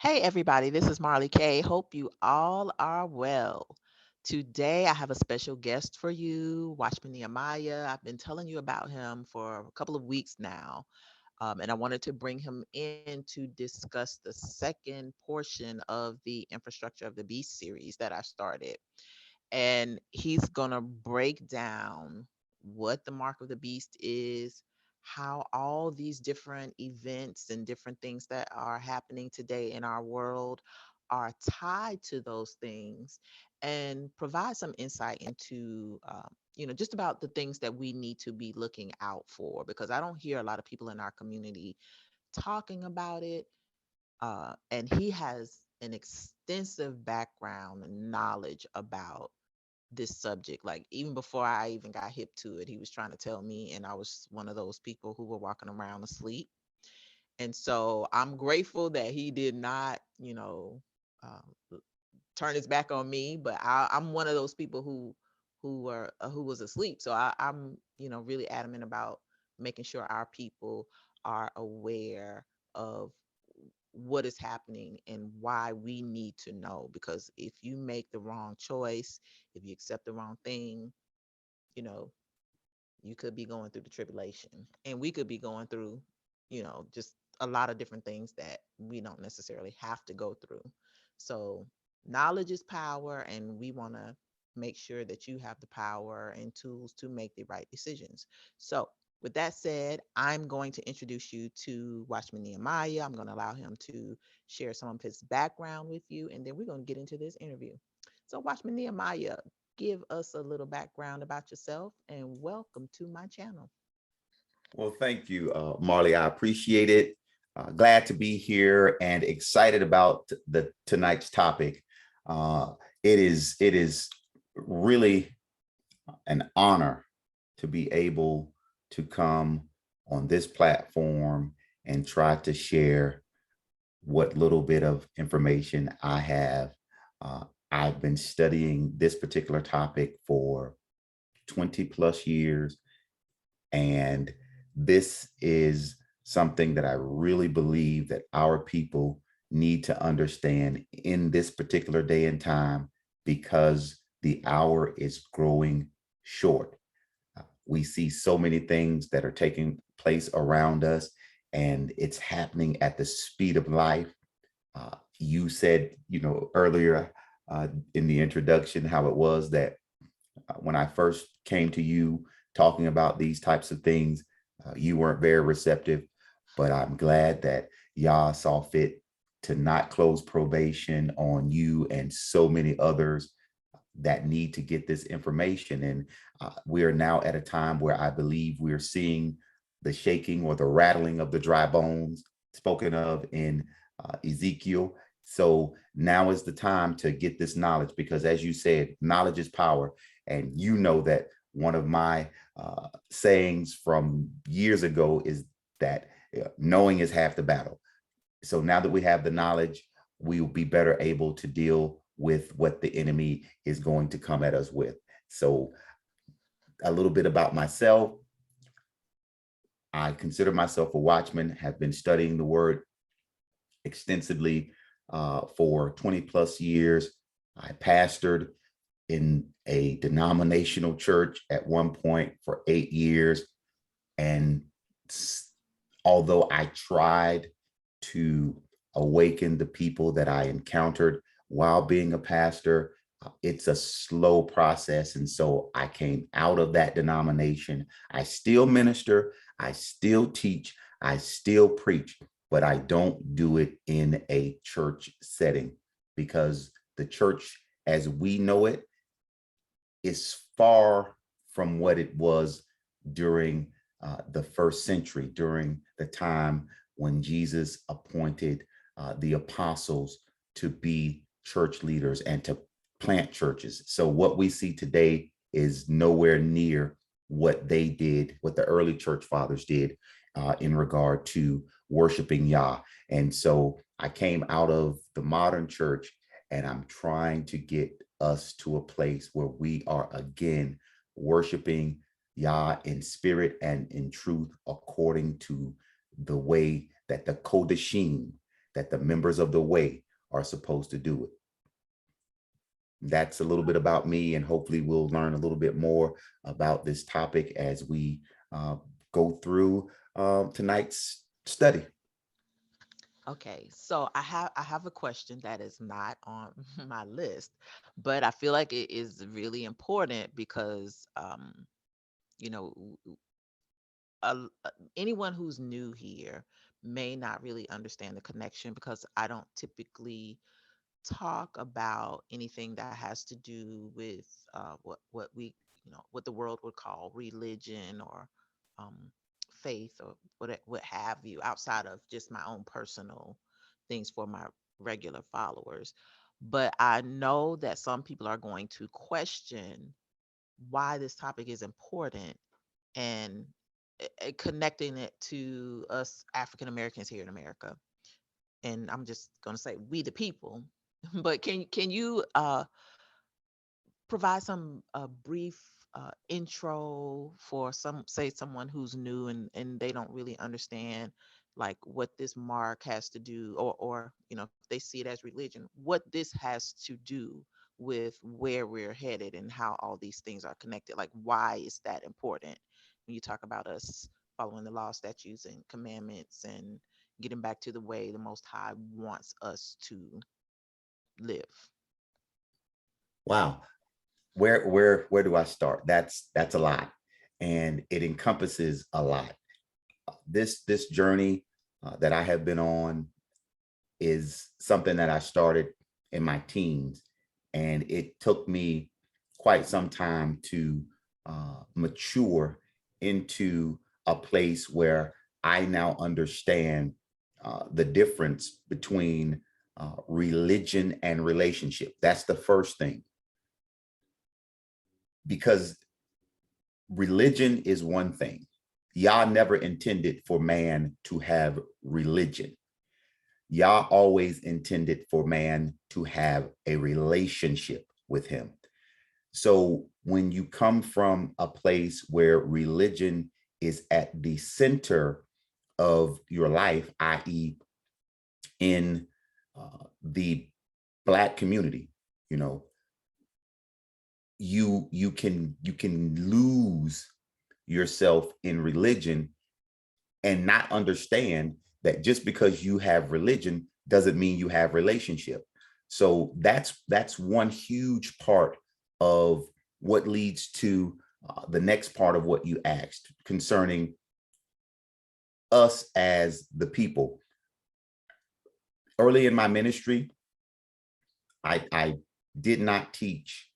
Hey, everybody, this is Marley K. Hope you all are well. Today, I have a special guest for you, Watchman Nehemiah. I've been telling you about him for a couple of weeks now, and I wanted to bring him in to discuss the second portion of the Infrastructure of the Beast series that I started. And he's going to break down what the mark of the beast is, how all these different events and different things that are happening today in our world are tied to those things, and provide some insight into just about the things that we need to be looking out for, because I don't hear a lot of people in our community talking about it. And he has an extensive background and knowledge about this subject. Like, even before I even got hip to it, he was trying to tell me, and I was one of those people who were walking around asleep. And so I'm grateful that he did not, um, turn his back on me. But I'm one of those people who was asleep. So I'm really adamant about making sure our people are aware of what is happening and why we need to know. Because if you make the wrong choice, if you accept the wrong thing, you know, you could be going through the tribulation, and we could be going through, just a lot of different things that we don't necessarily have to go through. So, knowledge is power, and we want to make sure that you have the power and tools to make the right decisions. So, with that said, I'm going to introduce you to Watchman Nehemiah. I'm going to allow him to share some of his background with you, and then we're going to get into this interview. So, Watchman Nehemiah, give us a little background about yourself, and welcome to my channel. Well, thank you, Marley. I appreciate it. Glad to be here and excited about the tonight's topic. Uh, it is really an honor to be able to come on this platform and try to share what little bit of information I have. Uh, I've been studying this particular topic for 20 plus years, and this is something that I really believe that our people need to understand in this particular day and time, because the hour is growing short. We see so many things that are taking place around us, and it's happening at the speed of life. You said, earlier in the introduction, how it was that when I first came to you talking about these types of things, you weren't very receptive, but I'm glad that Yah saw fit to not close probation on you and so many others that need to get this information. And we are now at a time where I believe we're seeing the shaking or the rattling of the dry bones spoken of in Ezekiel. So now is the time to get this knowledge, because as you said, knowledge is power. And you know that one of my sayings from years ago is that knowing is half the battle. So now that we have the knowledge, we will be better able to deal with what the enemy is going to come at us with. So a little bit about myself. I consider myself a watchman, have been studying the word extensively for 20 plus years. I pastored in a denominational church at one point for 8 years. And although I tried to awaken the people that I encountered while being a pastor, it's a slow process. And so I came out of that denomination. I still minister, I still teach, I still preach, but I don't do it in a church setting, because the church as we know it is far from what it was during the first century, during the time when Jesus appointed the apostles to be church leaders and to plant churches. So what we see today is nowhere near what they did, what the early church fathers did in regard to worshiping Yah. And so I came out of the modern church, and I'm trying to get us to a place where we are again worshiping Yah in spirit and in truth, according to the way that the Kodashim, that the members of the way are supposed to do it. That's a little bit about me, and hopefully we'll learn a little bit more about this topic as we uh, go through tonight's study. Okay, so I have a question that is not on my list, but I feel like it is really important because you know anyone who's new here may not really understand the connection because I don't typically talk about anything that has to do with what we what the world would call religion or um, faith or what have you outside of just my own personal things for my regular followers. But I know that some people are going to question why this topic is important and connecting it to us African Americans here in America. And I'm just going to say we the people. But can you provide some brief intro for some say someone who's new and they don't really understand like what this mark has to do or if they see it as religion, what this has to do with where we're headed and how all these things are connected, like why is that important when you talk about us following the law, statutes, and commandments and getting back to the way the most high wants us to live. Wow. Where do I start? That's a lot, and it encompasses a lot. This journey that I have been on is something that I started in my teens, and it took me quite some time to mature into a place where I now understand the difference between religion and relationship. That's the first thing, because religion is one thing. Yah never intended for man to have religion. Yah always intended for man to have a relationship with him. So when you come from a place where religion is at the center of your life, i.e., in the Black community, you know, you can lose yourself in religion and not understand that just because you have religion doesn't mean you have relationship. So that's one huge part of what leads to the next part of what you asked concerning us as the people. Early in my ministry, I did not teach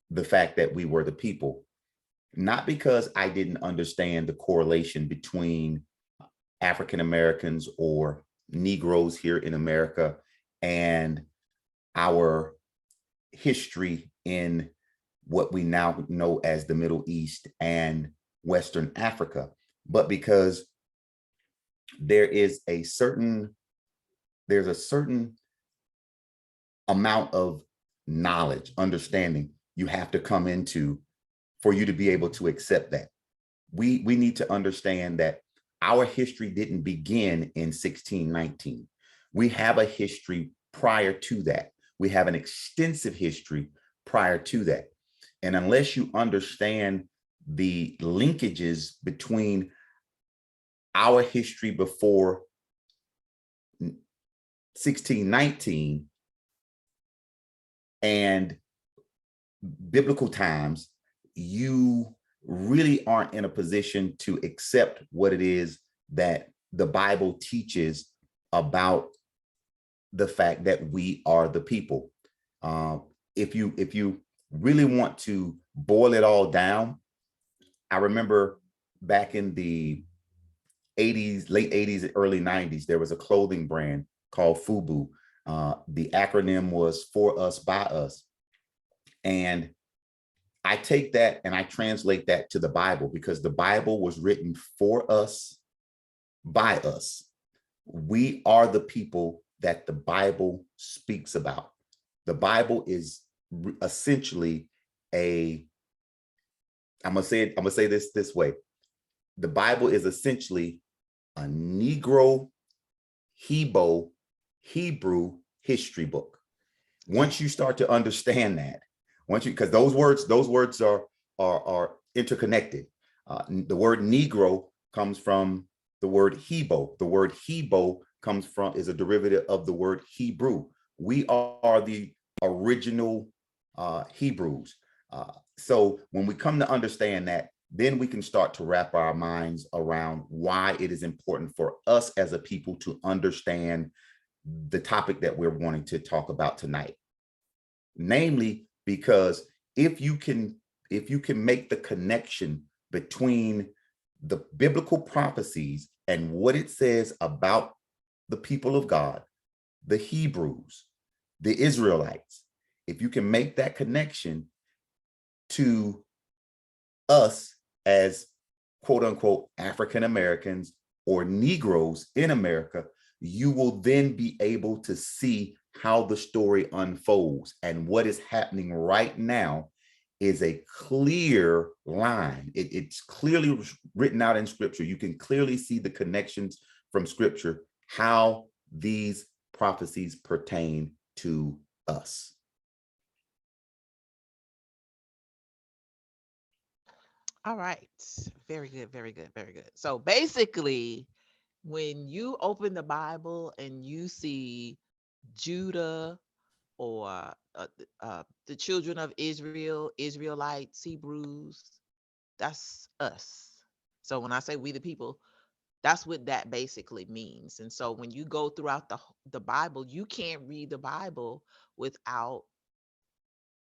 the fact that we were the people, not because I didn't understand the correlation between African Americans or Negroes here in America and our history in what we now know as the Middle East and Western Africa, but because there is a certain there's a certain amount of knowledge, understanding you have to come into for you to be able to accept that. We need to understand that our history didn't begin in 1619. We have a history prior to that. We have an extensive history prior to that. And unless you understand the linkages between our history before 1619 and biblical times, you really aren't in a position to accept what it is that the Bible teaches about the fact that we are the people. If you really want to boil it all down, I remember back in the 80s, late 80s, early 90s, there was a clothing brand called FUBU. The acronym was For Us, By Us. And I take that and I translate that to the Bible, because the Bible was written for us, by us. We are the people that the Bible speaks about. The Bible is essentially I'm gonna say this way. The Bible is essentially a Negro Hebrew Hebrew history book. Once you Yes. start to understand that, once you, because those words are interconnected. The word Negro comes from the word Hebo. The word Hebo comes from is a derivative of the word Hebrew. We are the original Hebrews. So when we come to understand that, then we can start to wrap our minds around why it is important for us as a people to understand the topic that we're wanting to talk about tonight. Namely, because if you can if you can make the connection between the biblical prophecies and what it says about the people of God, the Hebrews, the Israelites, if you can make that connection to us as quote unquote African Americans or Negroes in America, you will then be able to see how the story unfolds. And what is happening right now is a clear line. It's clearly written out in scripture. You can clearly see the connections from scripture, how these prophecies pertain to us. All right. Very good, very good, very good. So basically, when you open the Bible and you see Judah or the children of Israel, Israelites, Hebrews, that's us. So when I say we the people, that's what that basically means. And so when you go throughout the Bible, you can't read the Bible without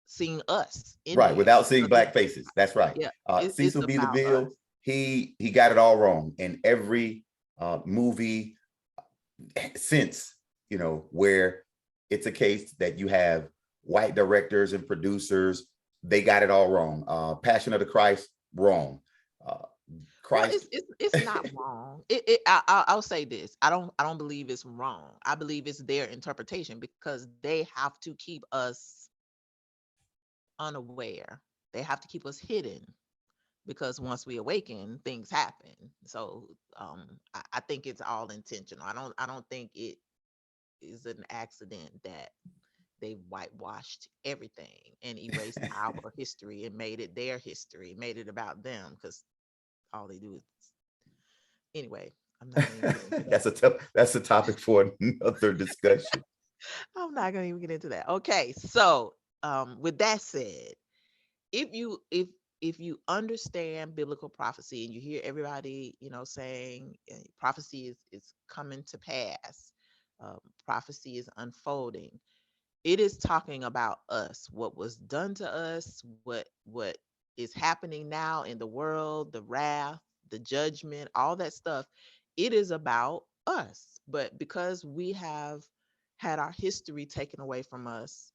seeing us in Right, there without seeing because black faces. That's right. yeah, it's Cecil B. about us. DeVille, he got it all wrong in every movie since, where it's a case that you have white directors and producers, they got it all wrong. Passion of the Christ, wrong. Uh, Well, Christ, it's not wrong. I'll say this. I don't believe it's wrong. I believe it's their interpretation because they have to keep us unaware. They have to keep us hidden because once we awaken, things happen. So I think it's all intentional. I don't think it is an accident that they whitewashed everything and erased our history and made it their history, made it about them because all they do is anyway. I'm not gonna even get into that. that's a topic for another discussion. I'm not gonna even get into that. Okay, so with that said, if you if you understand biblical prophecy and you hear everybody saying prophecy is coming to pass, prophecy is unfolding, it is talking about us, what was done to us, what is happening now in the world, the wrath, the judgment, all that stuff. It is about us. But because we have had our history taken away from us,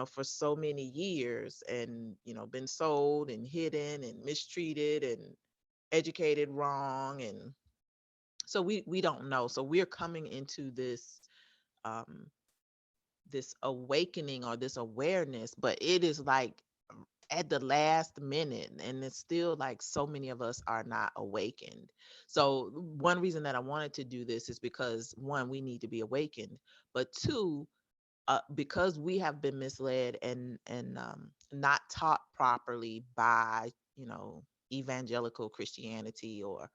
for so many years and, been sold and hidden and mistreated and educated wrong, and so we don't know. So we're coming into um this awakening or this awareness, but it is like at the last minute, and it's still like so many of us are not awakened. So one reason that I wanted to do this is because one, we need to be awakened, but two, because we have been misled and not taught properly by evangelical Christianity or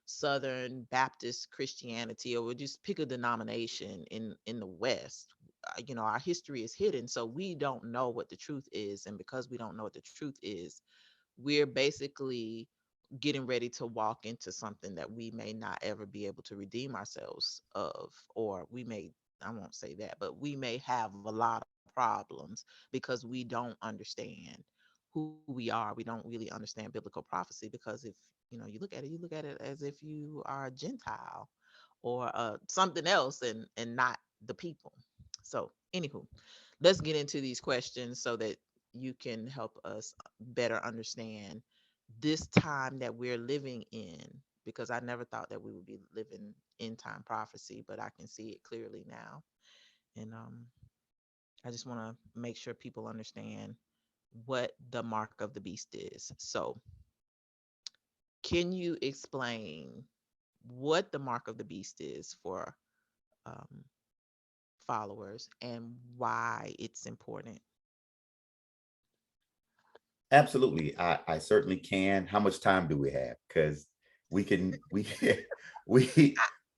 Southern Baptist Christianity, or we'll just pick a denomination in the West. Our history is hidden, so we don't know what the truth is, and because we don't know what the truth is, we're basically getting ready to walk into something that we may not ever be able to redeem ourselves of, or we may, I won't say that, but we may have a lot of problems because we don't understand who we are. We don't really understand biblical prophecy because if you look at it as if you are a Gentile or something else and not the people. So, anywho, let's get into these questions so that you can help us better understand this time that we're living in, because I never thought that we would be living in time prophecy, but I can see it clearly now. And I just want to make sure people understand what the mark of the beast is. So, can you explain what the mark of the beast is for um, followers and why it's important. Absolutely. I certainly can. How much time do we have? Because we we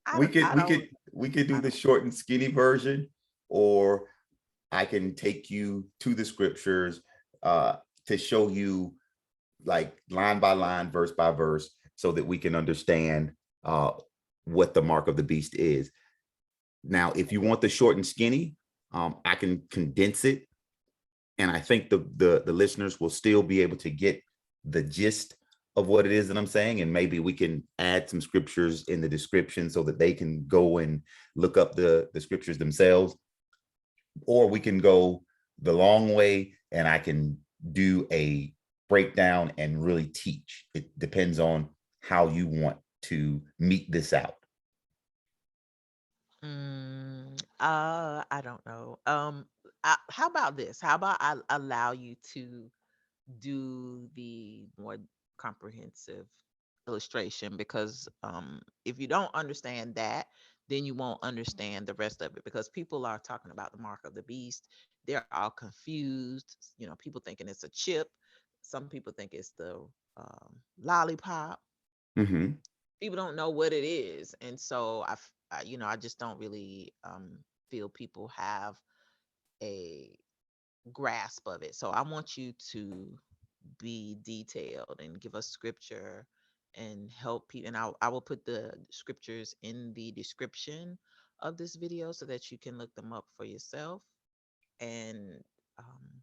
I, I, I don't, we could do I the don't. short and skinny version, or I can take you to the scriptures uh to show you like line by line, verse by verse, so that we can understand uh what the mark of the beast is. Now, if you want the short and skinny, I can condense it, and I think the listeners will still be able to get the gist of what it is that I'm saying, and maybe we can add some scriptures in the description so that they can go and look up the scriptures themselves, or we can go the long way and I can do a breakdown and really teach. It depends on how you want to meet this out. I don't know. How about this? How about I allow you to do the more comprehensive illustration, because if you don't understand that, then you won't understand the rest of it, because people are talking about the mark of the beast. They're all confused. People thinking it's a chip. Some people think it's the lollipop. Mm-hmm. People don't know what it is, and so I just don't really feel people have a grasp of it. So I want you to be detailed and give us scripture and help people. And I will put the scriptures in the description of this video so that you can look them up for yourself. And um,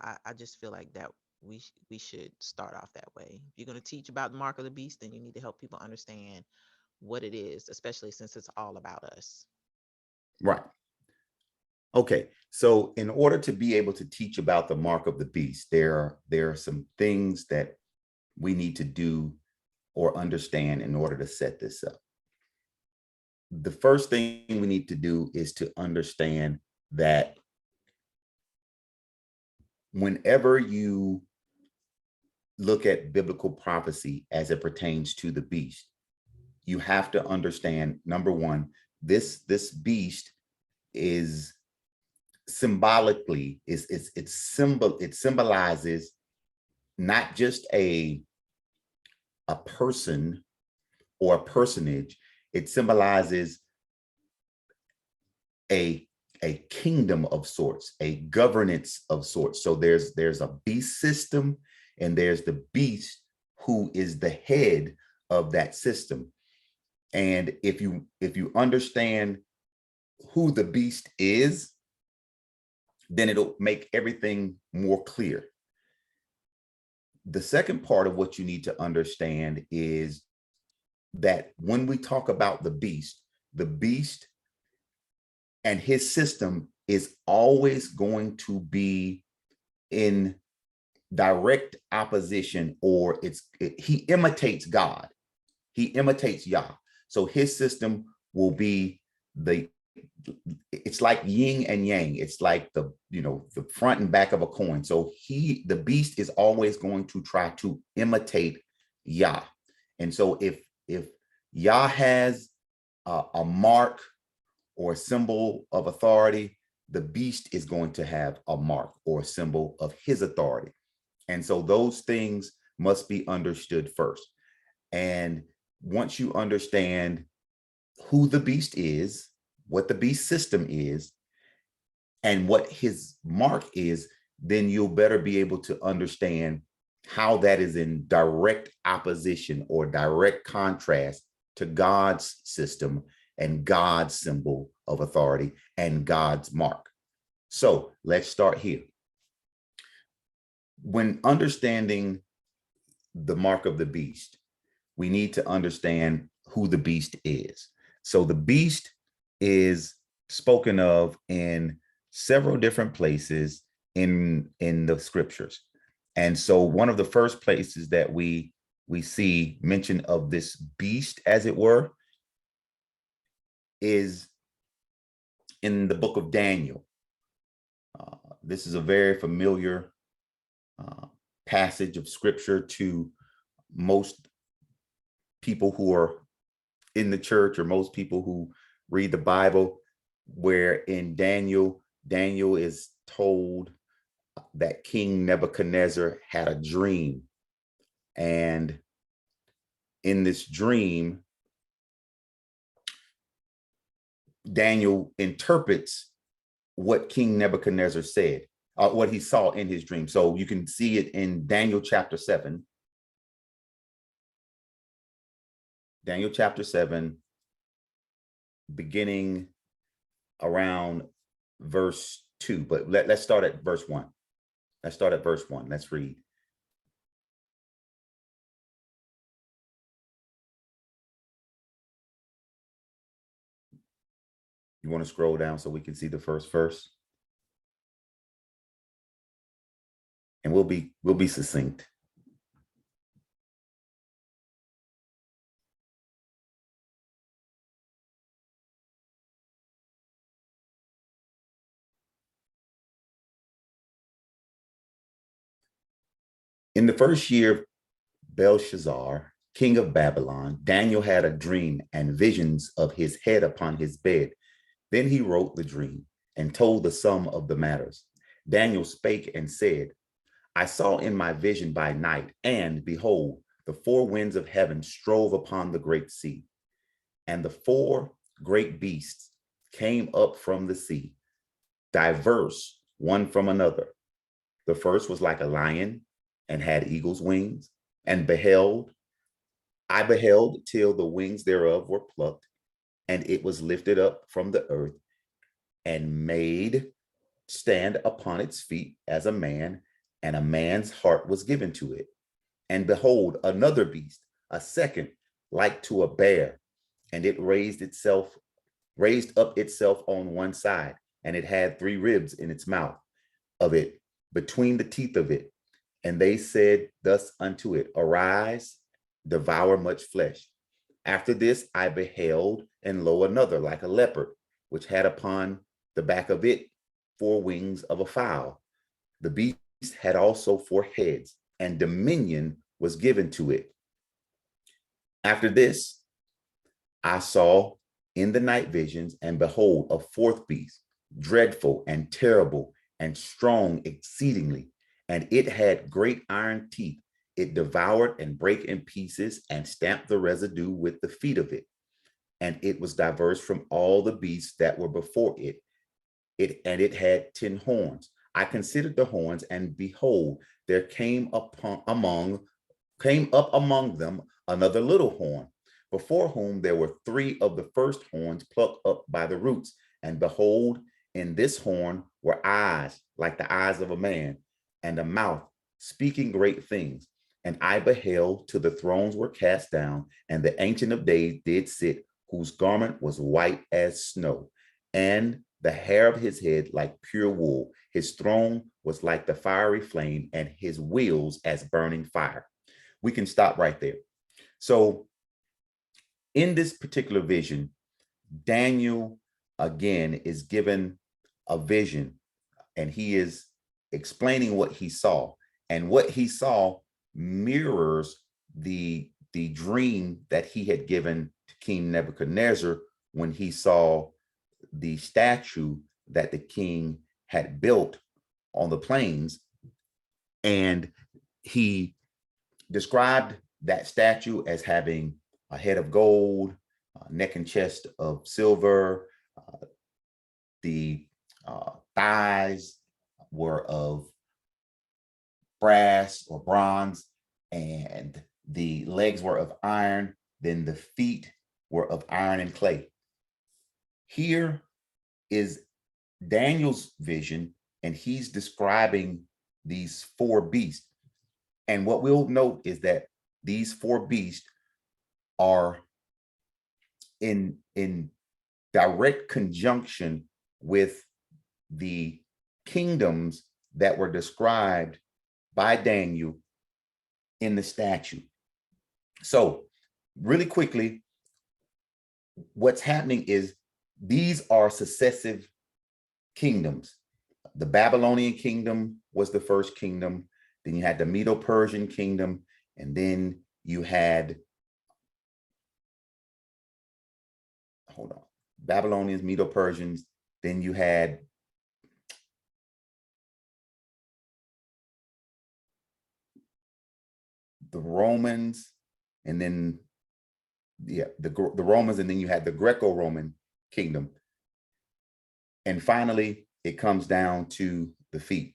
I just feel like that we should start off that way. If you're going to teach about the mark of the beast, then you need to help people understand what it is, especially since it's all about us. Right. Okay. So in order to be able to teach about the mark of the beast, there are some things that we need to do or understand in order to set this up. The first thing we need to do is to understand that whenever you look at biblical prophecy as it pertains to the beast, you have to understand, number one, this beast is symbolically it symbolizes not just a person or a personage. It symbolizes a a kingdom of sorts, a governance of sorts. So there's a beast system, and there's the beast who is the head of that system. And if you understand who the beast is, then it'll make everything more clear. The second part of what you need to understand is that when we talk about the beast and his system is always going to be in direct opposition, or he imitates God. He imitates Yah. So his system will be the it's like yin and yang. It's like the front and back of a coin. So the beast is always going to try to imitate Yah. And so if Yah has a mark or a symbol of authority, the beast is going to have a mark or a symbol of his authority. And so those things must be understood first. And once you understand who the beast is, what the beast system is, and what his mark is, then you'll better be able to understand how that is in direct opposition or direct contrast to God's system and God's symbol of authority and God's mark. So let's start here. When understanding the mark of the beast, we need to understand who the beast is. So the beast is spoken of in several different places in the scriptures. And so one of the first places that we see mention of this beast, as it were, is in the book of Daniel. This is a very familiar uh, passage of scripture to most people who are in the church, or most people who read the Bible, where in Daniel is told that King Nebuchadnezzar had a dream. And in this dream, Daniel interprets what King Nebuchadnezzar said, what he saw in his dream. So you can see it in Daniel chapter 7. Daniel chapter 7, beginning around verse 2. But let's start at verse 1. Let's start at verse 1. Let's read. You want to scroll down so we can see the first verse? And we'll be succinct. In the first year of Belshazzar, king of Babylon, Daniel had a dream and visions of his head upon his bed. Then he wrote the dream and told the sum of the matters. Daniel spake and said, I saw in my vision by night, and behold, the four winds of heaven strove upon the great sea, and the four great beasts came up from the sea, diverse one from another. The first was like a lion and had eagle's wings, and I beheld till the wings thereof were plucked, and it was lifted up from the earth and made stand upon its feet as a man, and a man's heart was given to it. And behold, another beast, a second, like to a bear, and it raised up itself on one side, and it had three ribs in its mouth of it, between the teeth of it. And they said thus unto it, Arise, devour much flesh. After this I beheld, and lo, another like a leopard, which had upon the back of it four wings of a fowl. The beast had also four heads, and dominion was given to it. After this, I saw in the night visions, and behold, a fourth beast, dreadful and terrible and strong exceedingly, and it had great iron teeth. It devoured and brake in pieces and stamped the residue with the feet of it. And it was diverse from all the beasts that were before it. It had 10 horns. I considered the horns, and behold, there came up among them another little horn, before whom there were three of the first horns plucked up by the roots. And behold, in this horn were eyes like the eyes of a man, and a mouth speaking great things. And I beheld till the thrones were cast down, and the Ancient of Days did sit, whose garment was white as snow, and the hair of his head like pure wool. His throne was like the fiery flame, and his wheels as burning fire. We can stop right there. So in this particular vision, Daniel, again, is given a vision, and he is explaining what he saw. And what he saw mirrors the dream that he had given to King Nebuchadnezzar when he saw the statue that the king had built on the plains. And he described that statue as having a head of gold, neck and chest of silver. The thighs were of brass or bronze, and the legs were of iron. Then the feet were of iron and clay. Here is Daniel's vision, and he's describing these four beasts. And what we'll note is that these four beasts are in direct conjunction with the kingdoms that were described by Daniel in the statue. So really quickly, what's happening is these are successive kingdoms. The Babylonian kingdom was the first kingdom. Then you had the Medo-Persian kingdom, and then you had, Babylonians, Medo-Persians, then you had the Romans, and then the Romans, and then you had the Greco-Roman kingdom. And finally, it comes down to the feet.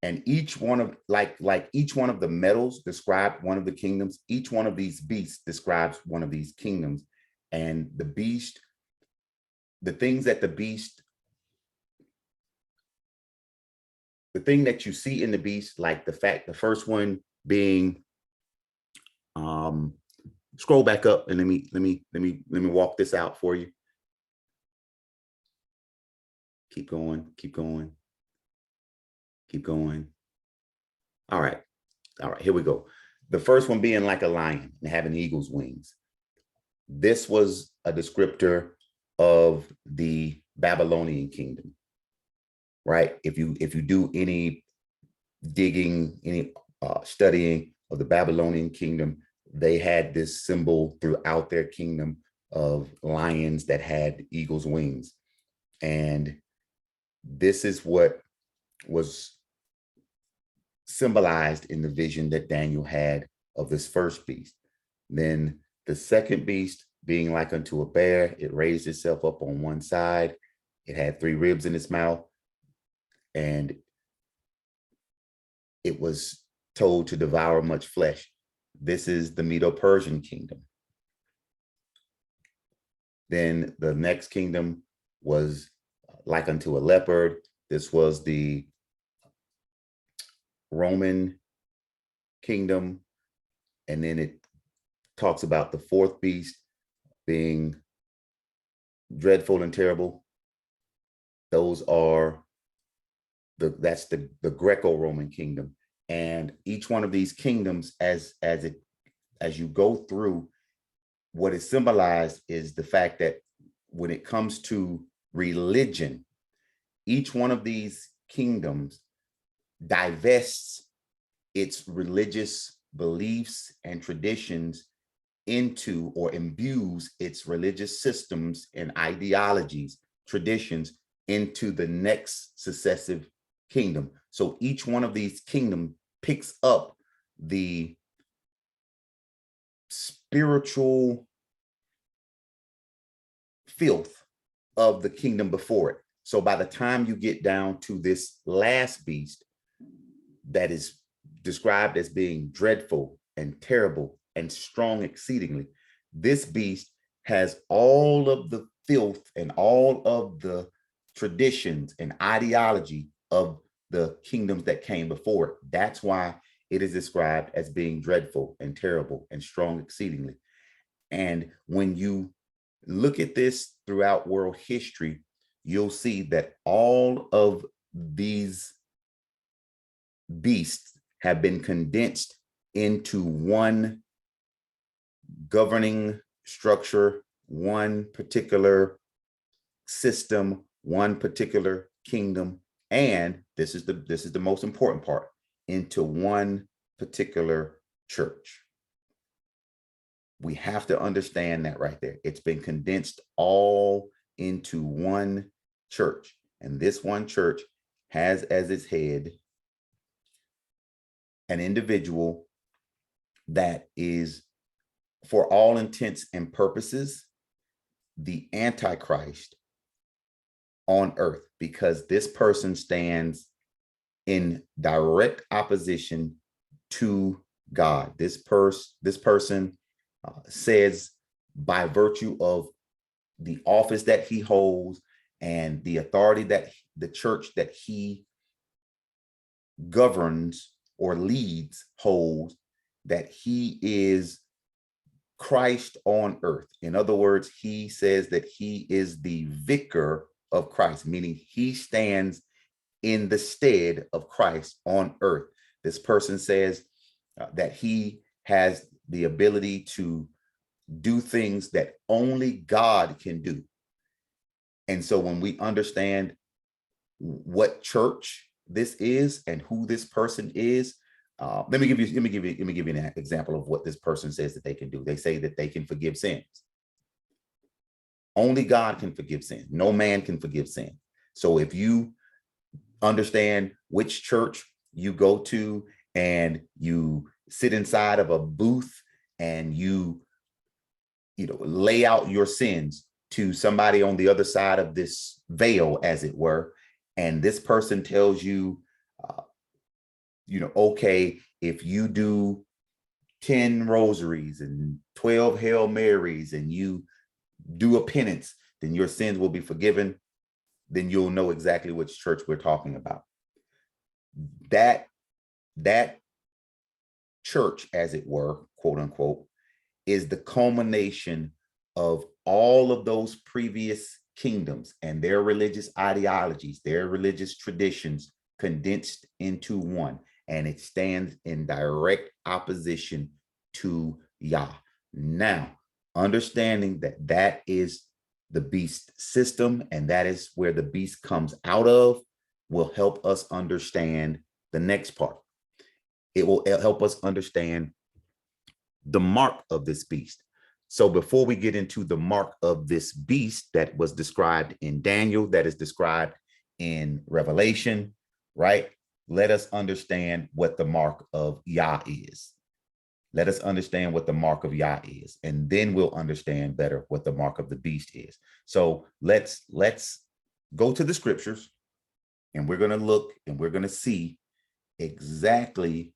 And each one of like each one of the metals described one of the kingdoms. Each one of these beasts describes one of these kingdoms. And the beast, the things that the beast, the thing that you see in the beast, like the first one being, scroll back up and let me walk this out for you. Keep going, keep going, keep going. All right, here we go. The first one being like a lion and having eagle's wings. This was a descriptor of the Babylonian kingdom, right? If you do any digging, any studying of the Babylonian kingdom, they had this symbol throughout their kingdom of lions that had eagle's wings. And this is what was symbolized in the vision that Daniel had of this first beast. Then the second beast being like unto a bear, it raised itself up on one side. It had 3 ribs in its mouth, and it was told to devour much flesh. This is the Medo-Persian kingdom. Then the next kingdom was like unto a leopard. This was the Roman kingdom. And then it talks about the fourth beast being dreadful and terrible. Those are that's the Greco-Roman kingdom. And each one of these kingdoms, as you go through, what is symbolized is the fact that when it comes to religion, each one of these kingdoms divests its religious beliefs and traditions into, or imbues its religious systems and ideologies, traditions into the next successive kingdom. So each one of these kingdoms picks up the spiritual filth of the kingdom before it. So by the time you get down to this last beast that is described as being dreadful and terrible and strong exceedingly, this beast has all of the filth and all of the traditions and ideology of the kingdoms that came before it. That's why it is described as being dreadful and terrible and strong exceedingly. And when you look at this throughout world history, you'll see that all of these beasts have been condensed into one governing structure, one particular system, one particular kingdom, and this is the most important part, into one particular church. We have to understand that right there. It's been condensed all into one church, and this one church has as its head an individual that is, for all intents and purposes, the Antichrist on earth, because this person stands in direct opposition to God. This person says, by virtue of the office that he holds and the authority that the church that he governs or leads holds, that he is Christ on earth. In other words, he says that he is the vicar of Christ, meaning he stands in the stead of Christ on earth. This person says that he has the ability to do things that only God can do. And so when we understand what church this is and who this person is, let me give you an example of what this person says that they can do. They say that they can forgive sins. Only God can forgive sin. No man can forgive sin. So if you understand which church you go to and you sit inside of a booth and you lay out your sins to somebody on the other side of this veil, as it were, and this person tells you, okay, if you do 10 rosaries and 12 Hail Marys and you do a penance, then your sins will be forgiven, then you'll know exactly which church we're talking about. That church, as it were, quote unquote, is the culmination of all of those previous kingdoms and their religious ideologies, their religious traditions condensed into one. And it stands in direct opposition to Yah. Now, understanding that that is the beast system and that is where the beast comes out of will help us understand the next part. It will help us understand the mark of this beast. So before we get into the mark of this beast that was described in Daniel, that is described in Revelation, right? Let us understand what the mark of Yah is. Let us understand what the mark of Yah is, and then we'll understand better what the mark of the beast is. So let's go to the scriptures, and we're going to look and we're going to see exactly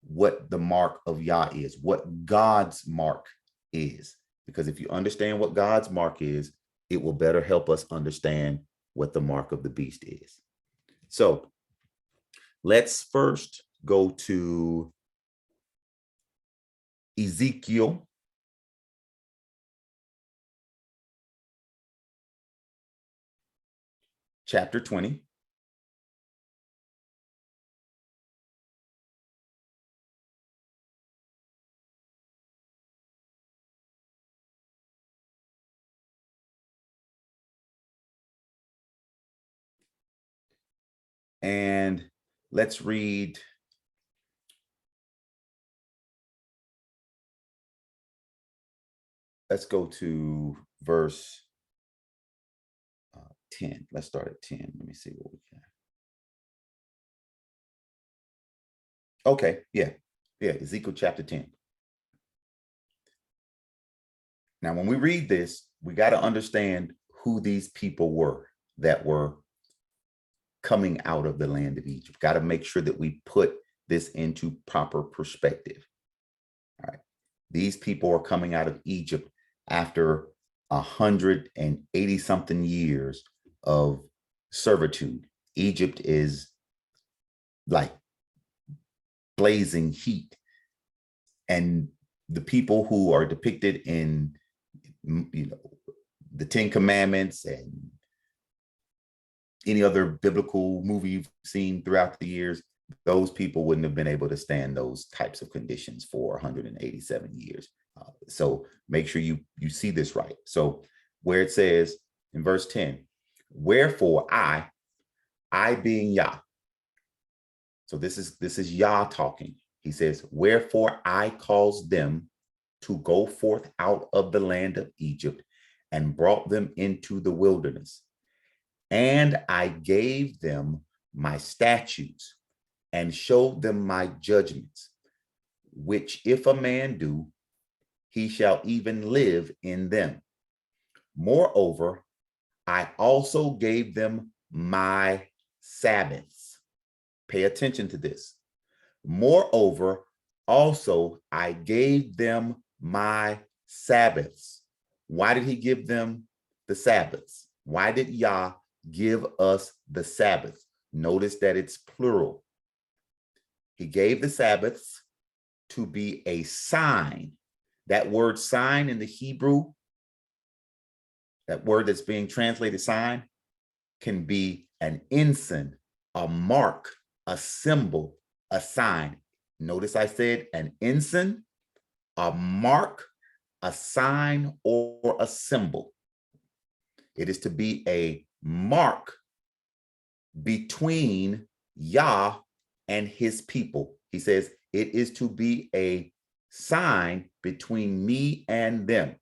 what the mark of Yah is, what God's mark is. Because if you understand what God's mark is, it will better help us understand what the mark of the beast is. So let's first go to Ezekiel chapter 20. And let's read let's go to verse 10. Let's start at 10. Let me see what we can. Okay, yeah, Ezekiel chapter 10. Now, when we read this, we got to understand who these people were that were coming out of the land of Egypt. Got to make sure that we put this into proper perspective. All right. These people are coming out of Egypt after 180 something years of servitude. Egypt is like blazing heat. And the people who are depicted in, the Ten Commandments and any other biblical movie you've seen throughout the years, those people wouldn't have been able to stand those types of conditions for 187 years. So make sure you see this right. So where it says in verse 10, wherefore I being Yah. So this is Yah talking. He says, wherefore I caused them to go forth out of the land of Egypt and brought them into the wilderness. And I gave them my statutes and showed them my judgments, which if a man do, he shall even live in them. Moreover, I also gave them my Sabbaths. Pay attention to this. Moreover, also I gave them my Sabbaths. Why did he give them the Sabbaths? Why did Yah give us the Sabbath? Notice that it's plural. He gave the Sabbaths to be a sign. That word sign in the Hebrew, that word that's being translated sign, can be an ensign, a mark, a symbol, a sign. Notice I said an ensign, a mark, a sign, or a symbol. It is to be a mark between Yah and his people. He says it is to be a sign between me and them.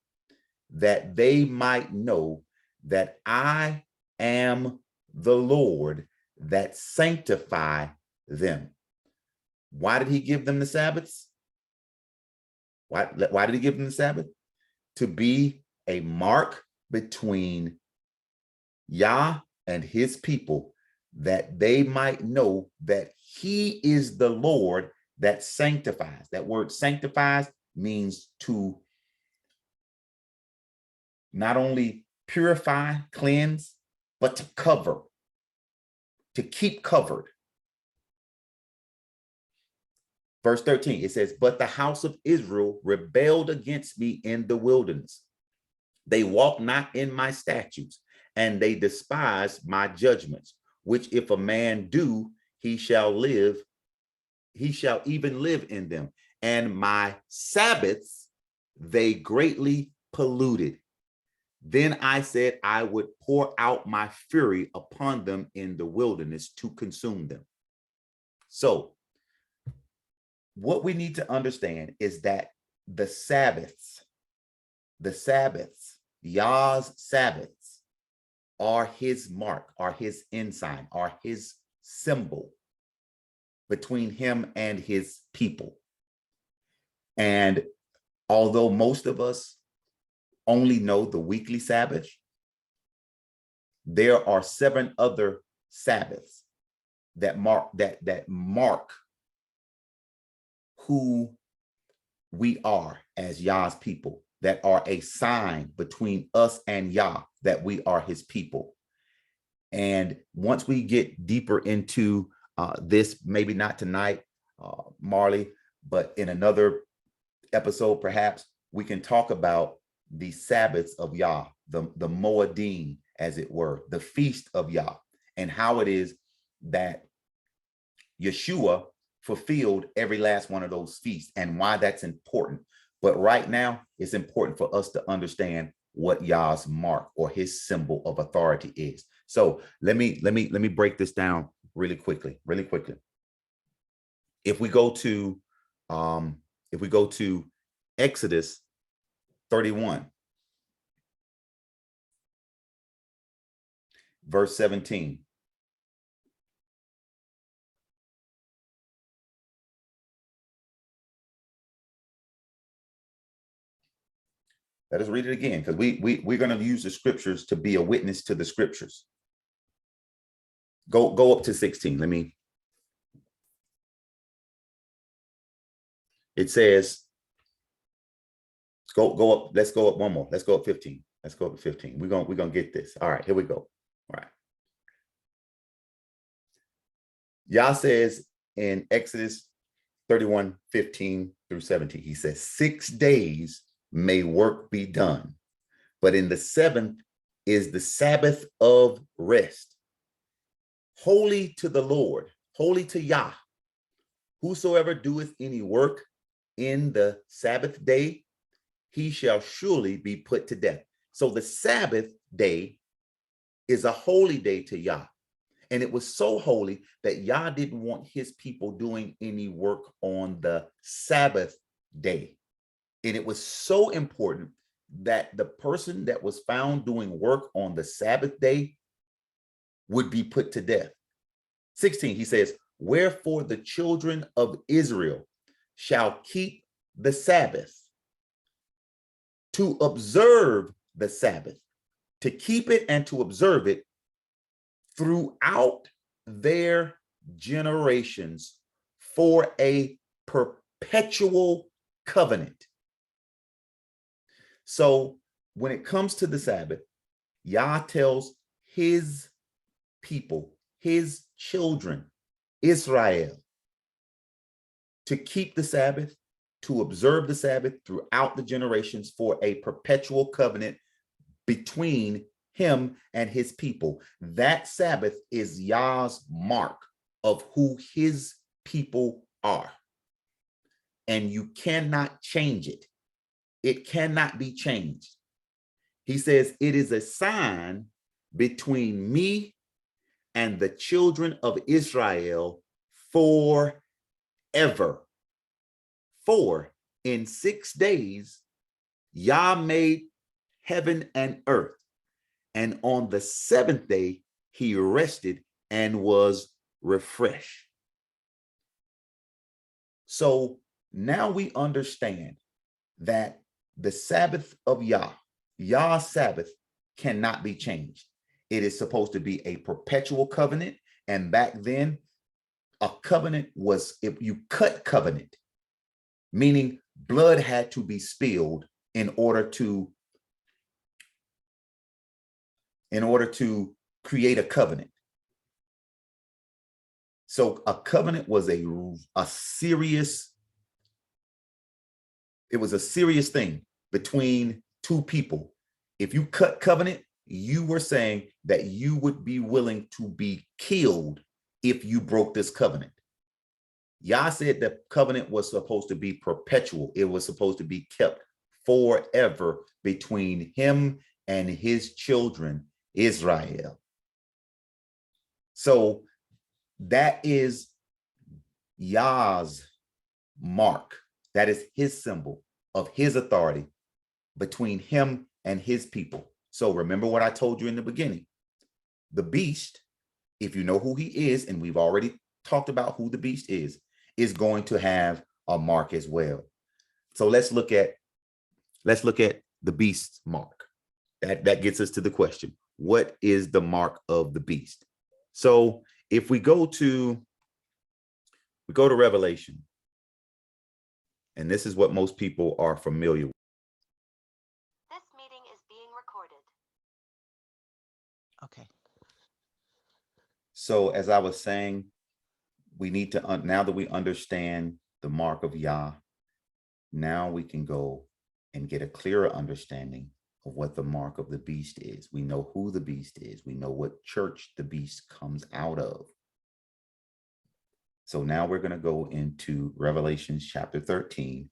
that they might know that I am the Lord that sanctify them. Why did he give them the Sabbaths? Why did he give them the Sabbath? To be a mark between Yah and his people, that they might know that he is the Lord that sanctifies. That word sanctifies means to not only purify, cleanse, but to cover, to keep covered. Verse 13, it says, but the house of Israel rebelled against me in the wilderness. They walk not in my statutes, and they despise my judgments, which if a man do, he shall live, he shall even live in them. And my Sabbaths they greatly polluted. Then I said I would pour out my fury upon them in the wilderness to consume them. So what we need to understand is that the Sabbaths, Yah's Sabbaths are his mark, are his ensign, are his symbol between him and his people. And although most of us only know the weekly Sabbath, there are 7 other Sabbaths that mark who we are as Yah's people, that are a sign between us and Yah, that we are his people. And once we get deeper into this, maybe not tonight, Marley, but in another episode, perhaps we can talk about the Sabbaths of Yah, the Moedim, as it were, the feast of Yah, and how it is that Yeshua fulfilled every last one of those feasts and why that's important. But right now, it's important for us to understand what Yah's mark or his symbol of authority is. So let me break this down really quickly. If we go to Exodus 31, verse 17. Let us read it again, because we're going to use the scriptures to be a witness to the scriptures. Go up to 16. It says, go up. Let's go up one more. Let's go up 15. Let's go up to 15. We're gonna get this. All right, here we go. All right. Yah says in Exodus 31, 15 through 17, he says, 6 days may work be done, but in the 7th is the Sabbath of rest, holy to the Lord, holy to Yah. Whosoever doeth any work in the Sabbath day, he shall surely be put to death. So the Sabbath day is a holy day to Yah. And it was so holy that Yah didn't want his people doing any work on the Sabbath day. And it was so important that the person that was found doing work on the Sabbath day would be put to death. 16, he says, wherefore the children of Israel shall keep the Sabbath, to observe the Sabbath, to keep it and to observe it throughout their generations for a perpetual covenant. So when it comes to the Sabbath, Yah tells his people, his children, Israel, to keep the Sabbath, to observe the Sabbath throughout the generations for a perpetual covenant between him and his people. That Sabbath is Yah's mark of who his people are. And you cannot change it. It cannot be changed. He says, it is a sign between me and the children of Israel forever. For in 6 days, Yah made heaven and earth. And on the seventh day, he rested and was refreshed. So now we understand that the Sabbath of Yah's Sabbath, cannot be changed. It is supposed to be a perpetual covenant. And back then, a covenant was, if you cut covenant, meaning blood had to be spilled in order to create a covenant. So a covenant was a serious, it was a serious thing between two people. If you cut covenant, you were saying that you would be willing to be killed if you broke this covenant. Yah said that covenant was supposed to be perpetual. It was supposed to be kept forever between him and his children, Israel. So that is Yah's mark. That is his symbol of his authority between him and his people. So remember what I told you in the beginning. The beast, if you know who he is, and we've already talked about who the beast is going to have a mark as well. So let's look at the beast's mark. That gets us to the question, what is the mark of the beast? So if we go to Revelation, and this is what most people are familiar with. This meeting is being recorded. Okay. So as I was saying, we need to, now that we understand the mark of Yah, now we can go and get a clearer understanding of what the mark of the beast is. We know who the beast is. We know what church the beast comes out of. So now we're going to go into Revelation chapter 13,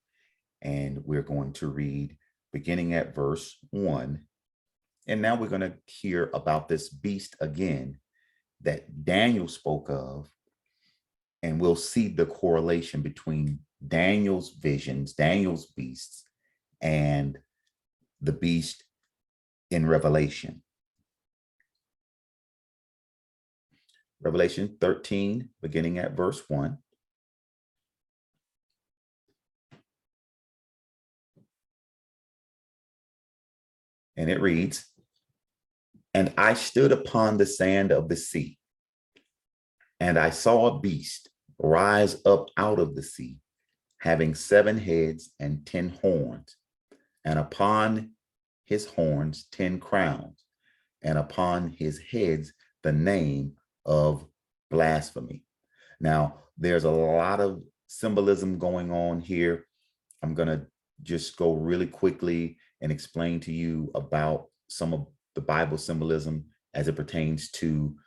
and we're going to read beginning at verse 1. And now we're going to hear about this beast again that Daniel spoke of, and we'll see the correlation between Daniel's visions, Daniel's beasts, and the beast in Revelation. Revelation 13, beginning at verse 1. And it reads, "And I stood upon the sand of the sea, and I saw a beast rise up out of the sea, having 7 heads and 10 horns, and upon his horns 10 crowns, and upon his heads the name of blasphemy." Now, there's a lot of symbolism going on here. I'm going to just go really quickly and explain to you about some of the Bible symbolism as it pertains to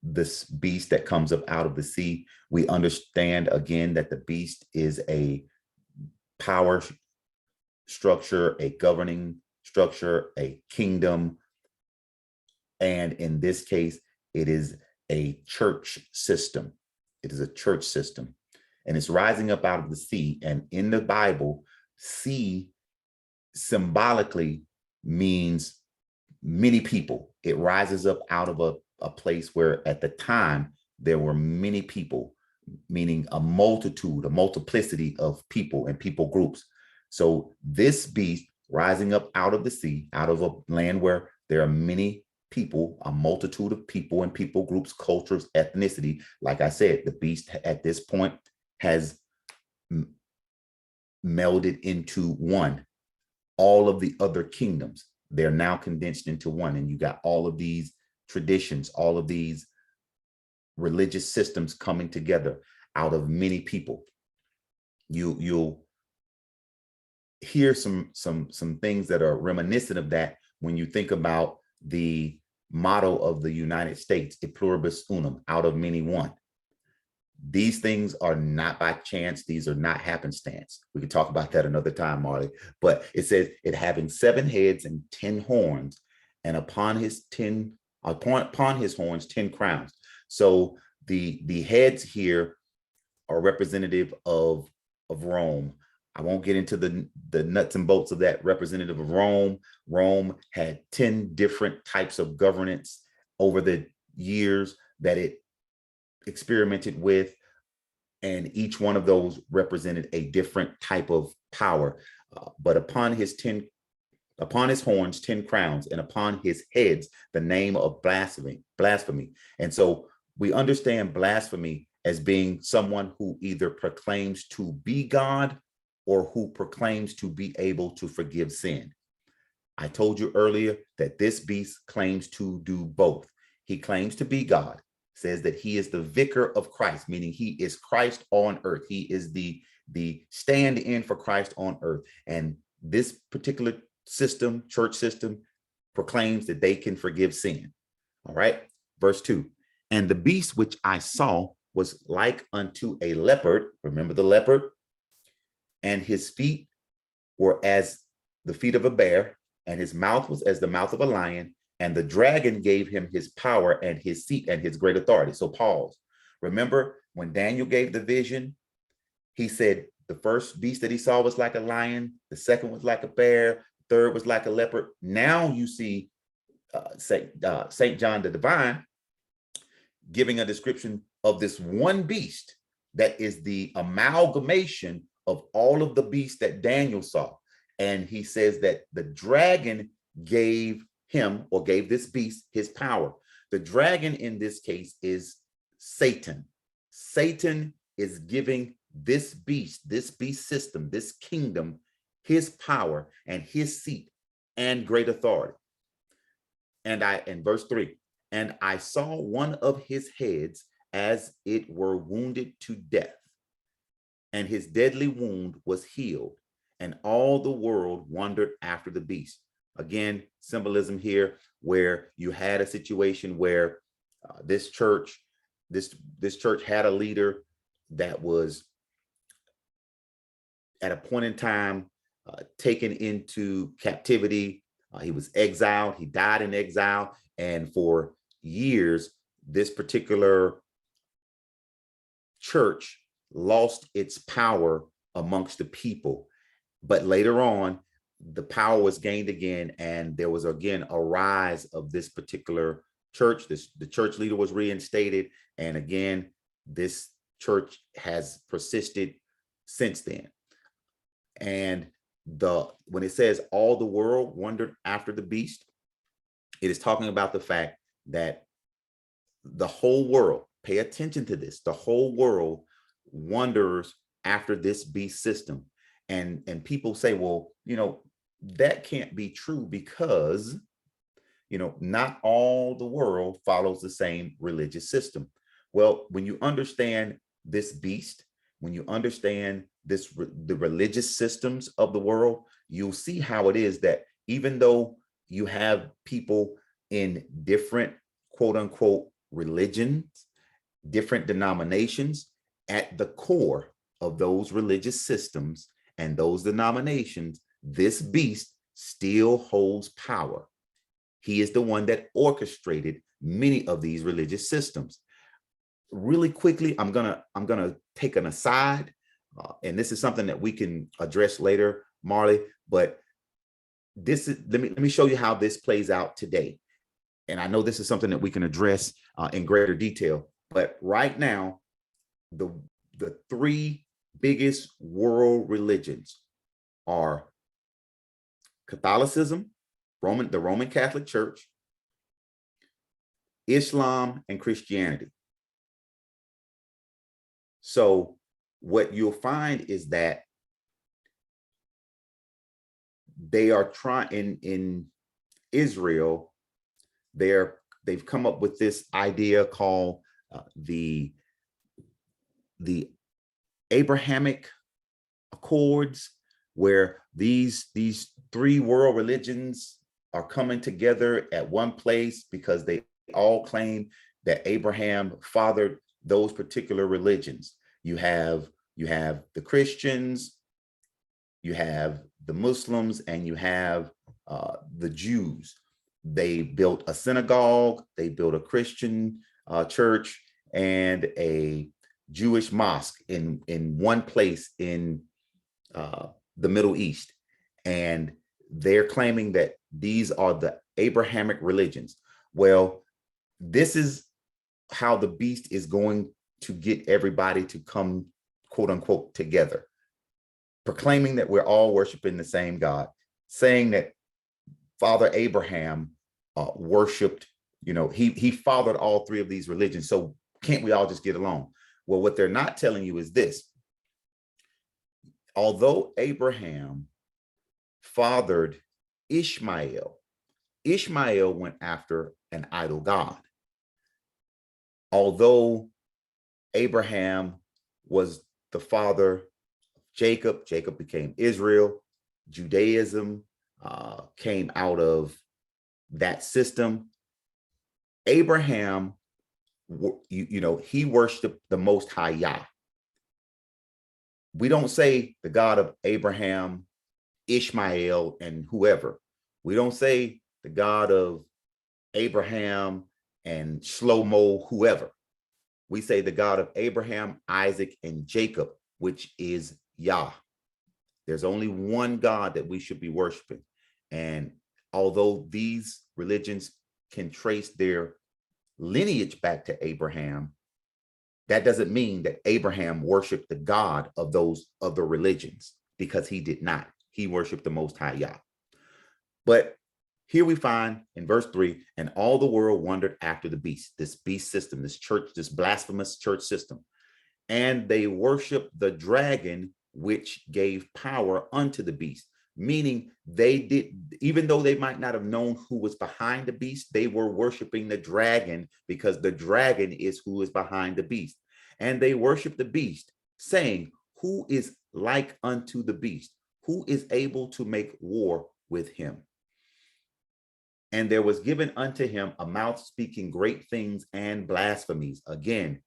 this beast that comes up out of the sea. We understand again that the beast is a power structure, a governing structure, a kingdom. And in this case, it is a church system. It is a church system, and it's rising up out of the sea. And in the Bible, sea symbolically means many people. It rises up out of a place where at the time there were many people, meaning a multitude, a multiplicity of people and people groups. So this beast rising up out of the sea, out of a land where there are many people, a multitude of people and people groups, cultures, ethnicity. Like I said, the beast at this point has melded into one. All of the other kingdoms, they're now condensed into one. And you got all of these traditions, all of these religious systems coming together out of many people. You'll hear some things that are reminiscent of that when you think about the motto of the United States, e pluribus unum, out of many one. These things are not by chance. These are not happenstance. We can talk about that another time, Marley. But it says it having 7 heads and 10 horns, and upon his horns 10 crowns. So the heads here are representative of Rome. I won't get into the nuts and bolts of that. Representative of Rome. Rome had 10 different types of governance over the years that it experimented with, and each one of those represented a different type of power. But upon his horns 10 crowns, and upon his heads the name of blasphemy. And so we understand blasphemy as being someone who either proclaims to be God or who proclaims to be able to forgive sin. I told you earlier that this beast claims to do both. He claims to be God, says that he is the vicar of Christ, meaning he is Christ on earth. He is the stand-in for Christ on earth. And this particular system, church system, proclaims that they can forgive sin. All right. Verse 2. And the beast which I saw was like unto a leopard. Remember the leopard? And his feet were as the feet of a bear, and his mouth was as the mouth of a lion. And the dragon gave him his power and his seat and his great authority. So pause. Remember when Daniel gave the vision, he said the first beast that he saw was like a lion, the second was like a bear, third was like a leopard. Now you see Saint John the Divine giving a description of this one beast that is the amalgamation of all of the beasts that Daniel saw. And he says that the dragon gave him, or gave this beast, his power. The dragon in this case is Satan. Satan is giving this beast system, this kingdom, his power and his seat and great authority. And in verse 3, and I saw one of his heads as it were wounded to death, and his deadly wound was healed, and all the world wondered after the beast. Again, symbolism here, where you had a situation where this church had a leader that was at a point in time taken into captivity. He was exiled. He died in exile. And for years, this particular church lost its power amongst the people. But later on, the power was gained again, and there was again a rise of this particular church. The church leader was reinstated, and again, this church has persisted since then. And when it says all the world wondered after the beast, it is talking about the fact that the whole world, pay attention to this, the whole world wonders after this beast system. And people say, well, that can't be true because, not all the world follows the same religious system. Well, when you understand this beast, when you understand the religious systems of the world, you'll see how it is that even though you have people in different quote unquote religions, different denominations, at the core of those religious systems and those denominations, this beast still holds power. He is the one that orchestrated many of these religious systems. Really quickly, I'm gonna take an aside, and this is something that we can address later, Marley. But this is let me show you how this plays out today. And I know this is something that we can address in greater detail. But right now, the three biggest world religions are Catholicism, the Roman Catholic Church, Islam, and Christianity. So what you'll find is that they are trying in Israel, they've come up with this idea called the Abrahamic Accords, where these three world religions are coming together at one place because they all claim that Abraham fathered those particular religions. You have the Christians, you have the Muslims, and you have the Jews. They built a synagogue, they built a Christian church, and a Jewish mosque in one place in the Middle East, and they're claiming that these are the Abrahamic religions. Well, this is how the beast is going to get everybody to come, quote unquote, together, proclaiming that we're all worshiping the same God, saying that Father Abraham worshiped, he fathered all three of these religions. So can't we all just get along? Well, what they're not telling you is this. Although Abraham fathered Ishmael, Ishmael went after an idol god. Although Abraham was the father of Jacob, Jacob became Israel, Judaism came out of that system. Abraham, he worshiped the Most High Yah. We don't say the God of Abraham, Ishmael, and whoever. We don't say the God of Abraham and Shlomo, whoever. We say the God of Abraham, Isaac, and Jacob, which is Yah. There's only one God that we should be worshiping. And although these religions can trace their lineage back to Abraham, that doesn't mean that Abraham worshiped the God of those other religions, because he did not. He worshiped the Most High Yah. But here we find in verse 3, and all the world wondered after the beast, this beast system, this church, this blasphemous church system. And they worshiped the dragon, which gave power unto the beast. Meaning they did, even though they might not have known who was behind the beast, they were worshiping the dragon, because the dragon is who is behind the beast. And they worshiped the beast, saying, who is like unto the beast? Who is able to make war with him? And there was given unto him a mouth speaking great things and blasphemies. Again,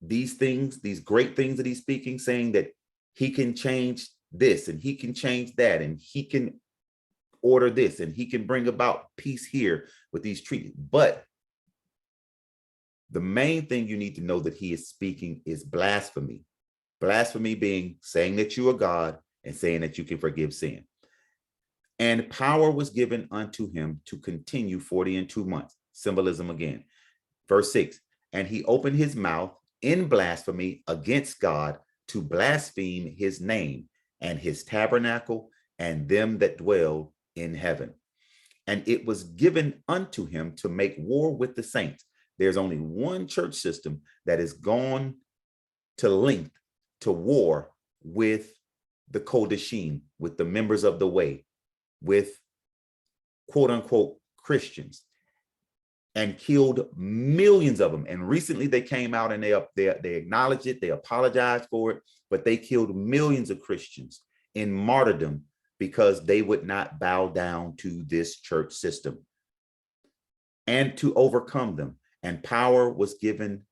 these things, these great things that he's speaking, saying that he can change this and he can change that, and he can order this, and he can bring about peace here with these treaties. But the main thing you need to know that he is speaking is blasphemy. Blasphemy being saying that you are God and saying that you can forgive sin. And power was given unto him to continue 42 months. Symbolism again. Verse 6, and he opened his mouth in blasphemy against God, to blaspheme his name and his tabernacle and them that dwell in heaven. And it was given unto him to make war with the saints. There's only one church system that is gone to length to war with the Kodashim, with the members of the way, with quote unquote Christians, and killed millions of them. And recently they came out and they acknowledged it, they apologized for it, but they killed millions of Christians in martyrdom because they would not bow down to this church system. And to overcome them, and power was given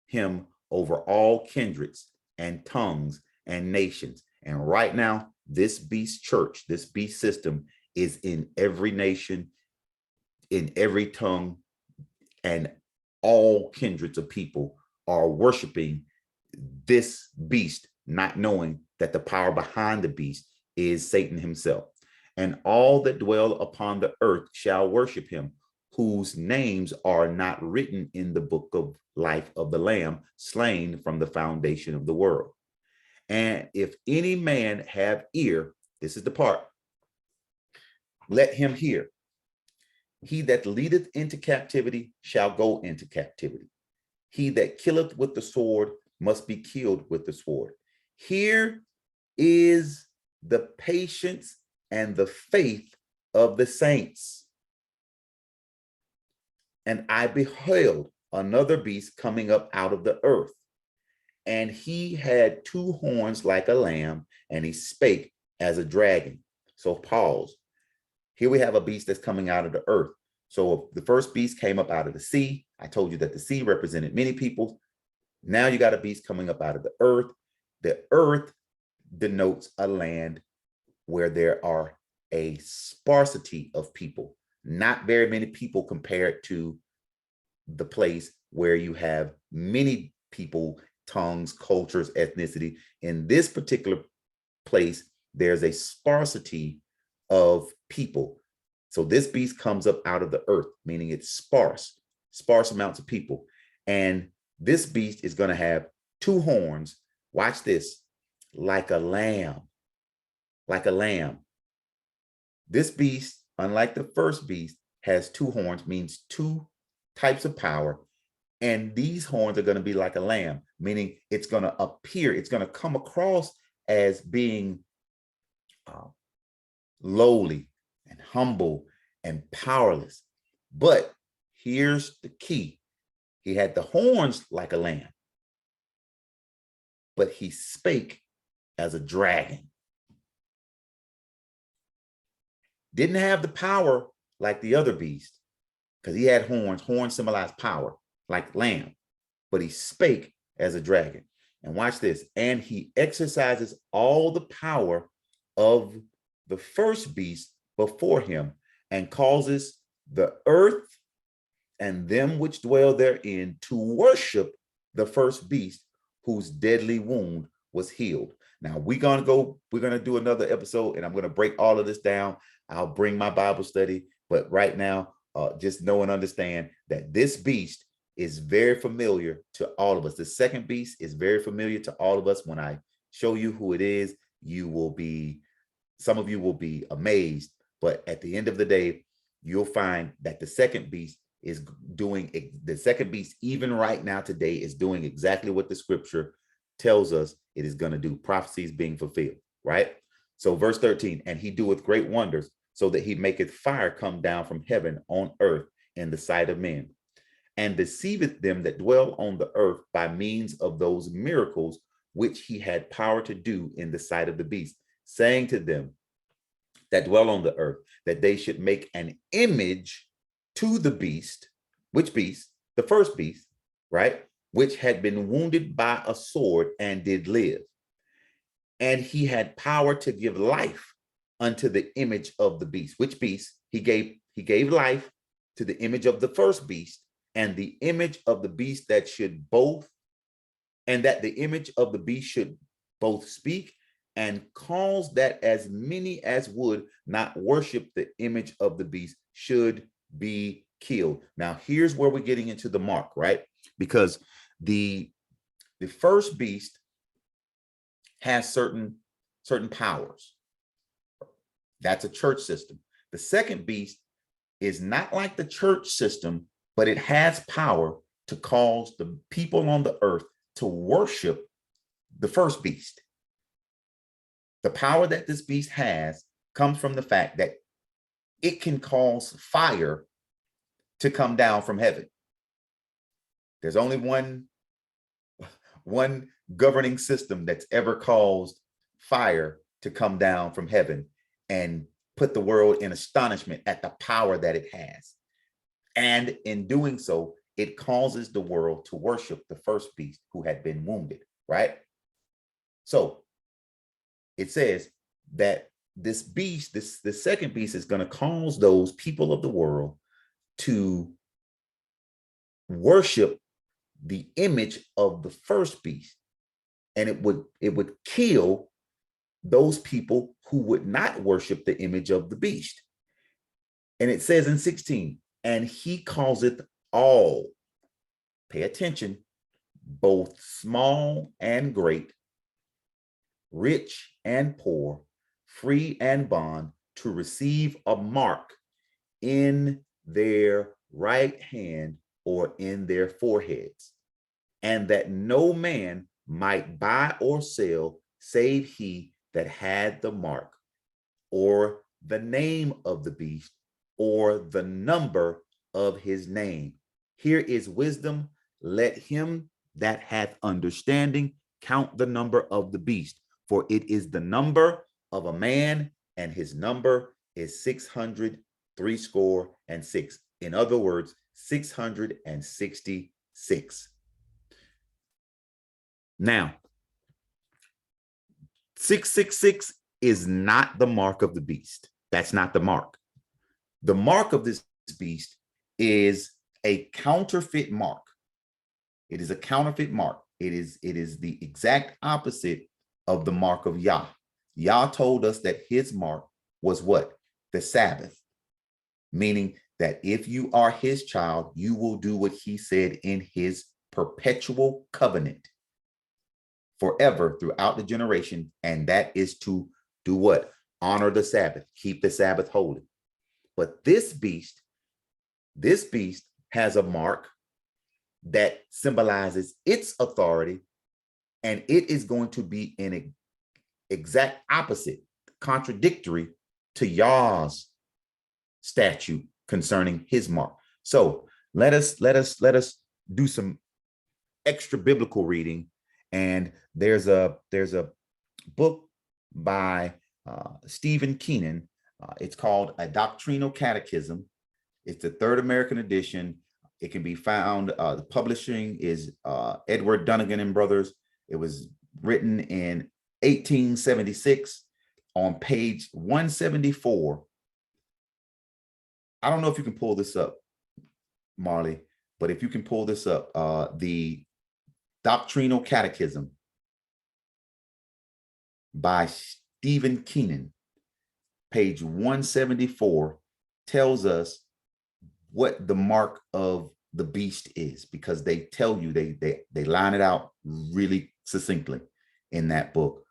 him over all kindreds and tongues and nations. And right now, this beast church, this beast system is in every nation, in every tongue, and all kindreds of people are worshiping this beast, not knowing that the power behind the beast is Satan himself. And all that dwell upon the earth shall worship him, whose names are not written in the book of life of the Lamb, slain from the foundation of the world. And if any man have ear, this is the part, let him hear. He that leadeth into captivity shall go into captivity. He that killeth with the sword must be killed with the sword. Here is the patience and the faith of the saints. And I beheld another beast coming up out of the earth, and he had two horns like a lamb, and he spake as a dragon. So pause. Here we have a beast that's coming out of the earth. So the first beast came up out of the sea. I told you that the sea represented many people. Now you got a beast coming up out of the earth. The earth denotes a land where there are a sparsity of people, not very many people compared to the place where you have many people, tongues, cultures, ethnicity. In this particular place, there's a sparsity of people. So this beast comes up out of the earth, meaning it's sparse amounts of people. And this beast is going to have two horns. Watch this, like a lamb, like a lamb. This beast, unlike the first beast, has two horns, means two types of power. And these horns are going to be like a lamb, meaning it's going to appear, it's going to come across as being lowly and humble and powerless. But here's the key. He had the horns like a lamb, but he spake as a dragon. Didn't have the power like the other beast, because he had horns. Horns symbolize power, like lamb, but he spake as a dragon. And watch this. And he exercises all the power of the first beast before him, and causes the earth and them which dwell therein to worship the first beast, whose deadly wound was healed. Now we're going to do another episode, and I'm going to break all of this down. I'll bring my Bible study, but right now, just know and understand that this beast is very familiar to all of us. The second beast is very familiar to all of us. When I show you who it is, some of you will be amazed, but at the end of the day, you'll find that the second beast, even right now today, is doing exactly what the scripture tells us it is going to do. Prophecies being fulfilled, right? So verse 13, and he doeth great wonders, so that he maketh fire come down from heaven on earth in the sight of men, and deceiveth them that dwell on the earth by means of those miracles which he had power to do in the sight of the beast, saying to them that dwell on the earth, that they should make an image to the beast. Which beast? The first beast, right? Which had been wounded by a sword and did live. And he had power to give life unto the image of the beast. Which beast? He gave life to the image of the first beast, and the image of the beast that the image of the beast should both speak, and cause that as many as would not worship the image of the beast should be killed. Now, here's where we're getting into the mark, right? Because the first beast has certain powers. That's a church system. The second beast is not like the church system, but it has power to cause the people on the earth to worship the first beast. The power that this beast has comes from the fact that it can cause fire to come down from heaven. There's only one governing system that's ever caused fire to come down from heaven and put the world in astonishment at the power that it has. And in doing so, it causes the world to worship the first beast who had been wounded, right? So it says that this beast, the second beast, is going to cause those people of the world to worship the image of the first beast, and it would kill those people who would not worship the image of the beast. And it says in 16, and he causeth all, pay attention, both small and great, rich and poor, free and bond, to receive a mark in their right hand or in their foreheads, and that no man might buy or sell save he that had the mark, or the name of the beast, or the number of his name. Here is wisdom. Let him that hath understanding count the number of the beast, for it is the number of a man, and his number is 666. In other words, 666. Now, 666 is not the mark of the beast. That's not the mark. The mark of this beast is a counterfeit mark. It is a counterfeit mark. It is the exact opposite of the mark of Yah. Yah told us that his mark was what? The Sabbath, meaning that if you are his child, you will do what he said in his perpetual covenant forever throughout the generation. And that is to do what? Honor the Sabbath, keep the Sabbath holy. But this beast has a mark that symbolizes its authority, and it is going to be an exact opposite, contradictory to Yah's statute concerning his mark. So let us do some extra biblical reading. And there's a book by Stephen Keenan. It's called A Doctrinal Catechism. It's the third American edition. It can be found. The publishing is Edward Dunnigan and Brothers. It was written in 1876 on page 174. I don't know if you can pull this up, Marley, but if you can pull this up, the Doctrinal Catechism by Stephen Keenan, page 174, tells us what the mark of the beast is, because they tell you, they line it out really succinctly in that book.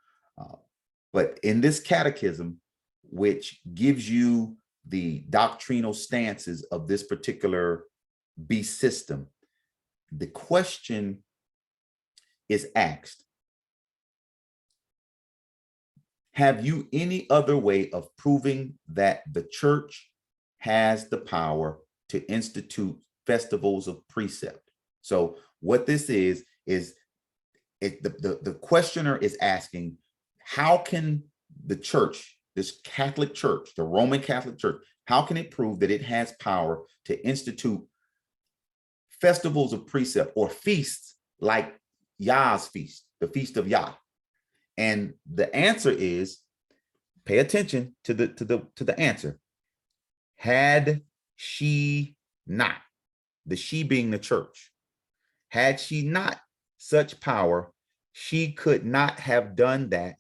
But in this catechism, which gives you the doctrinal stances of this particular beast system, the question is asked: have you any other way of proving that the church has the power to institute festivals of precept? So what this is the questioner is asking, how can the church, this Catholic Church, the Roman Catholic Church, how can it prove that it has power to institute festivals of precept or feasts like Yah's feast, the feast of Yah? And the answer is, pay attention to the answer. Had she not, the she being the church, had she not such power, she could not have done that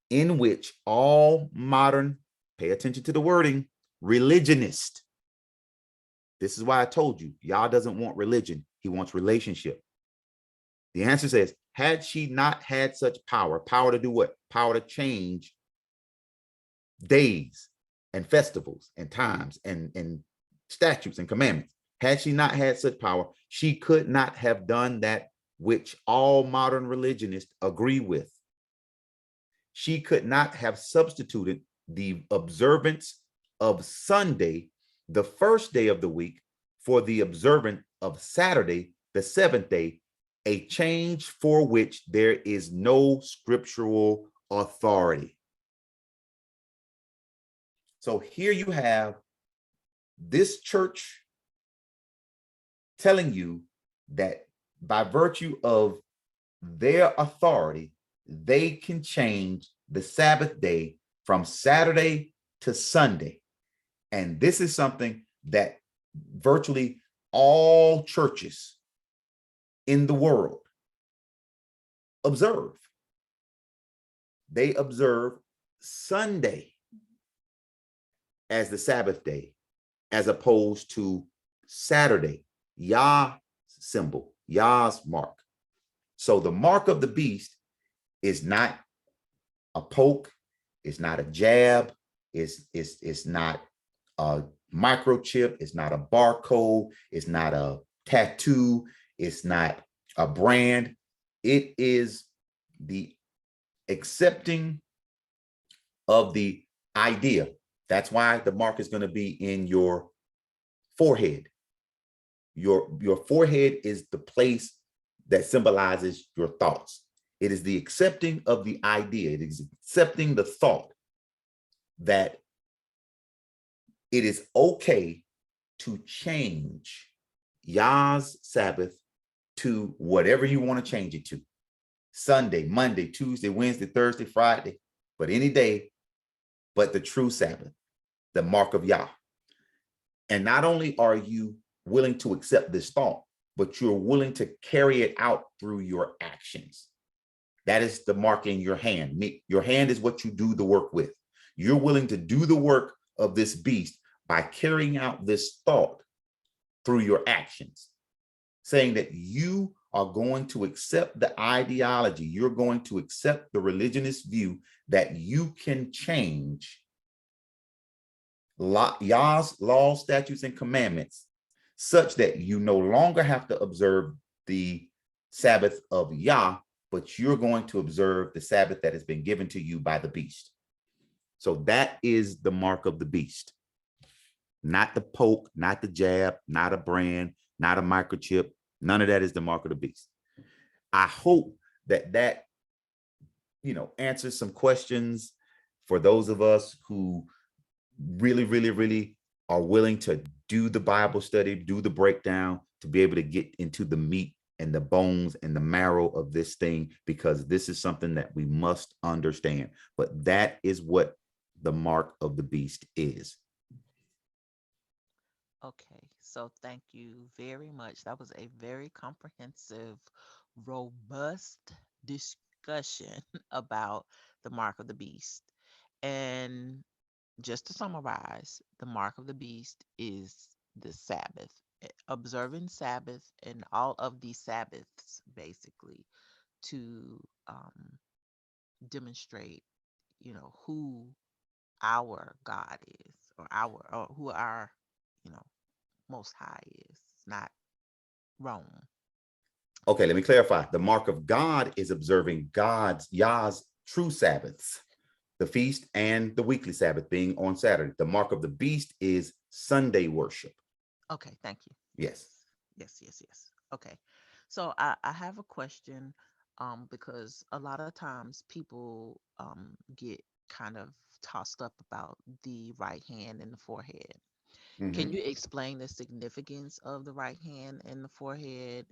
in which all modern, pay attention to the wording, religionist. This is why I told you, Yah doesn't want religion, he wants relationship. The answer says, had she not had such power to do what? Power to change days and festivals and times and statutes and commandments. Had she not had such power, she could not have done that which all modern religionists agree with. She could not have substituted the observance of Sunday, the first day of the week, for the observance of Saturday, the seventh day, a change for which there is no scriptural authority. So here you have this church telling you that by virtue of their authority, they can change the Sabbath day from Saturday to Sunday. And this is something that virtually all churches in the world observe. They observe Sunday as the Sabbath day, as opposed to Saturday, Yah symbol, Yah's mark. So the mark of the beast is not a poke, it's not a jab, it's not a microchip, it's not a barcode, it's not a tattoo, it's not a brand. It is the accepting of the idea. That's why the mark is going to be in your forehead. Your forehead is the place that symbolizes your thoughts. It is the accepting of the idea. It is accepting the thought that it is okay to change Yah's Sabbath to whatever you want to change it to. Sunday, Monday, Tuesday, Wednesday, Thursday, Friday, but any day but the true Sabbath, the mark of Yah. And not only are you willing to accept this thought, but you're willing to carry it out through your actions. That is the mark in your hand. Your hand is what you do the work with. You're willing to do the work of this beast by carrying out this thought through your actions, saying that you are going to accept the ideology, you're going to accept the religionist view that you can change Yah's laws, statutes, and commandments such that you no longer have to observe the Sabbath of Yah, but you're going to observe the Sabbath that has been given to you by the beast. So that is the mark of the beast. Not the poke, not the jab, not a brand, not a microchip. None of that is the mark of the beast. I hope that answers some questions for those of us who really are willing to do the Bible study, do the breakdown, to be able to get into the meat and the bones and the marrow of this thing, because this is something that we must understand. But that is what the mark of the beast is. Okay, so thank you very much. That was a very comprehensive, robust discussion about the mark of the beast. And just to summarize, the mark of the beast is the Sabbath, observing Sabbath and all of these Sabbaths basically to demonstrate, who our God is, or who our, you know, Most High is. It's not Rome. Okay, let me clarify. The mark of God is observing Yah's true Sabbaths, the feast and the weekly Sabbath being on Saturday. The mark of the beast is Sunday worship. Okay, thank you. Yes. Yes. Okay. So I have a question, because a lot of times people get kind of tossed up about the right hand and the forehead. Can Mm-hmm. you explain the significance of the right hand and the forehead,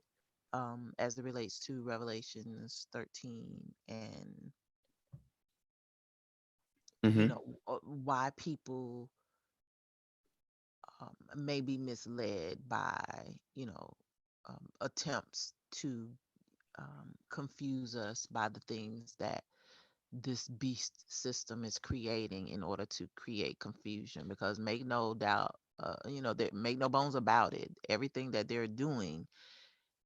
as it relates to Revelations 13, and Mm-hmm. why people may be misled by, attempts to confuse us by the things that this beast system is creating in order to create confusion? Because make no doubt, make no bones about it, everything that they're doing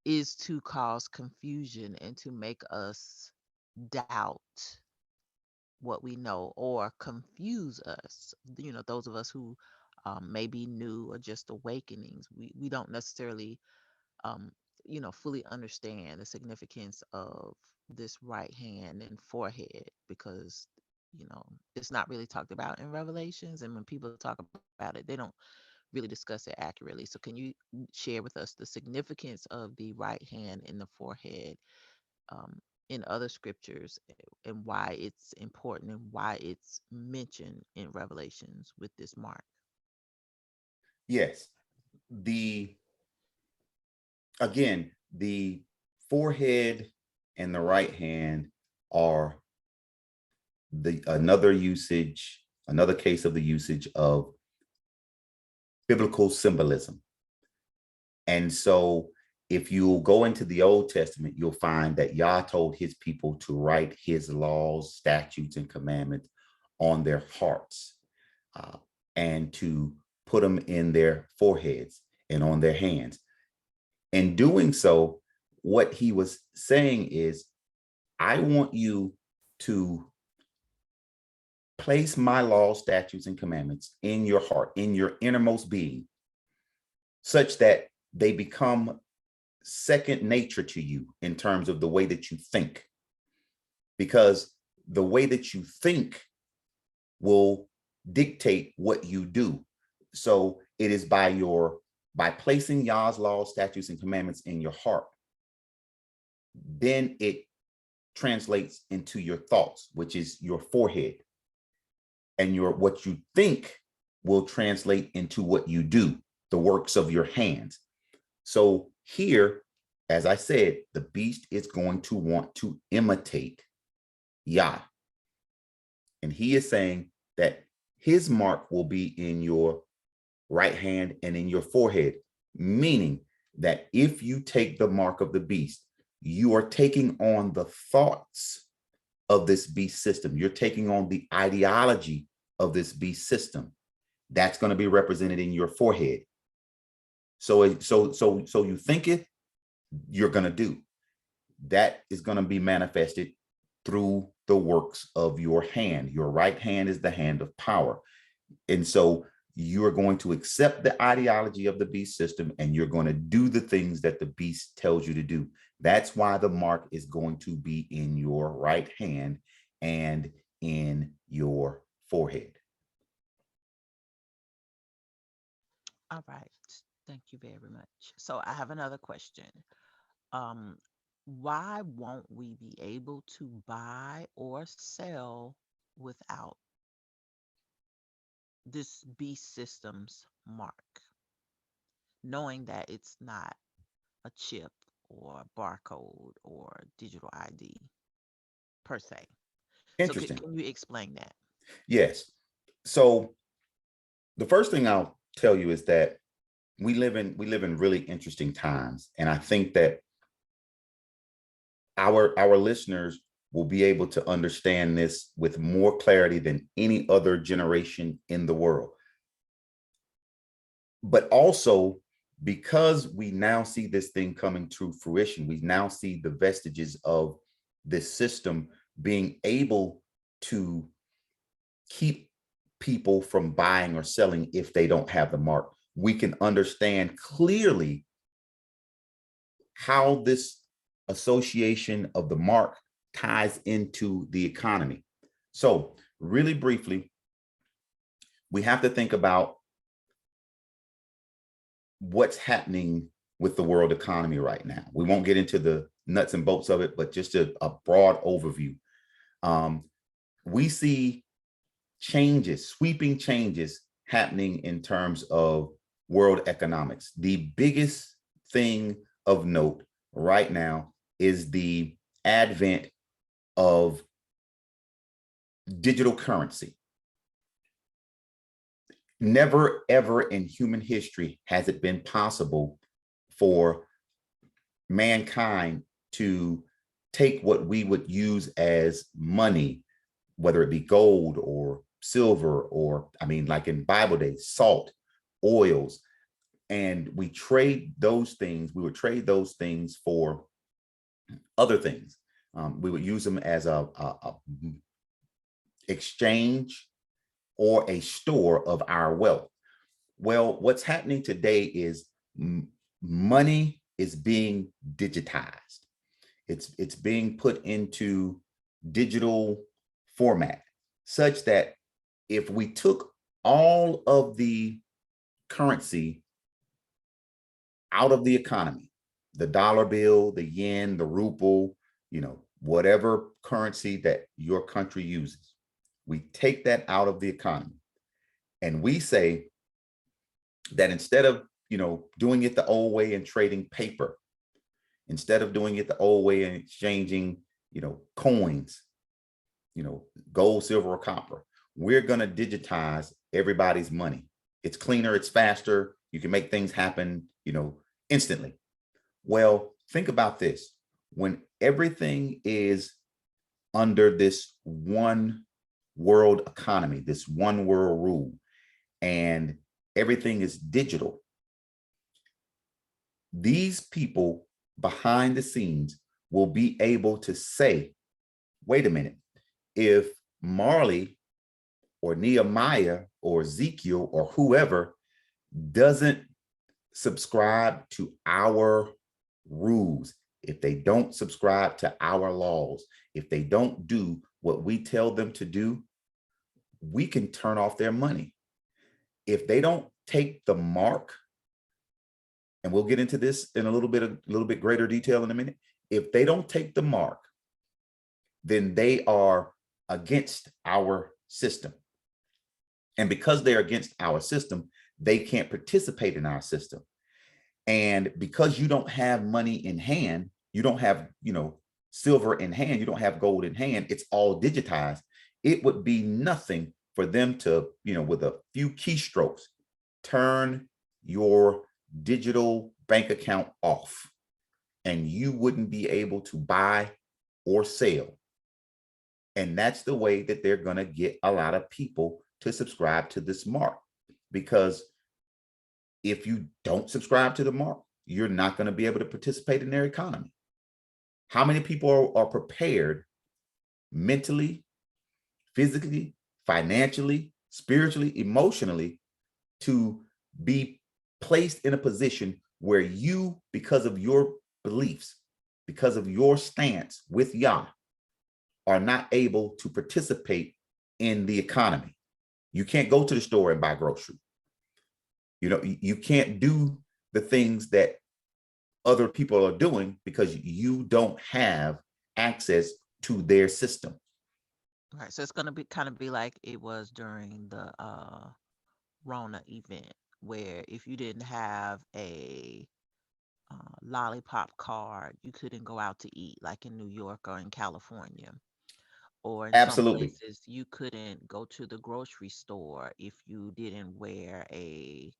is to cause confusion and to make us doubt what we know, or confuse us, those of us who may be new or just awakenings. We don't necessarily um, fully understand the significance of this right hand and forehead, because it's not really talked about in Revelations, and when people talk about it, they don't really discuss it accurately. So can you share with us the significance of the right hand and the forehead, um, in other scriptures, and why it's important and why it's mentioned in Revelations with this mark? Yes. The Again, the forehead and the right hand are another case of the usage of biblical symbolism. And so if you go into the Old Testament, you'll find that Yah told his people to write his laws, statutes, and commandments on their hearts, uh, and to put them in their foreheads and on their hands. In doing so, what he was saying is, I want you to place my laws, statutes, and commandments in your heart, in your innermost being, such that they become second nature to you in terms of the way that you think. Because the way that you think will dictate what you do. So it is by placing Yah's laws, statutes, and commandments in your heart, then it translates into your thoughts, which is your forehead. And what you think will translate into what you do, the works of your hands. So here, as I said, the beast is going to want to imitate Yah. And he is saying that his mark will be in your right hand and in your forehead, meaning that if you take the mark of the beast, you are taking on the thoughts of this beast system. You're taking on the ideology of this beast system. That's going to be represented in your forehead. So you think it, you're going to do. That is going to be manifested through the works of your hand. Your right hand is the hand of power. And so you are going to accept the ideology of the beast system, and you're going to do the things that the beast tells you to do. That's why the mark is going to be in your right hand and in your forehead. All right. Thank you very much. So I have another question. Um, why won't we be able to buy or sell without this beast system's mark, knowing that it's not a chip or a barcode or digital ID per se? So Interesting. can you explain that? Yes. So the first thing I'll tell you is that we live in really interesting times, and I think that our listeners will be able to understand this with more clarity than any other generation in the world. But also, because we now see this thing coming to fruition, we now see the vestiges of this system being able to keep people from buying or selling if they don't have the mark. We can understand clearly how this association of the mark ties into the economy. So, really briefly, we have to think about what's happening with the world economy right now. We won't get into the nuts and bolts of it, but just a broad overview. Um, we see changes, sweeping changes happening in terms of world economics. The biggest thing of note right now is the advent of digital currency. Never, ever in human history has it been possible for mankind to take what we would use as money, whether it be gold or silver, or, I mean, like in Bible days, salt, oils, and we trade those things. We would trade those things for other things. We would use them as a exchange or a store of our wealth. Well, what's happening today is money is being digitized. It's being put into digital format, such that if we took all of the currency out of the economy, the dollar bill, the yen, the ruble, whatever currency that your country uses, we take that out of the economy, and we say that instead of, doing it the old way and trading paper, instead of doing it the old way and exchanging, coins, gold, silver, or copper, we're going to digitize everybody's money. It's cleaner, it's faster, you can make things happen, instantly. Well, think about this. When everything is under this one world economy, this one world rule, and everything is digital, these people behind the scenes will be able to say, wait a minute, if Marley or Nehemiah or Ezekiel or whoever doesn't subscribe to our rules, if they don't subscribe to our laws, if they don't do what we tell them to do, we can turn off their money. If they don't take the mark, and we'll get into this in a little bit greater detail in a minute. If they don't take the mark, then they are against our system. And because they're against our system, they can't participate in our system. And because you don't have money in hand, you don't have, silver in hand, you don't have gold in hand, it's all digitized. It would be nothing for them to, with a few keystrokes, turn your digital bank account off. and you wouldn't be able to buy or sell. And that's the way that they're going to get a lot of people to subscribe to this mark. Because if you don't subscribe to the mark, you're not going to be able to participate in their economy. How many people are prepared mentally, physically, financially, spiritually, emotionally to be placed in a position where you, because of your beliefs, because of your stance with Yah, are not able to participate in the economy? You can't go to the store and buy groceries. You know, you can't do the things that other people are doing because you don't have access to their system. Right. So it's gonna be kind of be like it was during the Rona event, where if you didn't have a lollipop card, you couldn't go out to eat, like in New York or in California. Or in some Absolutely. places, you couldn't go to the grocery store if you didn't wear a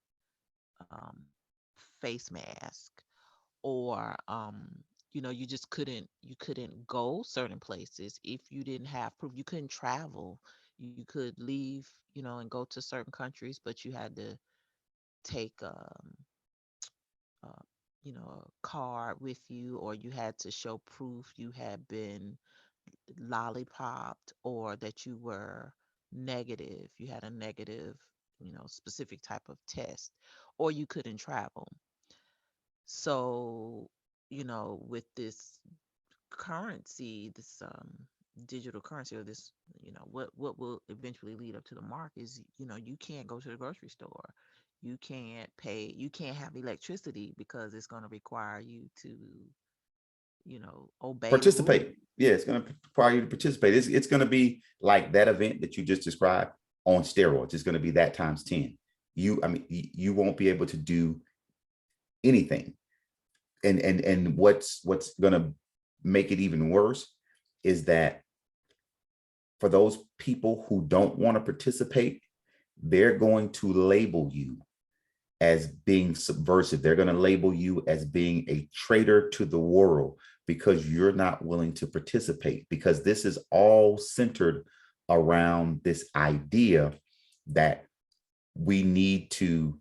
um, face mask. Or you just couldn't go certain places if you didn't have proof. You couldn't travel. You could leave, and go to certain countries, but you had to take uh, a card with you, or you had to show proof you had been lollipopped, or that you were negative. You had a negative, specific type of test, or you couldn't travel. So, with this currency, this digital currency, or this, what will eventually lead up to the mark is, you can't go to the grocery store. You can't pay, you can't have electricity because it's going to require you to, obey the Participate. rules. Yeah, it's going to require you to participate. It's going to be like that event that you just described on steroids. It's going to be that times 10. You won't be able to do anything. And what's going to make it even worse is that for those people who don't want to participate, they're going to label you as being subversive. They're going to label you as being a traitor to the world because you're not willing to participate, because this is all centered around this idea that we need to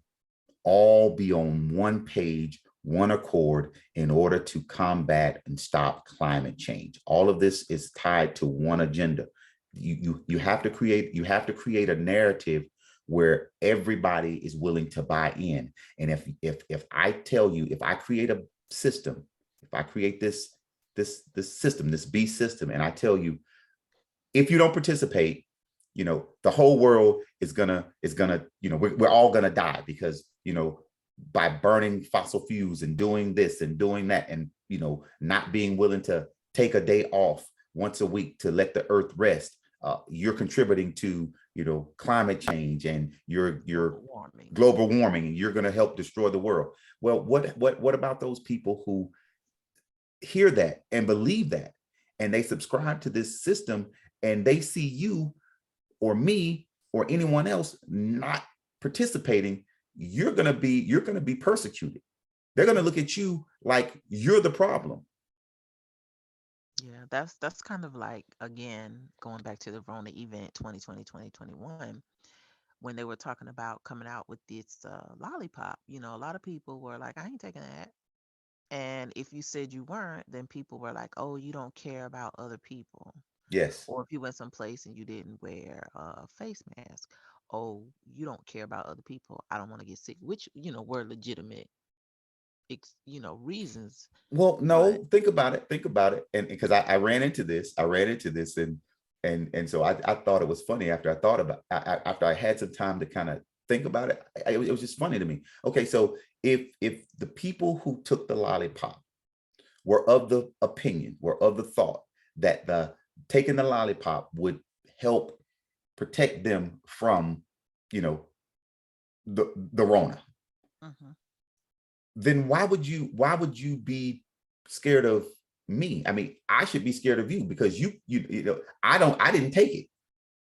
all be on one page, one accord in order to combat and stop climate change. All of this is tied to one agenda. You have to create a narrative where everybody is willing to buy in. And if I tell you, if I create a system, if I create this system, this B system, and I tell you, if you don't participate, the whole world is gonna, we're all gonna die because, by burning fossil fuels and doing this and doing that, and, not being willing to take a day off once a week to let the earth rest, you're contributing to, climate change and your Global warming. global warming, and you're going to help destroy the world. Well, what about those people who hear that and believe that, and they subscribe to this system, and they see you or me or anyone else not participating? You're going to be persecuted. They're going to look at you like you're the problem. Yeah, that's kind of like, again, going back to the Rona event 2020, 2021, when they were talking about coming out with this lollipop. A lot of people were like, I ain't taking that. And if you said you weren't, then people were like, oh, you don't care about other people. Yes. Or if you went someplace and you didn't wear a face mask, oh, you don't care about other people. I don't want to get sick, which, were legitimate, reasons. Well, But no, think about it. Think about it. And because I ran into this, and so I thought it was funny after I thought about after I had some time to kind of think about it. It was just funny to me. Okay, so if the people who took the lollipop were of the opinion, were of the thought that the taking the lollipop would help protect them from, you know, the Rona, mhm. then why would you be scared of me? I mean, I should be scared of you because I didn't take it.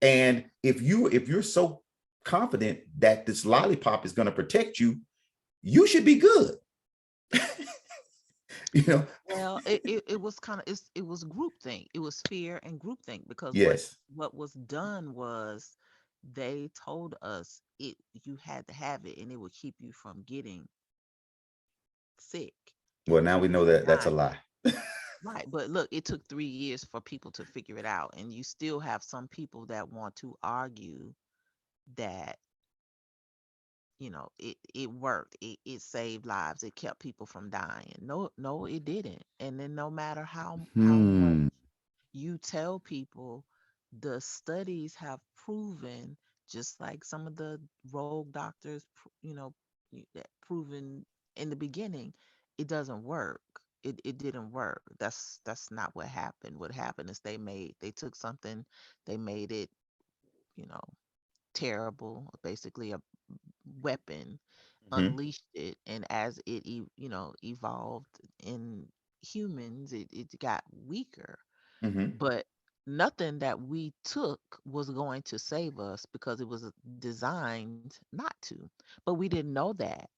And if you're so confident that this lollipop is going to protect you, you should be good. You know? Well, it was kind of it was groupthink. It was fear and groupthink because Yes. what was done was they told us you had to have it and it would keep you from getting sick. It Well, would now keep we you know from that that's a dying. lie. Right. But look, it took 3 years for people to figure it out. And you still have some people that want to argue that, it worked. It saved lives. It kept people from dying. No, no, it didn't. And then no matter how much Hmm. you tell people, the studies have proven, just like some of the rogue doctors, that proven in the beginning, it doesn't work. It didn't work. That's not what happened. What happened is they took something, they made it, you know, terrible, basically a weapon, Hmm. unleashed it, and as evolved in humans, it got weaker. Hmm. But nothing that we took was going to save us because it was designed not to. But we didn't know that,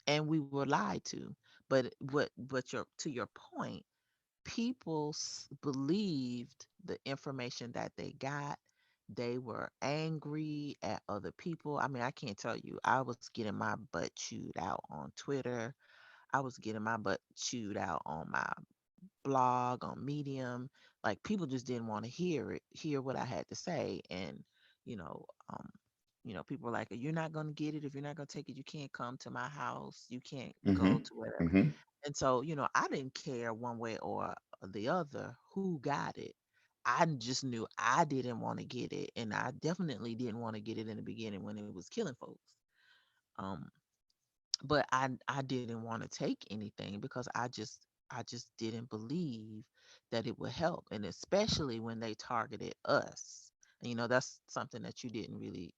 and we were lied to. But to your point, people believed the information that they got. They were angry at other people. I mean, I can't tell you, I was getting my butt chewed out on Twitter. I was getting my butt chewed out on my blog, on Medium. Like, people just didn't want to hear what I had to say. And, you know, um, people were like, "You're not gonna get it. If you're not gonna take it, you can't come to my house. You can't go Hmm. to whatever." Hmm. And so, I didn't care one way or the other who got it. I just knew I didn't want to get it, and I definitely didn't want to get it in the beginning when it was killing folks. Um, but I didn't want to take anything because I just didn't believe that it would help, and especially when they targeted us. And that's something that you didn't really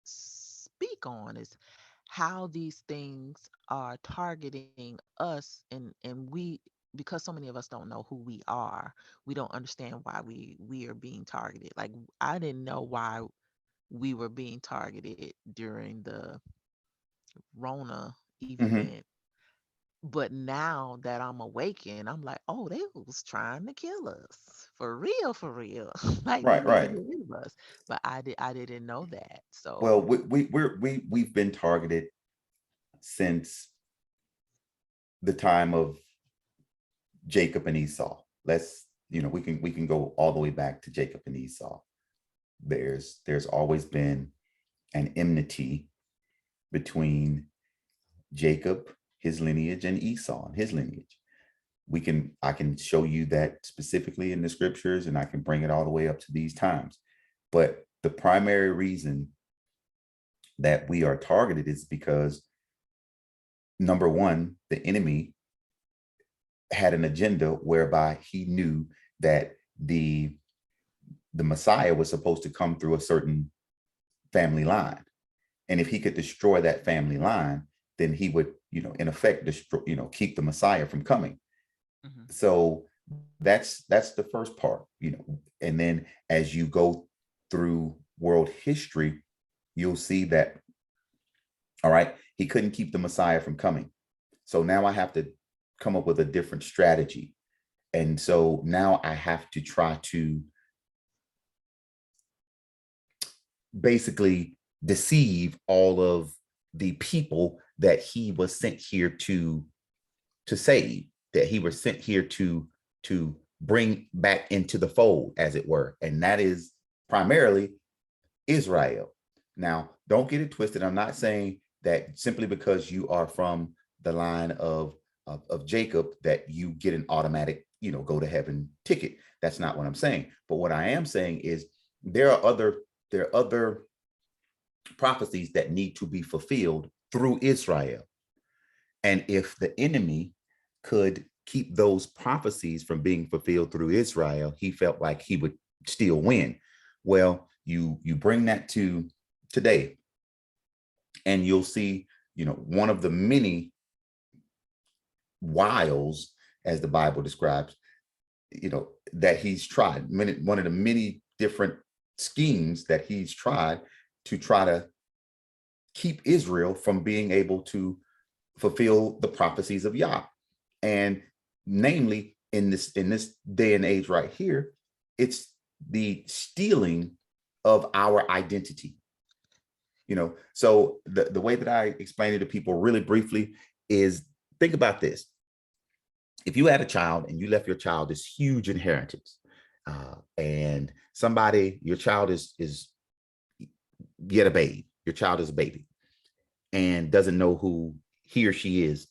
speak on, is how these things are targeting us, and we, because so many of us don't know who we are, we don't understand why we are being targeted. Like, I didn't know why we were being targeted during the Rona Hmm. event. But now that I'm awakened, I'm like, oh, they was trying to kill us for real, for real. Like, they Right. need to Right. get rid of us. But I didn't know that. Well, So, we've been targeted since the time of Jacob and Esau. Let's, we can go all the way back to Jacob and Esau. There's always been an enmity between Jacob, his lineage, and Esau, his lineage. I can show you that specifically in the scriptures, and I can bring it all the way up to these times. But the primary reason that we are targeted is because, number one, the enemy had an agenda whereby he knew that the Messiah was supposed to come through a certain family line. And if he could destroy that family line, then he would, in effect, destroy, keep the Messiah from coming. mhm, So that's the first part. And then as you go through world history, you'll see that, all right, he couldn't keep the Messiah from coming. So now I have to come up with a different strategy. And so now I have to try to basically deceive all of the people that he was sent here to save, that he was sent here to bring back into the fold, as it were. And that is primarily Israel. Now, don't get it twisted. I'm not saying that simply because you are from the line of Jacob that you get an automatic, go to heaven ticket. That's not what I'm saying. But what I am saying is there are other prophecies that need to be fulfilled through Israel. And if the enemy could keep those prophecies from being fulfilled through Israel, he felt like he would still win. Well, you bring that to today, and you'll see, one of the many wiles, as the Bible describes, that he's tried. One of the many different schemes that he's tried to try to keep Israel from being able to fulfill the prophecies of Yah. And namely, in this day and age right here, it's the stealing of our identity. So the way that I explain it to people really briefly is, think about this. If you had a child and you left your child this huge inheritance, and your child is yet a babe, your child is a baby and doesn't know who he or she is,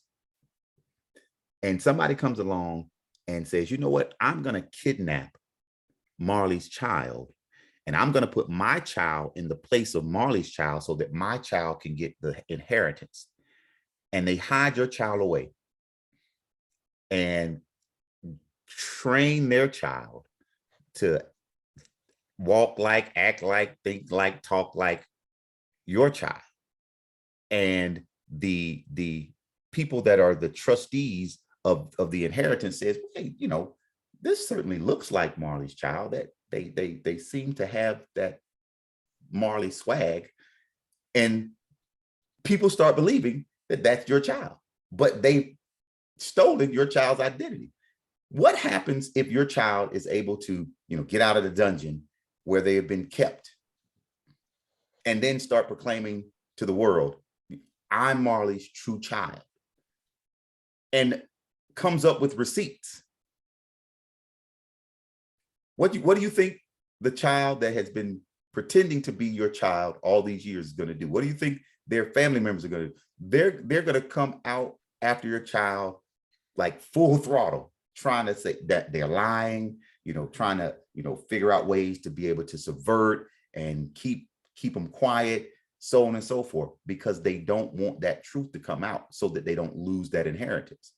and somebody comes along and says, you know what, I'm going to kidnap Marley's child, and I'm going to put my child in the place of Marley's child so that my child can get the inheritance. And they hide your child away and train their child to walk like, act like, think like, talk like your child. And the people that are the trustees of the inheritance says, hey, this certainly looks like Marley's child. That they seem to have that Marley swag, and people start believing that that's your child, but they stolen your child's identity. What happens if your child is able to, get out of the dungeon where they have been kept and then start proclaiming to the world, I'm Marley's true child, and comes up with receipts? What do you think the child that has been pretending to be your child all these years is going to do? What do you think their family members are going to do? They're going to come out after your child like full throttle, trying to say that they're lying, trying to, figure out ways to be able to subvert and keep them quiet, so on and so forth, because they don't want that truth to come out so that they don't lose that inheritance.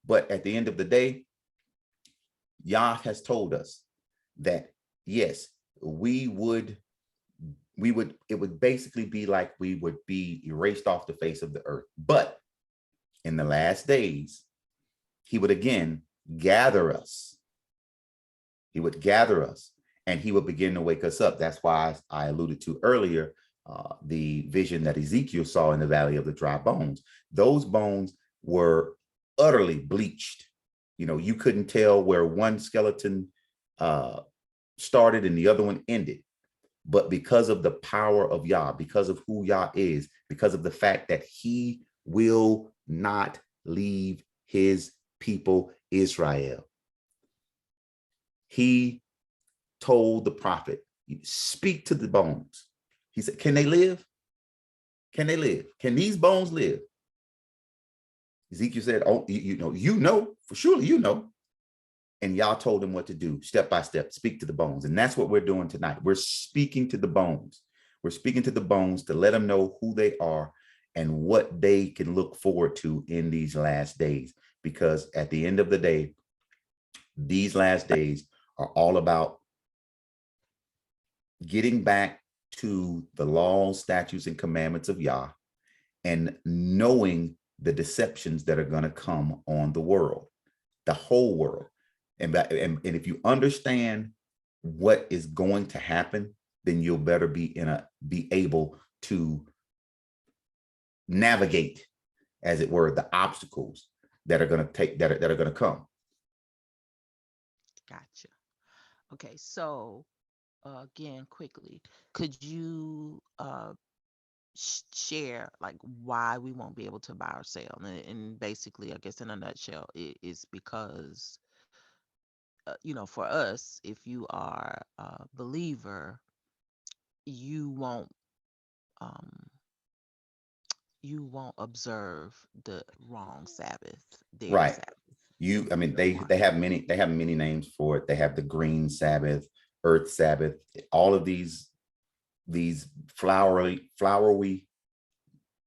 But at the end of the day, Yah has told us that, yes, it would basically be like we would be erased off the face of the earth. But in the last days, he would again gather us. He would gather us, and he would begin to wake us up. That's why I alluded to earlier, the vision that Ezekiel saw in the valley of the dry bones. Those bones were utterly bleached. You couldn't tell where one skeleton started and the other one ended. But because of the power of Yah, because of who Yah is, because of the fact that he will not leave his people Israel, he told the prophet, speak to the bones. He said, can they live? Can they live? Can these bones live? Ezekiel said, oh, for surely. And Yah told him what to do, step by step, speak to the bones. And that's what we're doing tonight. We're speaking to the bones. We're speaking to the bones to let them know who they are and what they can look forward to in these last days. Because at the end of the day, these last days are all about getting back to the laws, statutes, and commandments of Yah, and knowing the deceptions that are going to come on the world, the whole world. And if you understand what is going to happen, then you'll better be able to navigate, as it were, the obstacles that are going to come. Gotcha. Okay, so again, quickly, could you share like why we won't be able to buy or sell? And basically, I guess in a nutshell, it is because for us, if you are a believer, you won't um, observe the wrong Sabbath, their Right. Sabbath. I mean, The they one. have many names for it. They have the green Sabbath, earth Sabbath, all of these flowery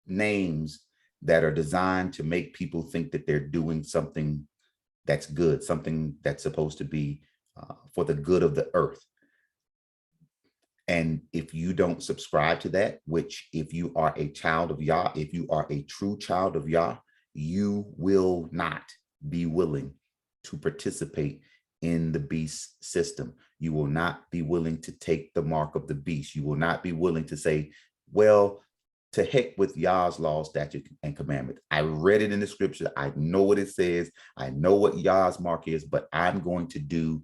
names that are designed to make people think that they're doing something that's good, something that's supposed to be for the good of the earth. And if you don't subscribe to that, which if you are a child of Yah, if you are a true child of Yah, you will not be willing to participate in the beast system. You will not be willing to take the mark of the beast. You will not be willing to say, well, to heck with Yah's law, statute, and commandment. I read it in the scripture. I know what it says. I know what Yah's mark is, but I'm going to do,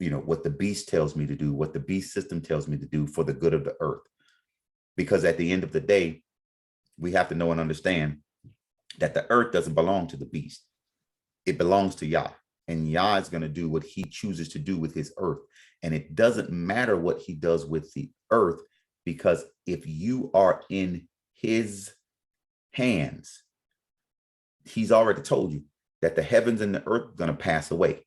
what the beast tells me to do, what the beast system tells me to do for the good of the earth. Because at the end of the day, we have to know and understand that the earth doesn't belong to the beast. It belongs to Yah. And Yah is going to do what he chooses to do with his earth. And it doesn't matter what he does with the earth, because if you are in his hands, he's already told you that the heavens and the earth are going to pass away.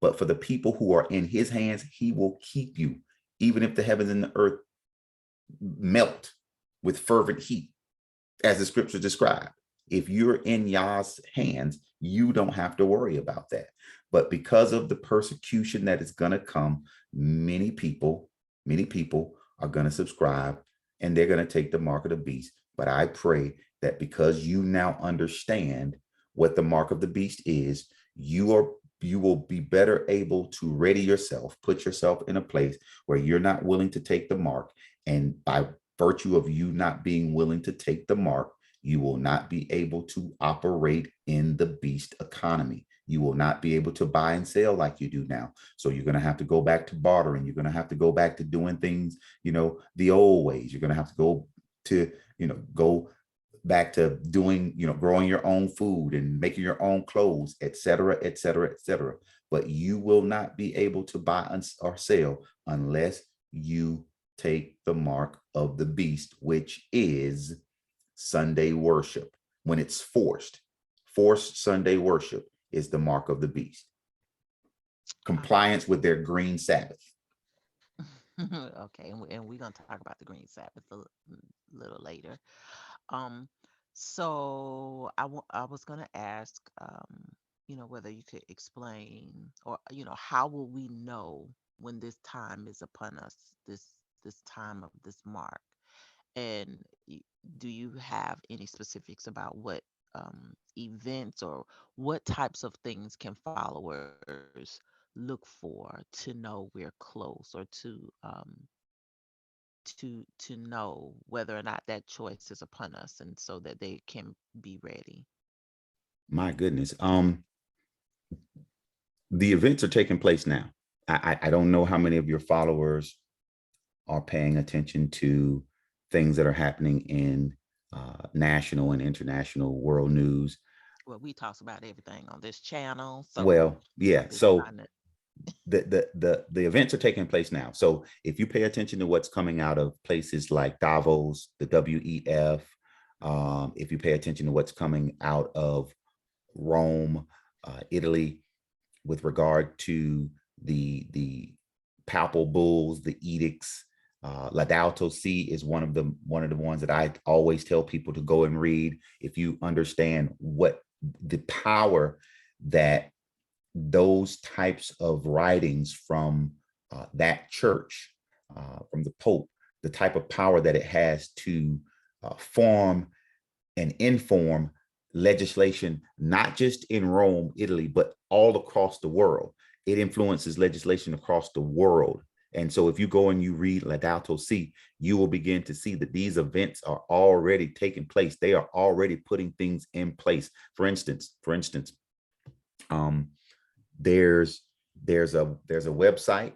But for the people who are in his hands, he will keep you, even if the heavens and the earth melt with fervent heat, as the scripture described. If you're in Yah's hands, you don't have to worry about that. But because of the persecution that is going to come, many people are going to subscribe, and they're going to take the mark of the beast. But I pray that because you now understand what the mark of the beast is, you will be better able to ready yourself, put yourself in a place where you're not willing to take the mark. And by virtue of you not being willing to take the mark, you will not be able to operate in the beast economy. You will not be able to buy and sell like you do now. So you're going to have to go back to bartering. You're going to have to go back to doing things, the old ways. You're going to have to go back to doing, growing your own food and making your own clothes, et cetera, et cetera, et cetera. But you will not be able to buy or sell unless you take the mark of the beast, which is Sunday worship. When it's forced Sunday worship is the mark of the beast. Compliance with their green Sabbath. Okay, and we're gonna talk about the Green Sabbath a little later. Um, so I was gonna ask, whether you could explain, or how will we know when this time is upon us, this time of this mark, and do you have any specifics about what events or what types of things can followers look for to know we're close, or to know whether or not that choice is upon us, and so that they can be ready? My goodness. The events are taking place now. I don't know how many of your followers are paying attention to things that are happening in national and international world news. Well, we talk about everything on this channel, so Well, yeah. I'm just So trying to. the events are taking place now. So if you pay attention to what's coming out of places like Davos, the WEF, if you pay attention to what's coming out of Rome, Italy, with regard to the papal bulls, the edicts. Laudato Si is one of the ones that I always tell people to go and read. If you understand what the power that those types of writings from that church, from the Pope, the type of power that it has to form and inform legislation, not just in Rome, Italy, but all across the world. It influences legislation across the world. And so if you go and you read Laudato Si, you will begin to see that these events are already taking place. They are already putting things in place. For instance, there's a website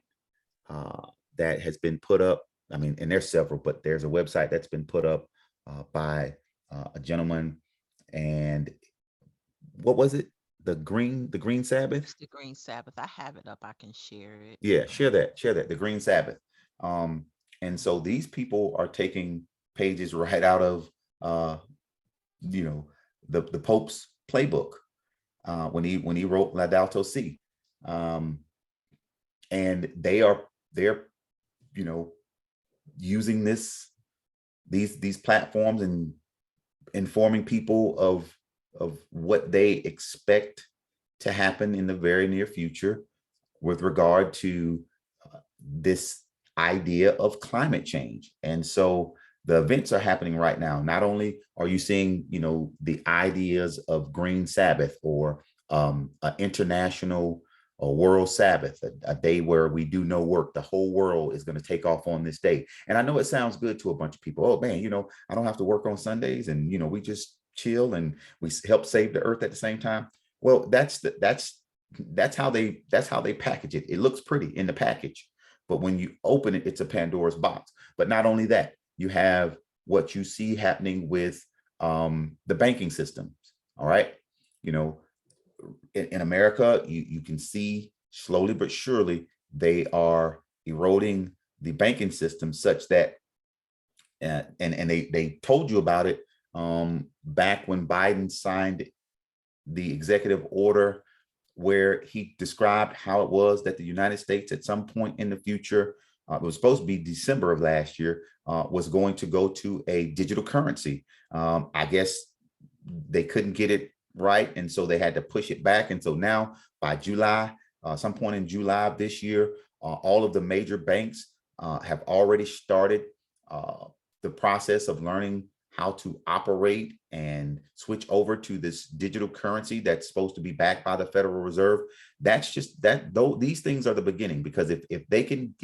that has been put up. I mean, and there's several, but there's a website that's been put up by a gentleman. And what was it? The Green Sabbath. It's the Green Sabbath. I have it up. I can share it. Yeah, share that. The Green Sabbath. Um, and so these people are taking pages right out of you know the Pope's playbook when he wrote Laudato Si. Um, and they're you know using these platforms and informing people of what they expect to happen in the very near future with regard to this idea of climate change. And so the events are happening right now. Not only are you seeing, the ideas of Green Sabbath or an international a world Sabbath, a day where we do no work. The whole world is going to take off on this day. And I know it sounds good to a bunch of people. Oh man, I don't have to work on Sundays, and we just chill and we help save the earth at the same time. Well, that's how they package it. It looks pretty in the package, but when you open it, it's a Pandora's box. But not only that, you have what you see happening with the banking systems. All right, you know, in America, you can see slowly but surely they are eroding the banking system such that, and they told you about it back when Biden signed the executive order where he described how it was that the United States at some point in the future, it was supposed to be December of last year, was going to go to a digital currency. I guess they couldn't get it right, and so they had to push it back. And so now by July, some point in July of this year, all of the major banks have already started the process of learning how to operate and switch over to this digital currency that's supposed to be backed by the Federal Reserve. That's just that, though these things are the beginning, because if they can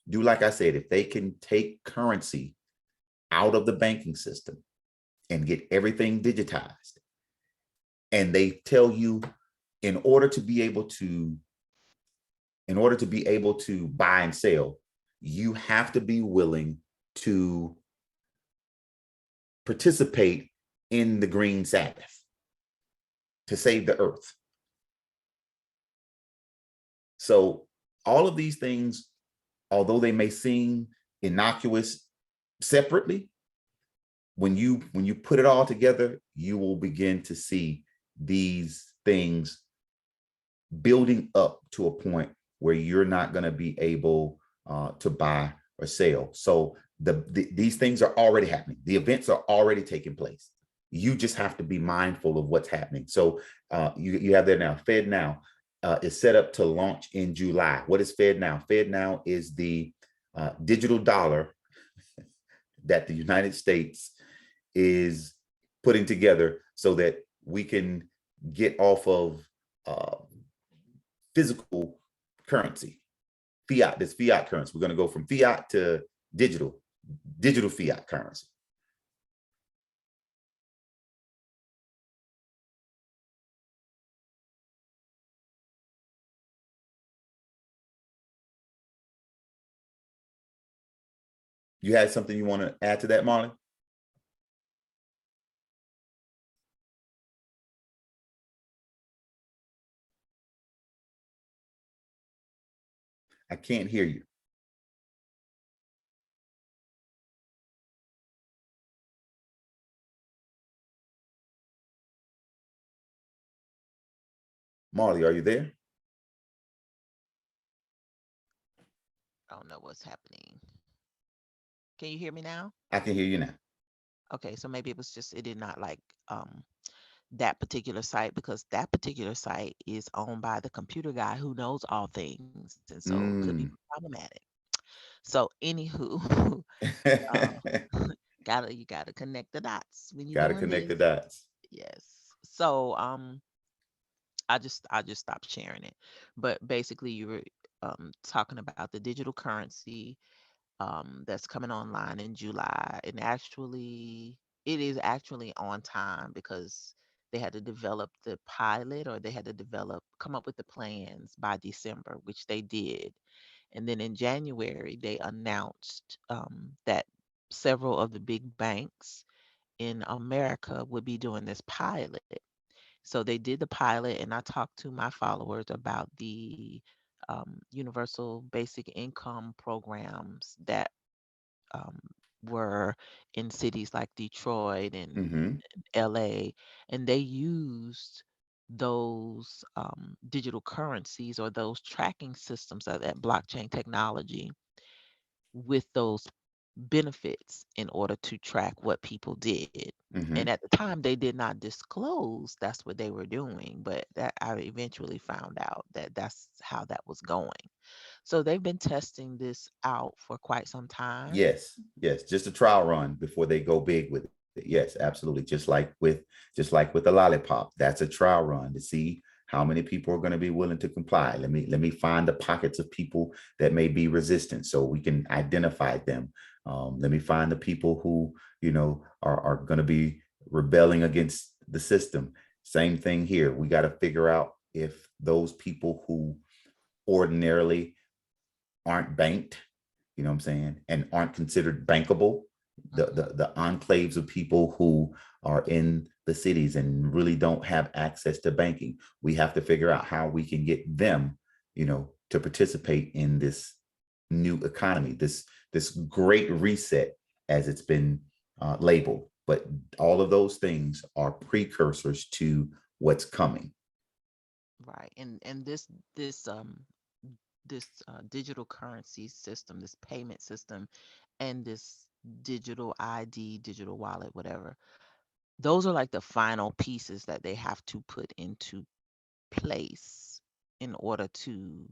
do, like I said, if they can take currency out of the banking system and get everything digitized, and they tell you, in order to be able to buy and sell, you have to be willing to participate in the green Sabbath to save the earth. So all of these things, although they may seem innocuous separately, when you put it all together, you will begin to see these things building up to a point where you're not going to be able to buy or sell. So these things are already happening. The events are already taking place. You just have to be mindful of what's happening. So you have there now. FedNow is set up to launch in July. What is FedNow? FedNow is the digital dollar that the United States is putting together so that we can get off of physical currency, fiat. This fiat currency. We're going to go from fiat to digital fiat currency. You had something you want to add to that, Marley? I can't hear you. Marley, are you there? I don't know what's happening. Can you hear me now? I can hear you now. Okay, so maybe it was just it did not like that particular site, because that particular site is owned by the computer guy who knows all things, and so it could be Mm. problematic. So anywho, uh, you gotta connect the dots when you're Got to doing connect the this. dots. Yes. So I just stopped sharing it. But basically you were talking about the digital currency that's coming online in July. And actually, it is actually on time, because they had to develop the pilot, or they had to come up with the plans by December, which they did. And then in January, they announced that several of the big banks in America would be doing this pilot. So they did the pilot, and I talked to my followers about the universal basic income programs that um, were in cities like Detroit and Mm-hmm. LA, and they used those digital currencies, or those tracking systems of that blockchain technology, with those benefits in order to track what people did. And Mm-hmm. at the time, they did not disclose that's what they were doing, but that I eventually found out that that's how that was going. So they've been testing this out for quite some time. Yes, yes, just a trial run before they go big with it. Yes, absolutely. Just like with the lollipop, that's a trial run to see How many people are going to be willing to comply? Let me find the pockets of people that may be resistant so we can identify them. Let me find the people who, are going to be rebelling against the system. Same thing here. We got to figure out if those people who ordinarily aren't banked, you know what I'm saying, and aren't considered bankable, the enclaves of people who are in the cities and really don't have access to banking. We have to figure out how we can get them, to participate in this new economy, this great reset, as it's been labeled. But all of those things are precursors to what's coming. Right. And this digital currency system, this payment system, and this digital ID, digital wallet, whatever, those are like the final pieces that they have to put into place in order to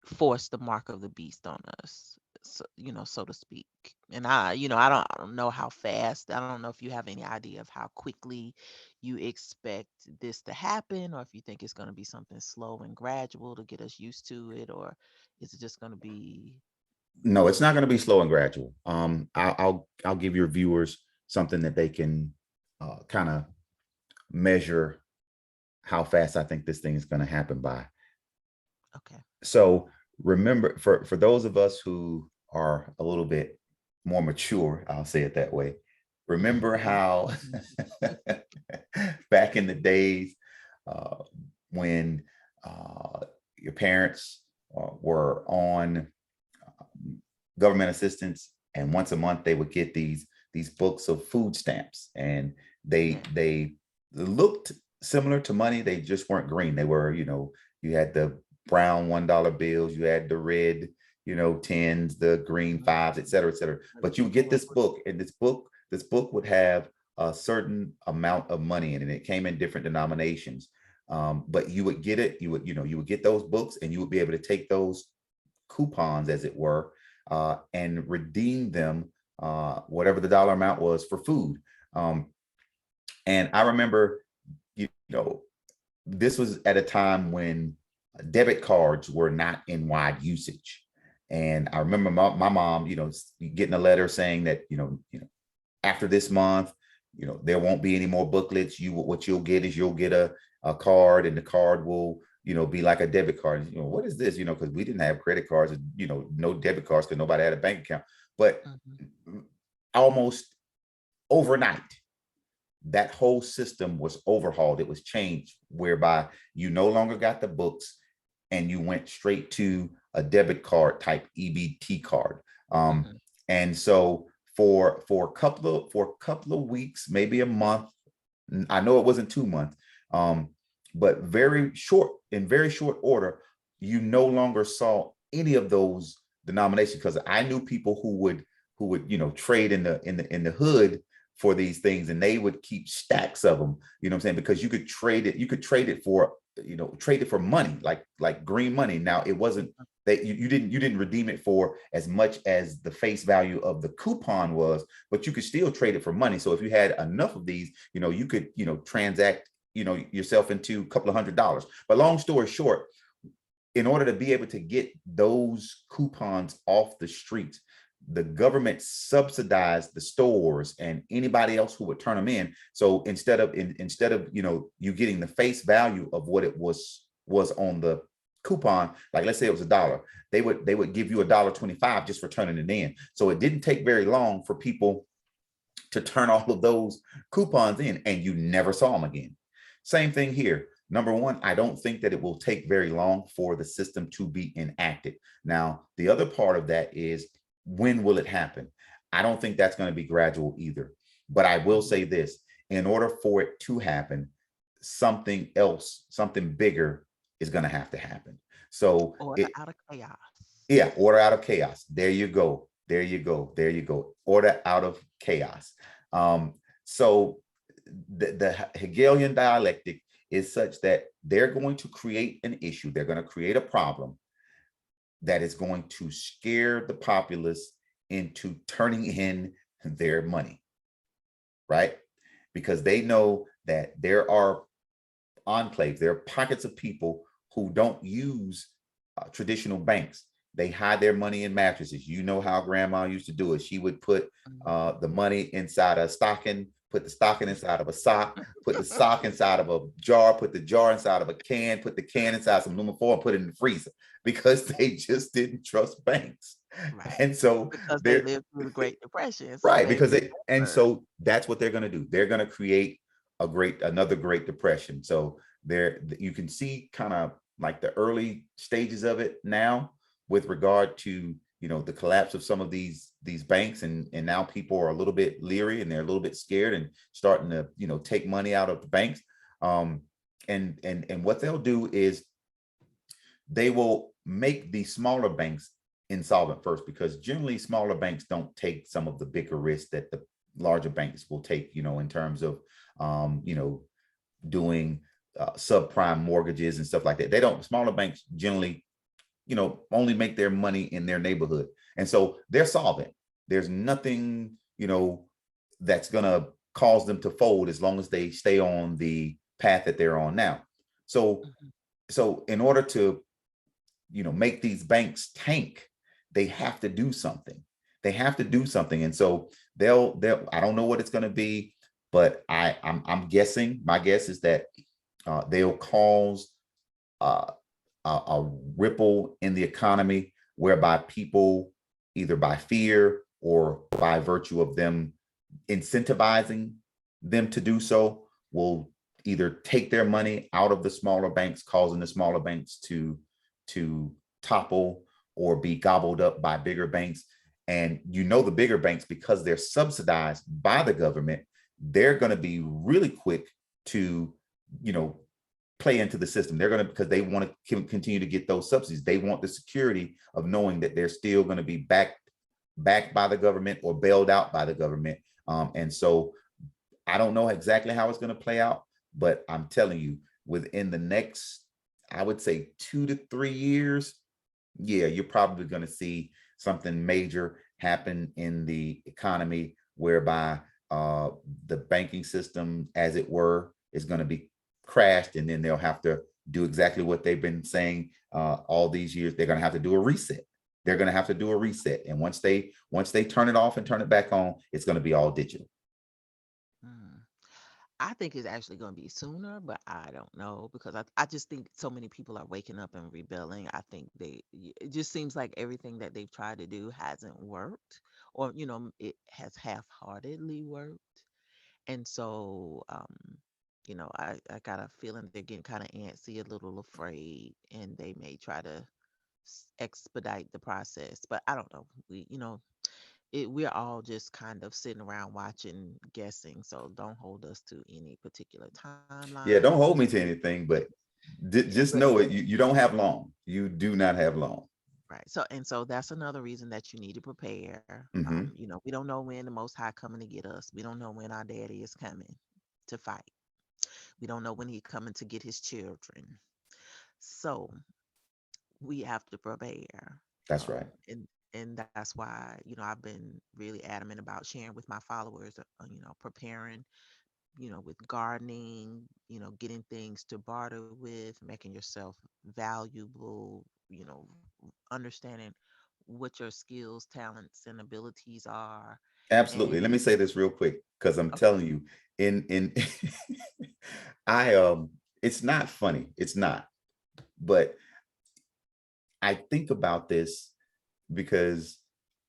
force the mark of the beast on us, so, so to speak. And I don't know how fast. I don't know if you have any idea of how quickly you expect this to happen, or if you think it's going to be something slow and gradual to get us used to it, or is it just going to be No, it's not going to be slow and gradual. I'll give your viewers something that they can kind of measure how fast I think this thing is going to happen by. okay? So remember, for those of us who are a little bit more mature, I'll say it that way. Remember how back in the days uh, when your parents were on government assistance, and once a month they would get these books of food stamps, and Yeah. they looked similar to money. They just weren't green. They were, you had the brown $1 bills, you had the red, tens, the green Mhm. fives, et cetera, et cetera. But you would get this book, and this book would have a certain amount of money in it. It came in different denominations. But you would get it, you would get those books, and you would be able to take those coupons, as it were, and redeem them, whatever the dollar amount was, for food. Um, and I remember, you know, this was at a time when debit cards were not in wide usage. And I remember my mom, getting a letter saying that, after this month, there won't be any more booklets. What you'll get is you'll get a card, and the card will, be like a debit card. What is this? Because we didn't have credit cards, and, no debit cards because nobody had a bank account. But Mhm. almost overnight, that whole system was overhauled. It was changed, whereby you no longer got the books, and you went straight to a debit card type EBT card. Um, Mhm. and so for a couple of weeks, maybe a month, I know it wasn't 2 months, but very short order, you no longer saw any of those denominations, because I knew people who would trade in the hood for these things, and they would keep stacks of them. You know what I'm saying? Because you could trade it for, trade it for money, like green money. Now, it wasn't that you didn't redeem it for as much as the face value of the coupon was, but you could still trade it for money. So if you had enough of these, you could, transact, yourself into a couple of $100. But long story short, in order to be able to get those coupons off the streets, the government subsidized the stores and anybody else who would turn them in. So instead of you getting the face value of what it was on the coupon, like let's say it was $1, they would give you $1.25 just for turning it in. So it didn't take very long for people to turn all of those coupons in, and you never saw them again. Same thing here. Number one, I don't think that it will take very long for the system to be enacted. Now, the other part of that is, when will it happen? I don't think that's going to be gradual either. But I will Mhm. say this: in order for it to happen, something else, something bigger is going to have to happen. So Order it, out of chaos. yeah, order out of chaos. There you go. There you go. There you go. Order out of chaos. So the Hegelian dialectic is such that they're going to create an issue. They're going to create a problem that is going to scare the populace into turning in their money, right? Because they know that there are enclaves. There are pockets of people who don't use traditional banks. They hide their money in mattresses. You know how grandma used to do it. She would put the Mhm. money inside a stocking, put the stocking inside of a sock, put the sock inside of a jar, put the jar inside of a can, put the can inside some aluminum foil, and put it in the freezer because they just didn't trust banks. Right. And so Because they they're lived through the Great Depression, so right, they because they, and remember. so that's what they're going to do. They're going to create another Great Depression. So there, you can see kind of like the early stages of it now with regard to, the collapse of some of these banks, and now people are a little bit leery and they're a little bit scared and starting to, take money out of the banks. Um, and what they'll do is they will make the smaller banks insolvent first, because generally smaller banks don't take some of the bigger risks that the larger banks will take, in terms of, doing subprime mortgages and stuff like that. They don't, smaller banks generally, only make their money in their neighborhood. And so they're solvent. There's nothing, that's going to cause them to fold as long as they stay on the path that they're on now. So, Mhm. so in order to, make these banks tank, they have to do something. They have to do something. And so they'll I don't know what it's going to be, but I'm guessing, my guess is that they'll cause uh, a ripple in the economy whereby people, either by fear or by virtue of them incentivizing them to do so, will either take their money out of the smaller banks, causing the smaller banks to topple or be gobbled up by bigger banks. And the bigger banks, because they're subsidized by the government, they're going to be really quick to, you know, play into the system. They're going to, because they want to continue to get those subsidies. They want the security of knowing that they're still going to be backed by the government or bailed out by the government. And so I don't know exactly how it's going to play out, but I'm telling you, within the next, I would say 2 to 3 years, yeah, you're probably going to see something major happen in the economy, whereby the banking system, as it were, is going to be crashed, and then they'll have to do exactly what they've been saying all these years. They're going to have to do a reset. They're going to have to do a reset, and once they turn it off and turn it back on, it's going to be all digital. Mm. I think it's actually going to be sooner, but I don't know because I just think so many people are waking up and rebelling. I think it just seems like everything that they've tried to do hasn't worked, or it has half-heartedly worked. And so, I got a feeling they're getting kind of antsy, a little afraid, and they may try to expedite the process. But I don't know. We're all just kind of sitting around watching, guessing. So don't hold us to any particular Yeah, timelines. don't hold me to anything, but just But know it. You don't have long. You do not have long. right. So that's another reason that you need to prepare. Hmm. We don't know when the Most High coming to get us. We don't know when our daddy is coming to fight. We don't know when he coming to get his children. So we have to prepare. That's right. And that's why, I've been really adamant about sharing with my followers, preparing, with gardening, getting things to barter with, making yourself valuable, understanding what your skills, talents, and abilities are. Absolutely. Let And me say this real quick, because I'm okay, telling you, in I it's not funny. It's not. But I think about this because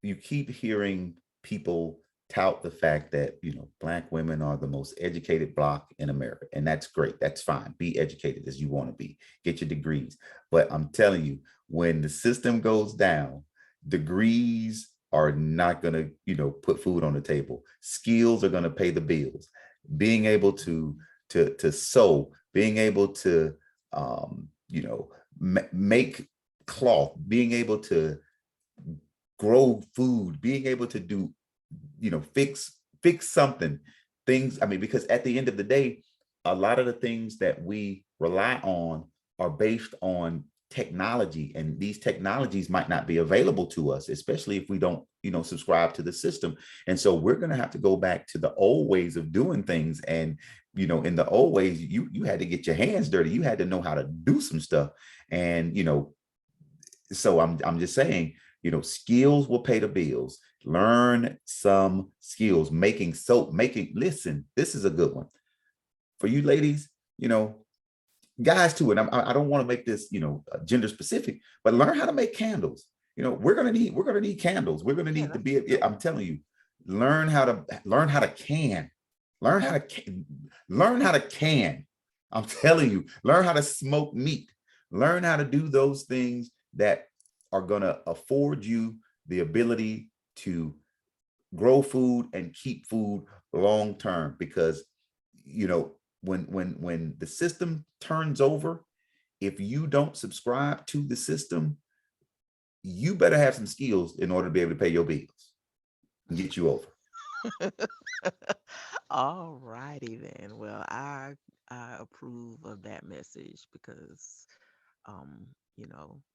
you keep hearing people tout the fact that, Black women are the most educated bloc in America. And that's great. That's fine. Be educated as you want to be. Get your degrees. But I'm telling you, when the system goes down, degrees are not going to, put food on the table. Skills are going to pay the bills. Being able to sew, being able to make cloth, being able to grow food, being able to do, fix something, things. I mean, because at the end of the day, a lot of the things that we rely on are based on technology, and these technologies might not be available to us, especially if we don't, subscribe to the system. And so we're going to have to go back to the old ways of doing things. And, in the old ways, you had to get your hands dirty. You had to know how to do some stuff. And, so I'm just saying, skills will pay the bills. Learn some skills. Making soap, listen, this is a good one for you ladies, guys too. And I don't want to make this, gender specific, but learn how to make candles. We're gonna need candles. We're gonna Yeah, need to that's be. I'm telling you, learn how to can, learn how to learn how to can. I'm telling you, learn how to smoke meat. Learn how to do those things that are gonna afford you the ability to grow food and keep food long term. Because when the system turns over, if you don't subscribe to the system, you better have some skills in order to be able to pay your bills and get you over. all righty then. Well, I approve of that message because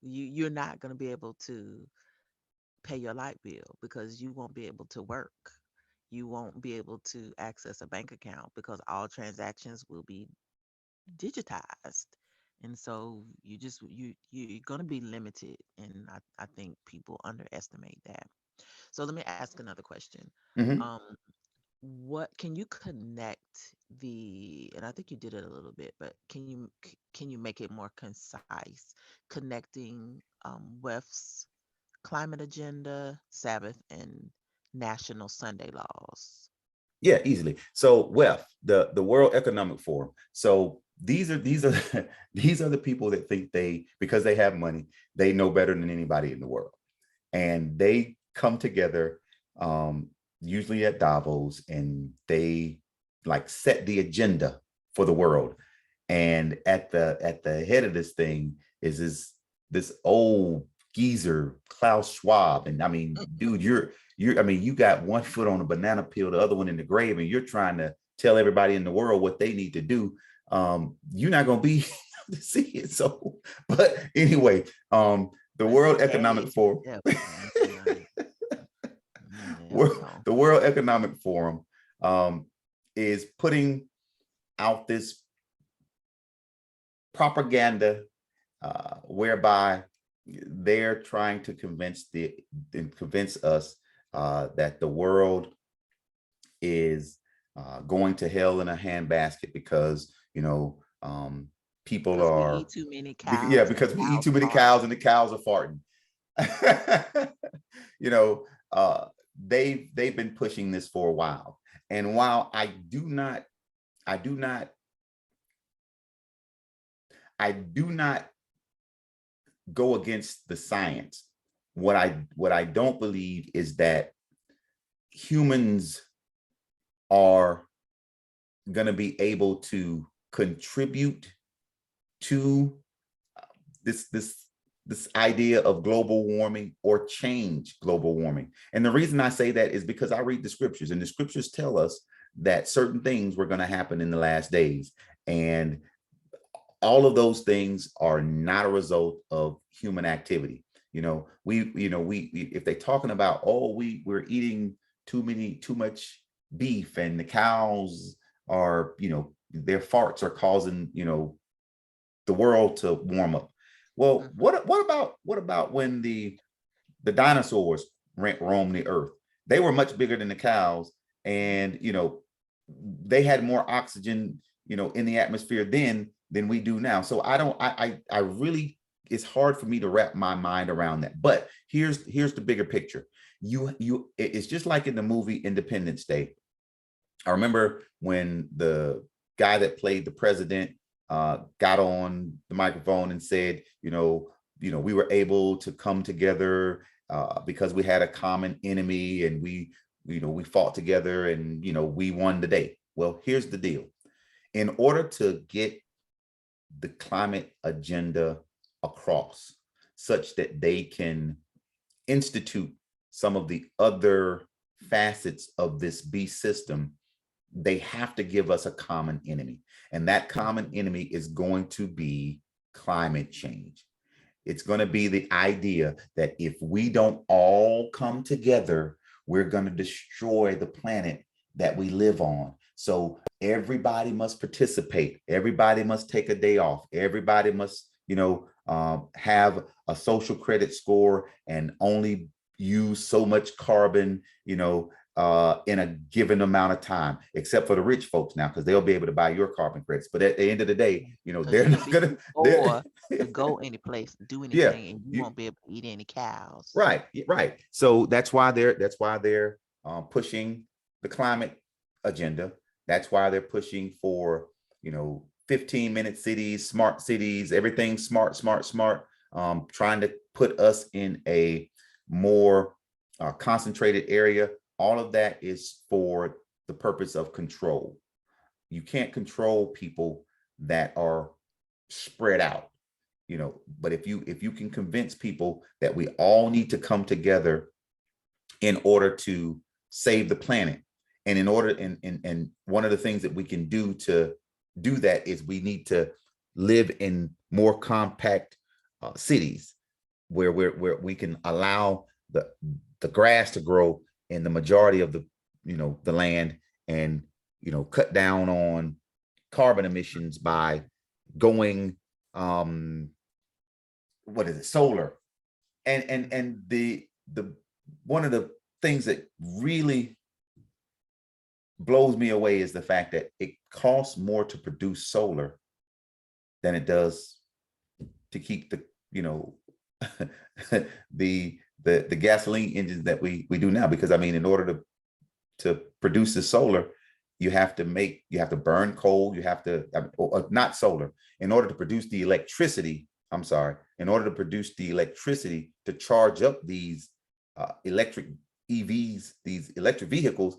you're not going to be able to pay your light bill because you won't be able to work. You won't be able to access a bank account because all transactions will be digitized. And so you're going to be limited, and I think people underestimate that. So let me ask another question. Mhm. Um, what can you connect and I think you did it a little bit, but can you make it more concise, connecting WEF's climate agenda, Sabbath, and national Sunday laws? Yeah, easily. So the World Economic Forum. So these are these are the people that think because they have money, they know better than anybody in the world. And they come together, usually at Davos, and they like set the agenda for the world. And at the head of this thing is this old geezer, Klaus Schwab. And I mean, dude, I mean, you got one foot on a banana peel, the other one in the grave, and you're trying to tell everybody in the world what they need to do. You're not gonna be to see it. So, but anyway, the Well, World hey, Economic if you Forum, never, you know, you never know. the World Economic Forum, is putting out this propaganda, whereby they're trying to convince us that the world is going to hell in a handbasket because people Because we are eat too many yeah, cows and the because we eat cows too many fart. cows and the cows are farting. you know they've been pushing this for a while. And while I do not I do not go against the science, what I don't believe is that humans are going to be able to contribute to this idea of global warming or change global warming. And the reason I say that is because I read the scriptures, and the scriptures tell us that certain things were going to happen in the last days. And all of those things are not a result of human activity. If they're talking about, oh, we're eating too much beef, and the cows are, their farts are causing, the world to warm up. Well, Mhm. what about when the dinosaurs roamed the earth? They were much bigger than the cows, and they had more oxygen, in the atmosphere then than we do now. So I don't, I really, it's hard for me to wrap my mind around that. But here's the bigger picture. It's just like in the movie Independence Day. I remember when the guy that played the president got on the microphone and said, we were able to come together because we had a common enemy, and we fought together, and we won the day. Well, here's the deal. In order to get the climate agenda across, such that they can institute some of the other facets of this beast system, they have to give us a common enemy. And that common Mhm. enemy is going to be climate change. It's going to be the idea that if we don't all come together, we're going to destroy the planet that we live on. So everybody must participate. Everybody must take a day off. Everybody must, have a social credit score and only use so much carbon, in a given amount of time, except for the rich folks now, because they'll be able to buy your carbon credits. But at the end of the day, Because they're you're gonna not be too gonna, poor to go any place, do yeah, anything, and you you won't be able to eat any cows. right, right. So that's why they're pushing the climate agenda. That's why they're pushing for 15-minute cities, smart cities, everything smart, smart, smart. Trying to put us in a more concentrated area. All of that is for the purpose of control. You can't control people that are spread out, but if you can convince people that we all need to come together in order to save the planet, and in order and one of the things that we can do to do that is we need to live in more compact cities where we can allow the grass to grow in the majority of the land, and cut down on carbon emissions by going what is it, solar. And the one of the things that really blows me away is the fact that it costs more to produce solar than it does to keep the the gasoline engines that we do now. Because I mean, in order to produce the solar, you have to burn coal, you have to not solar, in order to produce the electricity. I'm sorry, in order to produce the electricity to charge up these electric EVs, these electric vehicles,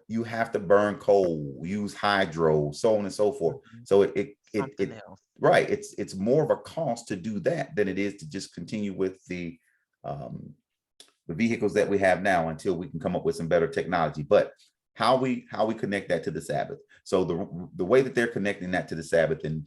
you have to burn coal, use hydro, so on and so forth. Mhm. So it Something else. right, it's more of a cost to do that than it is to just continue with um, the vehicles that we have now until we can come up with some better technology. But how we connect that to the Sabbath. So the way that they're connecting that to the Sabbath, and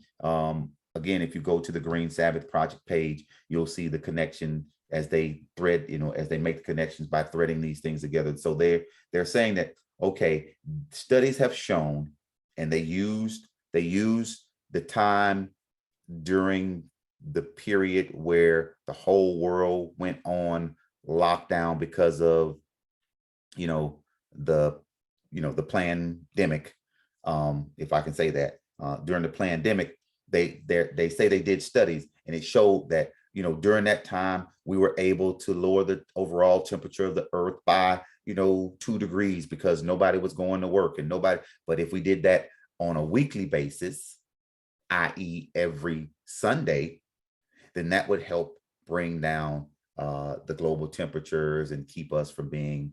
again, if you go to the Green Sabbath Project page, you'll see the connection as they thread, as they make the connections by threading these things together. So they're saying that, okay, studies have shown, and they used the time during the period where the whole world went on lockdown because of you know the the pandemic, if I can say that. During the pandemic, they say they did studies, and it showed that during that time we were able to lower the overall temperature of the earth by 2 degrees, because nobody was going to work and nobody. But if we did that on a weekly basis, i.e. every Sunday, then that would help bring down the global temperatures and keep us from being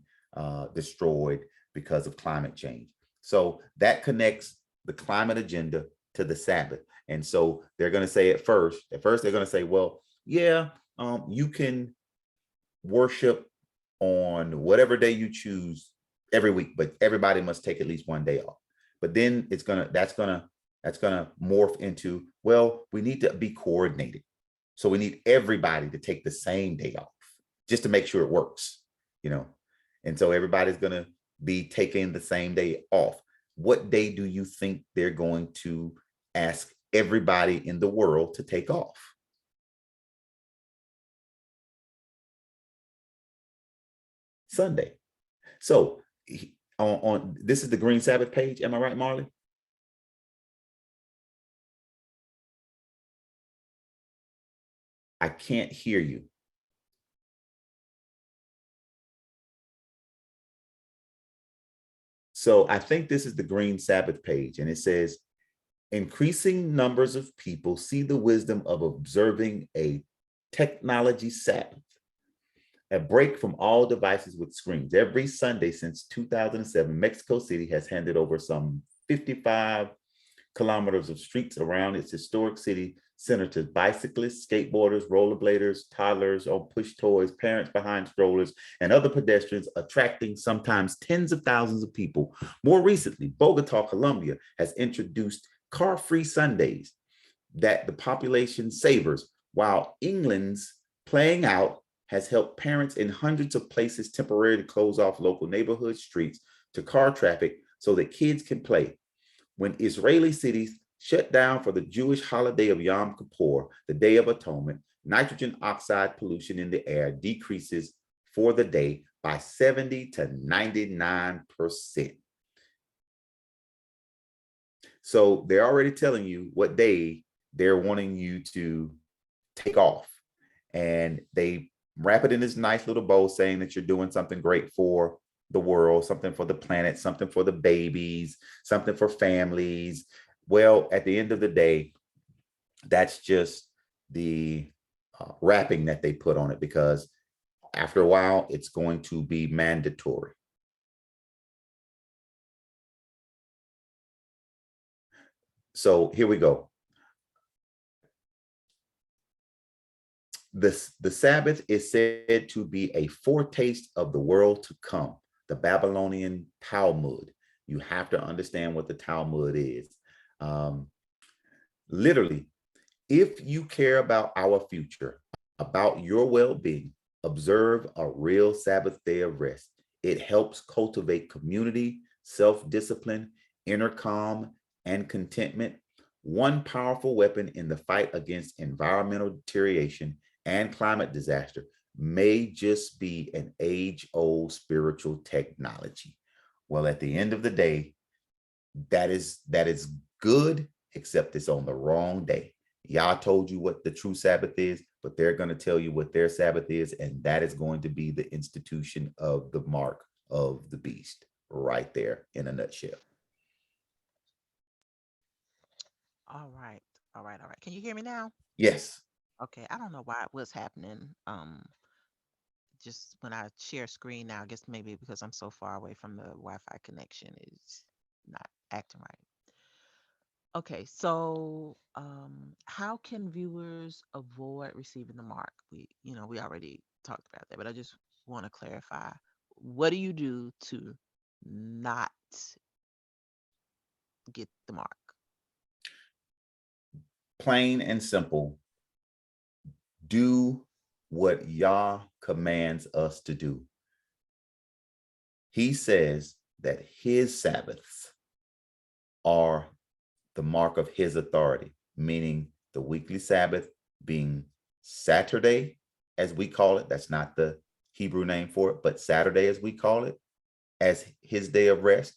destroyed because of climate change. So that connects the climate agenda to the Sabbath. And so they're going to say at first they're going to say, well, yeah, you can worship on whatever day you choose every week, but everybody must take at least one day off. But then that's gonna morph into, well, we need to be coordinated. So we need everybody to take the same day off just to make sure it works, you know. And so everybody's gonna be taking the same day off. What day do you think they're going to ask everybody in the world to take off? Sunday. So on this is the Green Sabbath page. Am I right, Marley? I can't hear you. So I think this is the Green Sabbath page, and it says, increasing numbers of people see the wisdom of observing a technology Sabbath, a break from all devices with screens. Every Sunday since 2007, Mexico City has handed over some 55 kilometers of streets around its historic city center to bicyclists, skateboarders, rollerbladers, toddlers on push toys, parents behind strollers, and other pedestrians, attracting sometimes tens of thousands of people. More recently, Bogota, Colombia has introduced car-free Sundays that the population savors, while England's playing out has helped parents in hundreds of places temporarily close off local neighborhood streets to car traffic so that kids can play. When Israeli cities shut down for the Jewish holiday of Yom Kippur, the Day of Atonement, nitrogen oxide pollution in the air decreases for the day by 70 to 99%. So they're already telling you what day they're wanting you to take off. And they wrap it in this nice little bow saying that you're doing something great for the world, something for the planet, something for the babies, something for families. Well, at the end of the day, that's just the wrapping that they put on it, because after a while, it's going to be mandatory. So here we go. The Sabbath is said to be a foretaste of the world to come, the Babylonian Talmud. You have to understand what the Talmud is. Um, Literally, if you care about our future, about your well being, observe a real Sabbath day of rest. It helps cultivate community, self discipline, inner calm, and contentment. One powerful weapon in the fight against environmental deterioration and climate disaster may just be an age old spiritual technology. Well, at the end of the day, that is good, except it's on the wrong day. Yah told you what the true Sabbath is, but they're going to tell you what their Sabbath is, and that is going to be the institution of the mark of the beast, right there in a nutshell. All right. All right. All right. Can you hear me now? Yes. Okay. I don't know why what's happening. Just when I share screen now, I guess maybe because I'm so far away from the Wi-Fi connection, it's not acting right. Okay, so how can viewers avoid receiving the mark? We already talked about that, but I just want to clarify. What do you do to not get the mark? Plain and simple, do what Yah commands us to do. He says that his Sabbaths are the mark of his authority, meaning the weekly Sabbath being Saturday, as we call it. That's not the Hebrew name for it, but Saturday, as we call it, as his day of rest.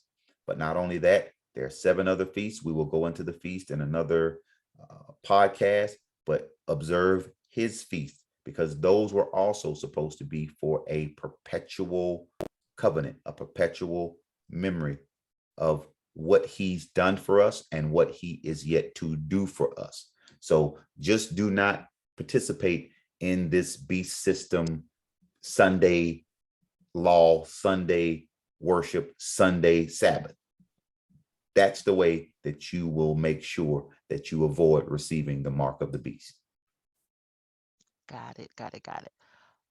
But not only that, there are 7 other feasts. We will go into the feast in another podcast, but observe his feast, because those were also supposed to be for a perpetual covenant, a perpetual memory of what he's done for us and what he is yet to do for us. So just do not participate in this beast system, Sunday law, Sunday worship, Sunday Sabbath. That's the way that you will make sure that you avoid receiving the mark of the beast. Got it, got it, got it.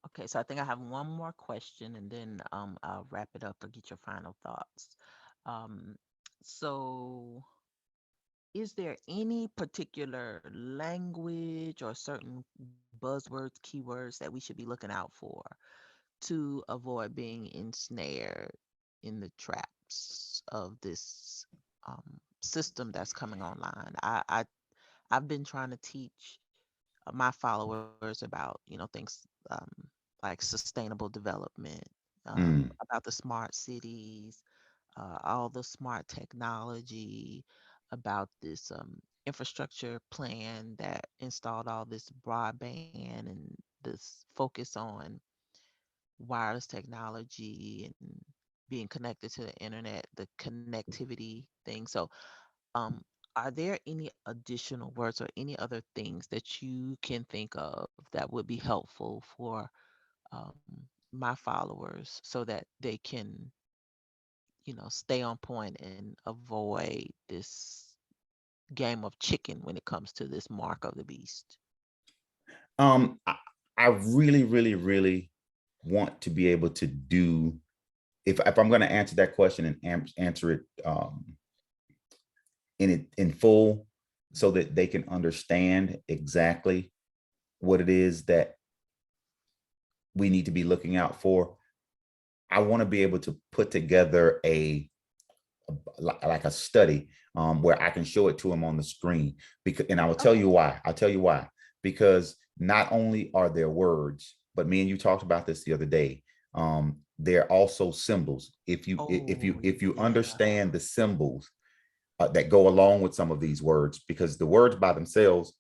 Okay, so I think I have one more question and then I'll wrap it up or get your final thoughts. Um, so is there any particular language or certain buzzwords, keywords that we should be looking out for to avoid being ensnared in the traps of this system that's coming online? I've been trying to teach my followers about things like sustainable development, Mm. about the smart cities, all the smart technology, about this infrastructure plan that installed all this broadband and this focus on wireless technology and being connected to the internet, the connectivity thing. So, um, are there any additional words or any other things that you can think of that would be helpful for um, my followers so that they can, stay on point and avoid this game of chicken when it comes to this mark of the beast? Um, I, I really, really, really want to be able to do, if I'm going to answer that question and answer it in full, so that they can understand exactly what it is that we need to be looking out for, I want to be able to put together like a study where I can show it to them on the screen. Because, and I will tell Okay. you why. I'll tell you why. Because not only are there words, but me and you talked about this the other day. They're also symbols. Oh, If you yeah. understand the symbols that go along with some of these words, because the words by themselves,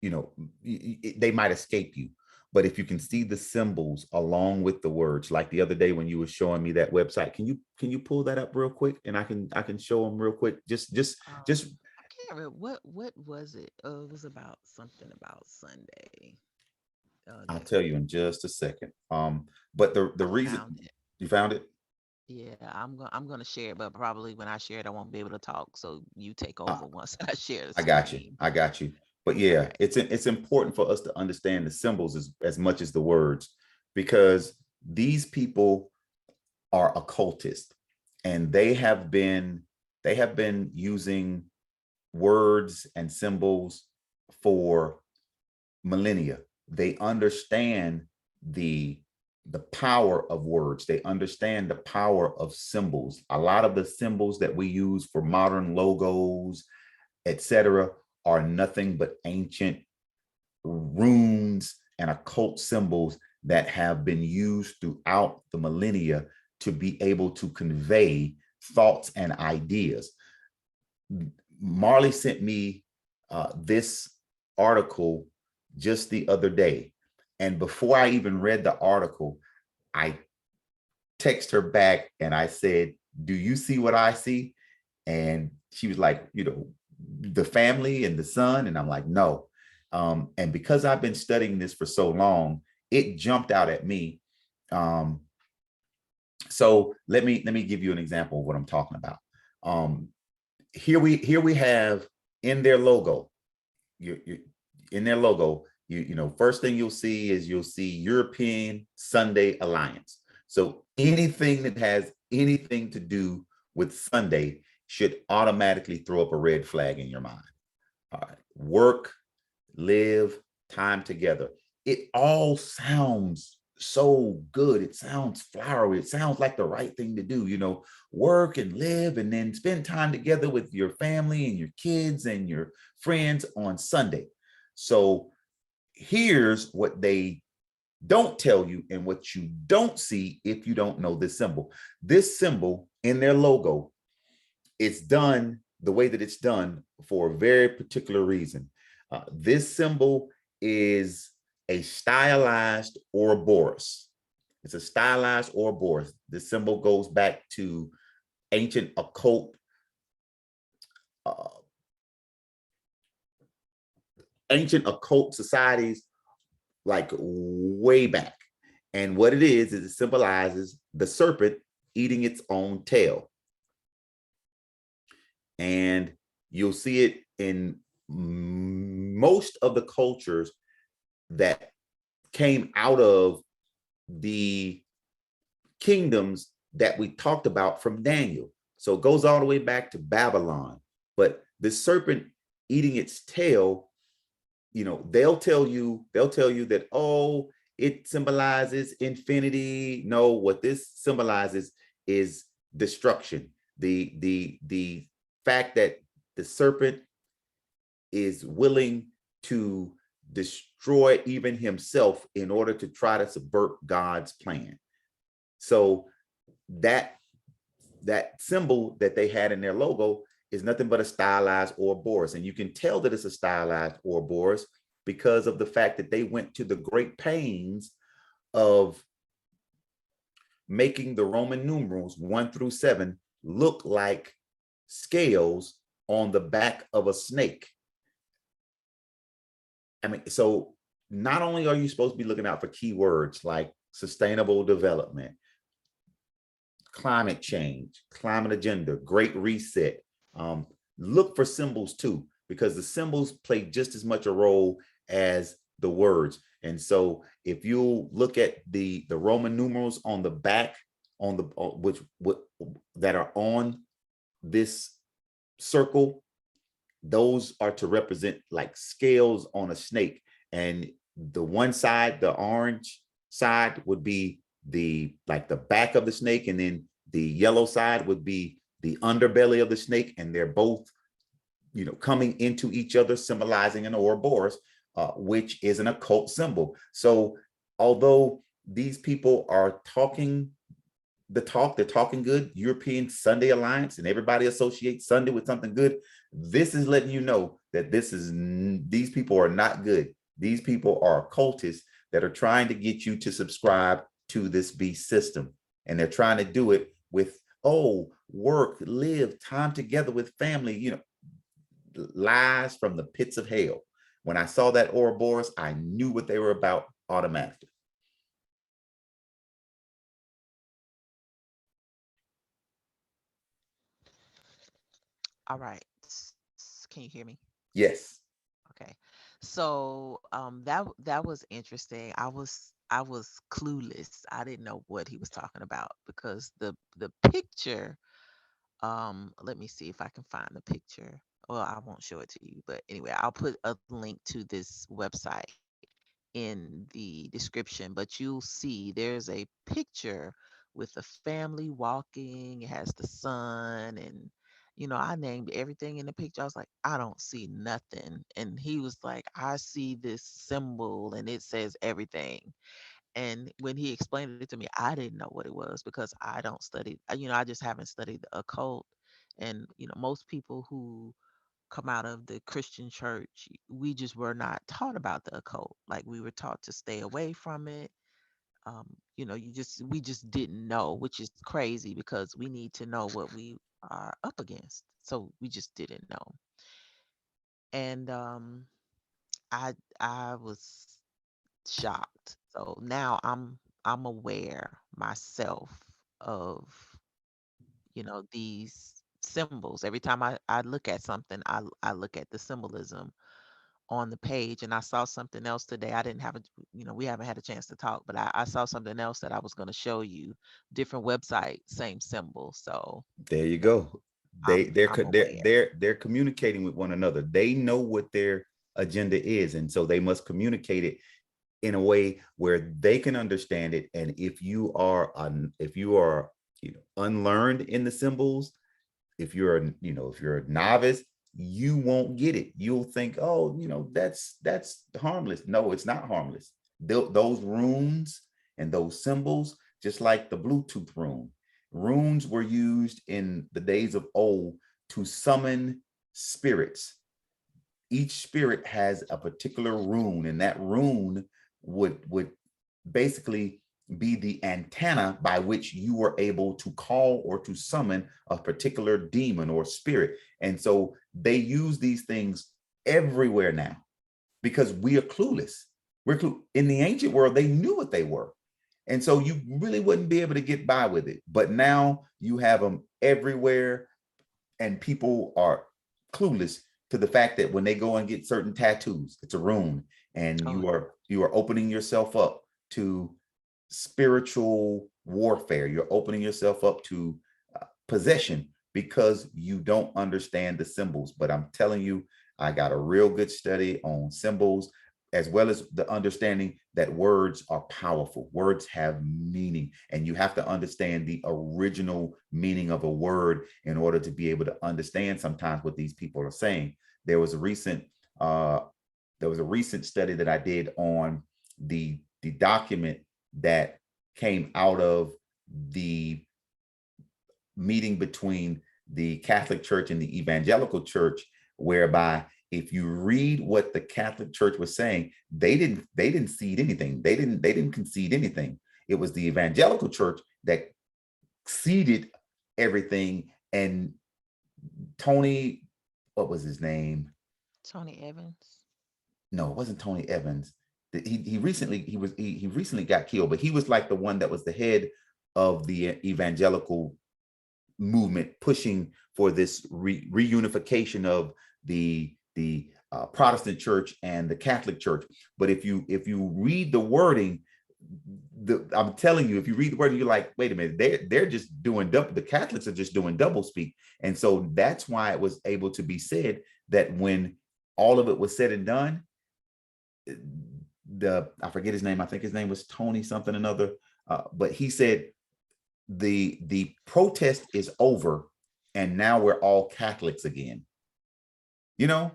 you know, they might escape you. But if you can see the symbols along with the words, like the other day when you were showing me that website, can you pull that up real quick, and I can show them real quick. Just I can't remember what was it. It was about something about Sunday. I'll That tell you in just a second. But the I reason found it. you found it, Yeah, I'm gonna share it, but probably when I share it, I won't be able to talk. So you take uh, over once I share the I got you. screen. I got you. But All yeah, right. it's important for us to understand the symbols as much as the words, because these people are occultists, and they have been using words and symbols for millennia. They understand the the power of words. They understand the power of symbols. A lot of the symbols that we use for modern logos, etc., are nothing but ancient runes and occult symbols that have been used throughout the millennia to be able to convey thoughts and ideas. Marley sent me this article just the other day. And before I even read the article, I text her back and I said, "Do you see what I see?" And she was like, the family and the son. And I'm like, no. And because I've been studying this for so long, it jumped out at me. Um, so let me give you an example of what I'm talking about. Um, here we have in their logo, you in their logo, first thing you'll see European Sunday Alliance. So anything that has anything to do with Sunday should automatically throw up a red flag in your mind. All right. Work, live, time together. It all sounds so good. It sounds flowery. It sounds like the right thing to do, work and live and then spend time together with your family and your kids and your friends on Sunday. So here's what they don't tell you and what you don't see if you don't know this symbol. This symbol in their logo, it's done the way that it's done for a very particular reason. This symbol is a stylized Ouroboros. It's a stylized Ouroboros. This symbol goes back to ancient uh, occult societies, like way back. And what it is it symbolizes the serpent eating its own tail. And you'll see it in most of the cultures that came out of the kingdoms that we talked about from Daniel. So it goes all the way back to Babylon. But the serpent eating its tail, they'll tell you that, oh, it symbolizes infinity. No, what this symbolizes is destruction. The fact that the serpent is willing to destroy even himself in order to try to subvert God's plan. So that symbol that they had in their logo is nothing but a stylized Ouroboros. And you can tell that it's a stylized Ouroboros because of the fact that they went to the great pains of making the Roman numerals 1 through 7 look like scales on the back of a snake. I mean, so not only are you supposed to be looking out for keywords like sustainable development, climate change, climate agenda, great reset, look for symbols too, because the symbols play just as much a role as the words. And so if you look at the Roman numerals on the back, on the that are on this circle, those are to represent like scales on a snake. And the one side, the orange side would be the like the back of the snake, and then the yellow side would be the underbelly of the snake, and they're both, coming into each other, symbolizing an Ouroboros, which is an occult symbol. So although these people are talking they're talking good, European Sunday Alliance, and everybody associates Sunday with something good. This is letting you know that these people are not good. These people are occultists that are trying to get you to subscribe to this beast system. And they're trying to do it with, work, live, time together with family, lies from the pits of hell. When I saw that Ouroboros, I knew what they were about automatically. All right. Can you hear me? Yes. Okay. So that was interesting. I was clueless. I didn't know what he was talking about because the picture, let me see if I can find the picture. Well, I won't show it to you, but anyway, I'll put a link to this website in the description, but you'll see there's a picture with a family walking. It has the sun, and I named everything in the picture. I was like, I don't see nothing. And he was like, I see this symbol and it says everything. And when he explained it to me, I didn't know what it was because I don't study, I just haven't studied the occult. And most people who come out of the Christian church, we just were not taught about the occult. Like, we were taught to stay away from it. We just didn't know, which is crazy because we need to know what we are up against. So we just didn't know. And I I was shocked. So now I'm aware myself of, these symbols. Every time I look at something, I look at the symbolism on the page. And I saw something else today. I didn't have we haven't had a chance to talk, but I saw something else that I was going to show you. Different website, same symbol. So There you go. They I'm they're I'm they're aware. they're they're communicating with one another. They know what their agenda is, and so they must communicate it in a way where they can understand it. And if you are unlearned in the symbols, if you're a novice, you won't get it. You'll think, oh, that's harmless. No, it's not harmless. Those runes and those symbols, just like the Bluetooth rune, runes were used in the days of old to summon spirits. Each spirit has a particular rune, and that rune would basically be the antenna by which you were able to call or to summon a particular demon or spirit. And so they use these things everywhere now because we are clueless. In the ancient world, they knew what they were. And so you really wouldn't be able to get by with it. But now you have them everywhere, and people are clueless to the fact that when they go and get certain tattoos, it's a rune, and Oh, you are opening yourself up to spiritual warfare. You're opening yourself up to possession because you don't understand the symbols. But I'm telling you, I got a real good study on symbols, as well as the understanding that words are powerful. Words have meaning, and you have to understand the original meaning of a word in order to be able to understand sometimes what these people are saying. There was a recent uh, study that I did on the document that came out of the meeting between the Catholic Church and the Evangelical Church, whereby if you read what the Catholic Church was saying, they didn't cede anything. They didn't concede anything. It was the Evangelical Church that ceded everything. And Tony, what was his name? Tony Evans. No, it wasn't Tony Evans. He recently got killed, but he was like the one that was the head of the evangelical movement, pushing for this reunification of the Protestant church and the Catholic church. But if you read the wording, I'm telling you, if you read the wording, you're like, wait a minute, they're just doing double. The Catholics are just doing double speak, and so that's why it was able to be said that when all of it was said and done, I forget his name. I think his name was Tony something another. But he said the protest is over, and now we're all Catholics again. You know,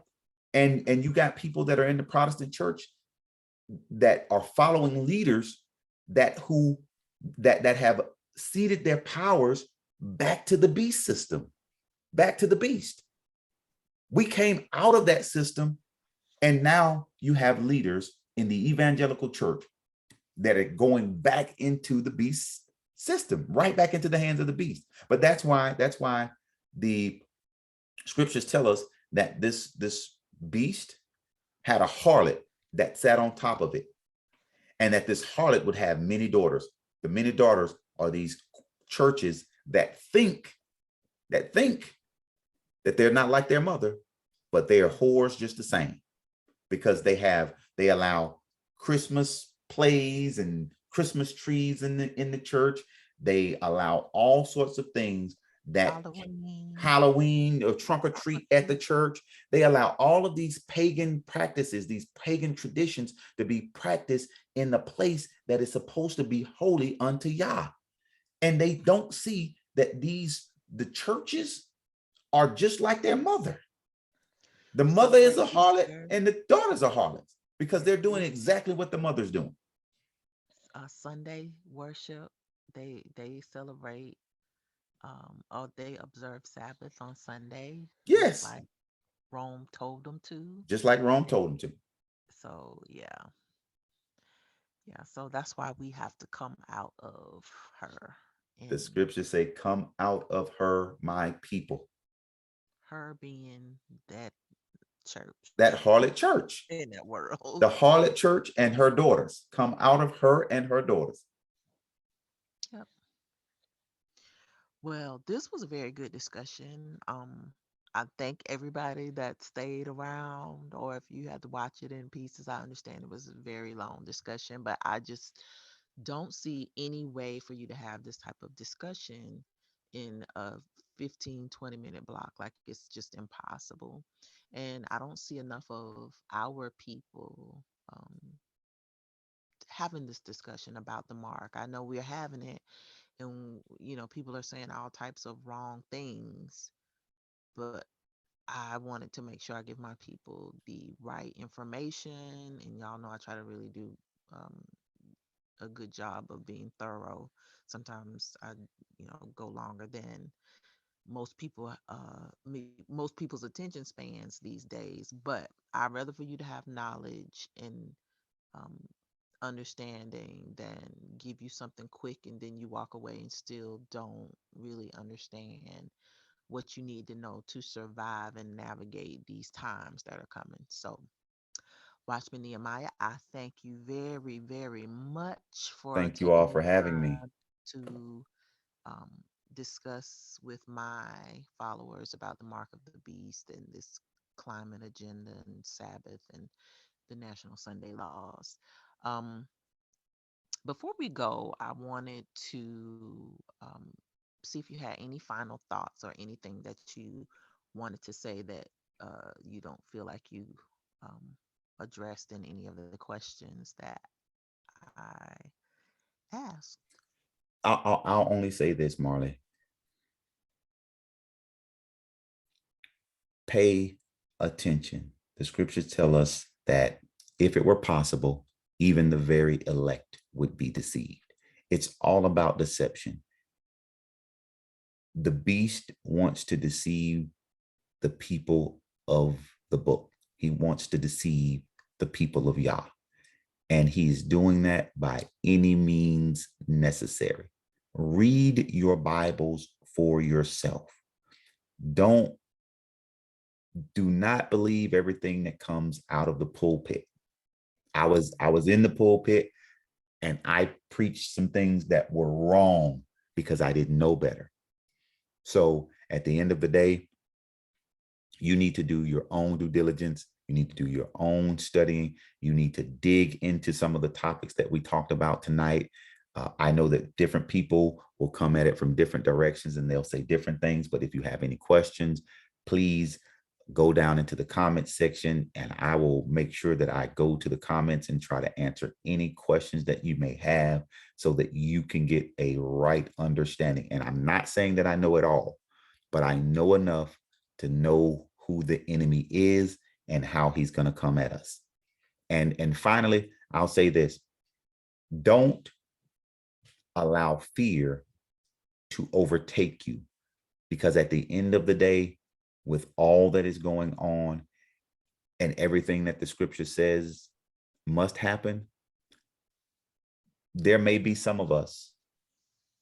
and you got people that are in the Protestant church that are following leaders that have ceded their powers back to the beast system, back to the beast. We came out of that system, and now you have leaders in the evangelical church that are going back into the beast system, right back into the hands of the beast. But that's why the scriptures tell us that this beast had a harlot that sat on top of it, and that this harlot would have many daughters. The many daughters are these churches that think that they're not like their mother, but they are whores just the same, because they allow Christmas plays and Christmas trees in the church. They allow all sorts of things, that Halloween. Halloween or trunk or treat at the church. They allow all of these pagan practices, these pagan traditions, to be practiced in the place that is supposed to be holy unto Yah. And they don't see that the churches are just like their mother. The mother is Celebrate a harlot Easter, and the daughters are harlots, because they're doing exactly what the mother's doing. Sunday worship. They celebrate or they observe Sabbath on Sunday, just Yes, like Rome told them to. just like Rome And told them to. so yeah. So that's why we have to come out of her, The and scriptures say, come out of her, my people. her being that church That harlot church, in that world. the harlot church and her daughters, come out of her and her daughters. Yep. Well, this was a very good discussion. I thank everybody that stayed around, or if you had to watch it in pieces, I understand it was a very long discussion, but I just don't see any way for you to have this type of discussion in a 15-20 minute block. Like, it's just impossible. And I don't see enough of our people having this discussion about the mark. I know we're having it, and people are saying all types of wrong things, but I wanted to make sure I give my people the right information, and y'all know I try to really do um, a good job of being thorough. Sometimes I go longer than most people's attention spans these days, but I'd rather for you to have knowledge and um, understanding than give you something quick and then you walk away and still don't really understand what you need to know to survive and navigate these times that are coming. So, Watchman Nehemiah, I thank you very, very much for Thank you taking all the for having time me. to discuss with my followers about the mark of the beast and this climate agenda and Sabbath and the National Sunday laws. Um, Before we go, I wanted to see if you had any final thoughts or anything that you wanted to say that you don't feel like you um, addressed in any of the questions that I asked. I'll only say this, Marley. Pay attention. The scriptures tell us that if it were possible, even the very elect would be deceived. It's all about deception. The beast wants to deceive the people of the book. He wants to deceive the people of Yah. And he's doing that by any means necessary. Read your Bibles for yourself. Don't do not believe everything that comes out of the pulpit. I was in the pulpit and I preached some things that were wrong because I didn't know better. So at the end of the day, you need to do your own due diligence. You need to do your own studying. You need to dig into some of the topics that we talked about tonight. I know that different people will come at it from different directions and they'll say different things. But if you have any questions, please go down into the comments section, and I will make sure that I go to the comments and try to answer any questions that you may have so that you can get a right understanding. And I'm not saying that I know it all, but I know enough to know who the enemy is and how he's going to come at us. And finally, I'll say this: don't allow fear to overtake you, because at the end of the day, with all that is going on and everything that the scripture says must happen, there may be some of us,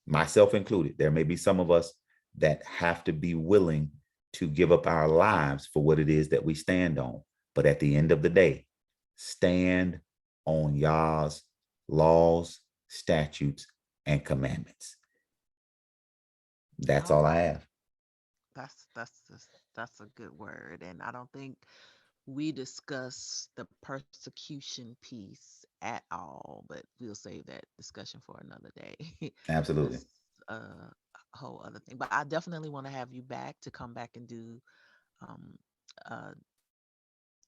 myself included, there may be some of us that have to be willing to give up our lives for what it is that we stand on. But at the end of the day, stand on Yah's laws, statutes, and commandments. That's All all I right. have. That's a good word, and I don't think we discuss the persecution piece at all, but we'll save that discussion for another day because Absolutely. a whole other thing. But I definitely want to have you back to come back and do um, a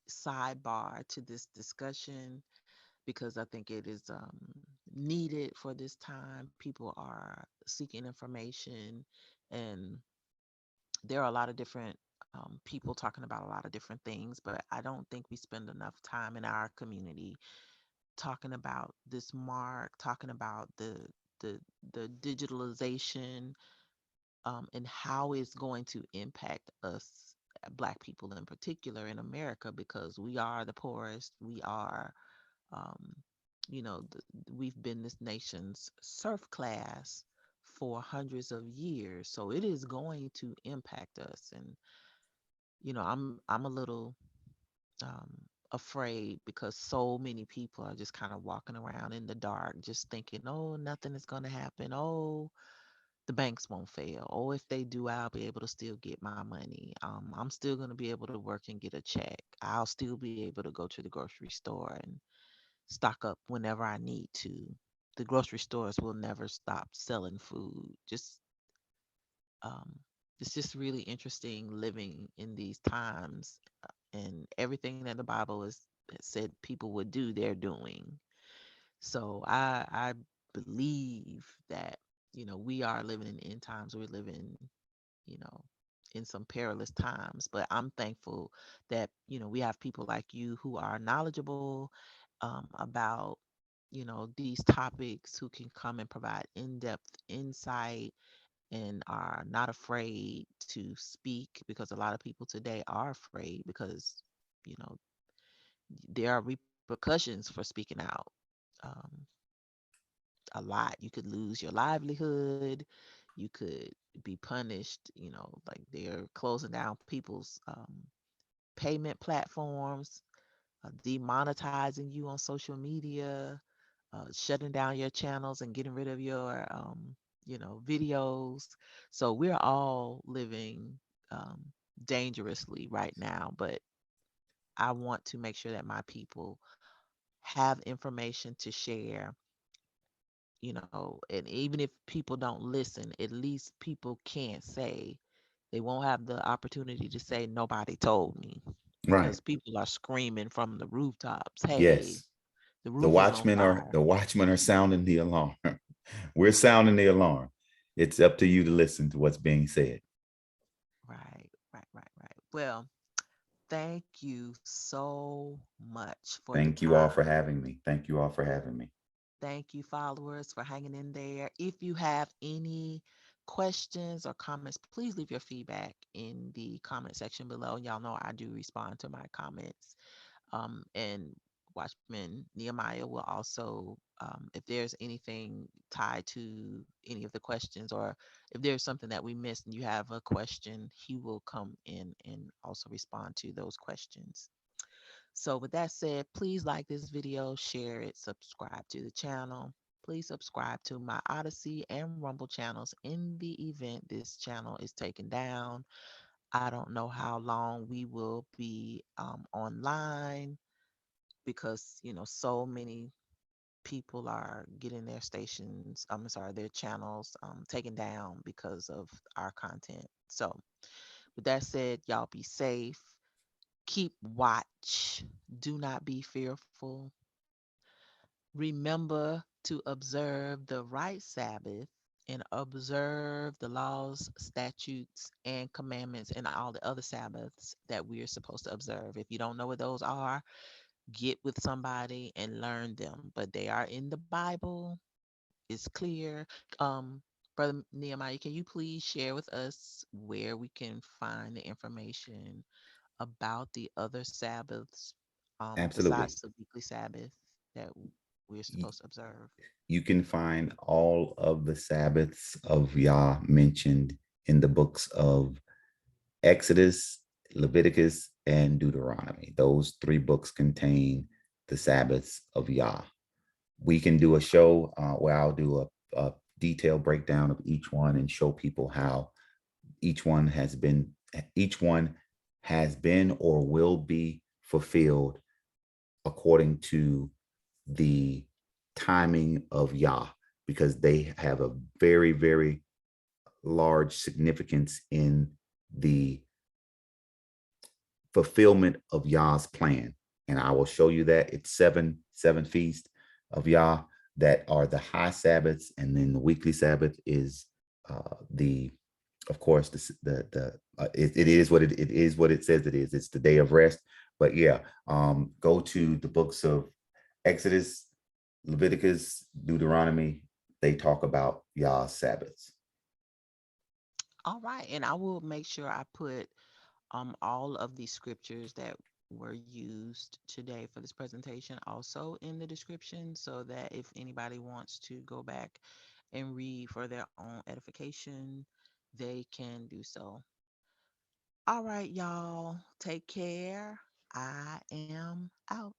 sidebar to this discussion because I think it is needed for this time. People are seeking information, and there are a lot of different people talking about a lot of different things, but I don't think we spend enough time in our community talking about this mark, talking about the the digitalization, and how it's going to impact us, Black people in particular in America, because we are the poorest. We are, um, we've been this nation's serf class for hundreds of years, so it is going to impact us. And I'm a little um, afraid because so many people are just kind of walking around in the dark, just thinking, oh, nothing is going to happen. Oh, the banks won't fail. Oh, if they do, I'll be able to still get my money. I'm still going to be able to work and get a check. I'll still be able to go to the grocery store and stock up whenever I need to. The grocery stores will never stop selling food. Um, it's just really interesting living in these times, and everything that the Bible is said people would do, they're doing. So I believe that we are living in end times. We're living, you know, in some perilous times. But I'm thankful that we have people like you who are knowledgeable about these topics, who can come and provide in-depth insight and are not afraid to speak, because a lot of people today are afraid because you know there are repercussions for speaking out. Um, a lot. You could lose your livelihood. You could be punished. Like they're closing down people's payment platforms, demonetizing you on social media, shutting down your channels and getting rid of your videos. So we're all living um, dangerously right now, but I want to make sure that my people have information to share, and even if people don't listen, at least people can't say, they won't have the opportunity to say, nobody told me, Right. because people are screaming from the rooftops, hey, Yes. the The roof is on watchmen are fire. the watchmen are sounding the alarm. We're sounding the alarm. It's up to you to listen to what's being said. Right, right, right, right. Well, thank you so much for the Thank you all for time. having me. Thank you all for having me. Thank you, followers, for hanging in there. If you have any questions or comments, please leave your feedback in the comment section below. Y'all know I do respond to my comments. And Watchman Nehemiah will also, if there's anything tied to any of the questions, or if there's something that we missed and you have a question, he will come in and also respond to those questions. So with that said, please like this video, share it, subscribe to the channel. Please subscribe to my Odyssey and Rumble channels in the event this channel is taken down. I don't know how long we will be online, because so many people are getting their stations, I'm sorry, their channels taken down because of our content. So with that said, y'all be safe. Keep watch. Do not be fearful. Remember to observe the right Sabbath and observe the laws, statutes, and commandments and all the other Sabbaths that we are supposed to observe. If you don't know what those are, get with somebody and learn them. But they are in the Bible. It's clear. Brother Nehemiah, can you please share with us where we can find the information about the other Sabbaths, besides Absolutely. the weekly Sabbath that we're Y- supposed to observe? You can find all of the Sabbaths of Yah mentioned in the books of Exodus, Leviticus, and Deuteronomy. Those three books contain the Sabbaths of Yah. We can do a show where I'll do a detailed breakdown of each one and show people how each one has been each one has been or will be fulfilled according to the timing of Yah, because they have a very, very large significance in the fulfillment of Yah's plan. And I will show you that it's seven feasts of Yah that are the high Sabbaths, and then the weekly Sabbath is the, of course, it is what it is what it says it is. It's the day of rest. But yeah, go to the books of Exodus, Leviticus, Deuteronomy. They talk about Yah's Sabbaths. All right, and I will make sure I put all of the scriptures that were used today for this presentation also in the description, so that if anybody wants to go back and read for their own edification, they can do so. All right, y'all, take care. I am out.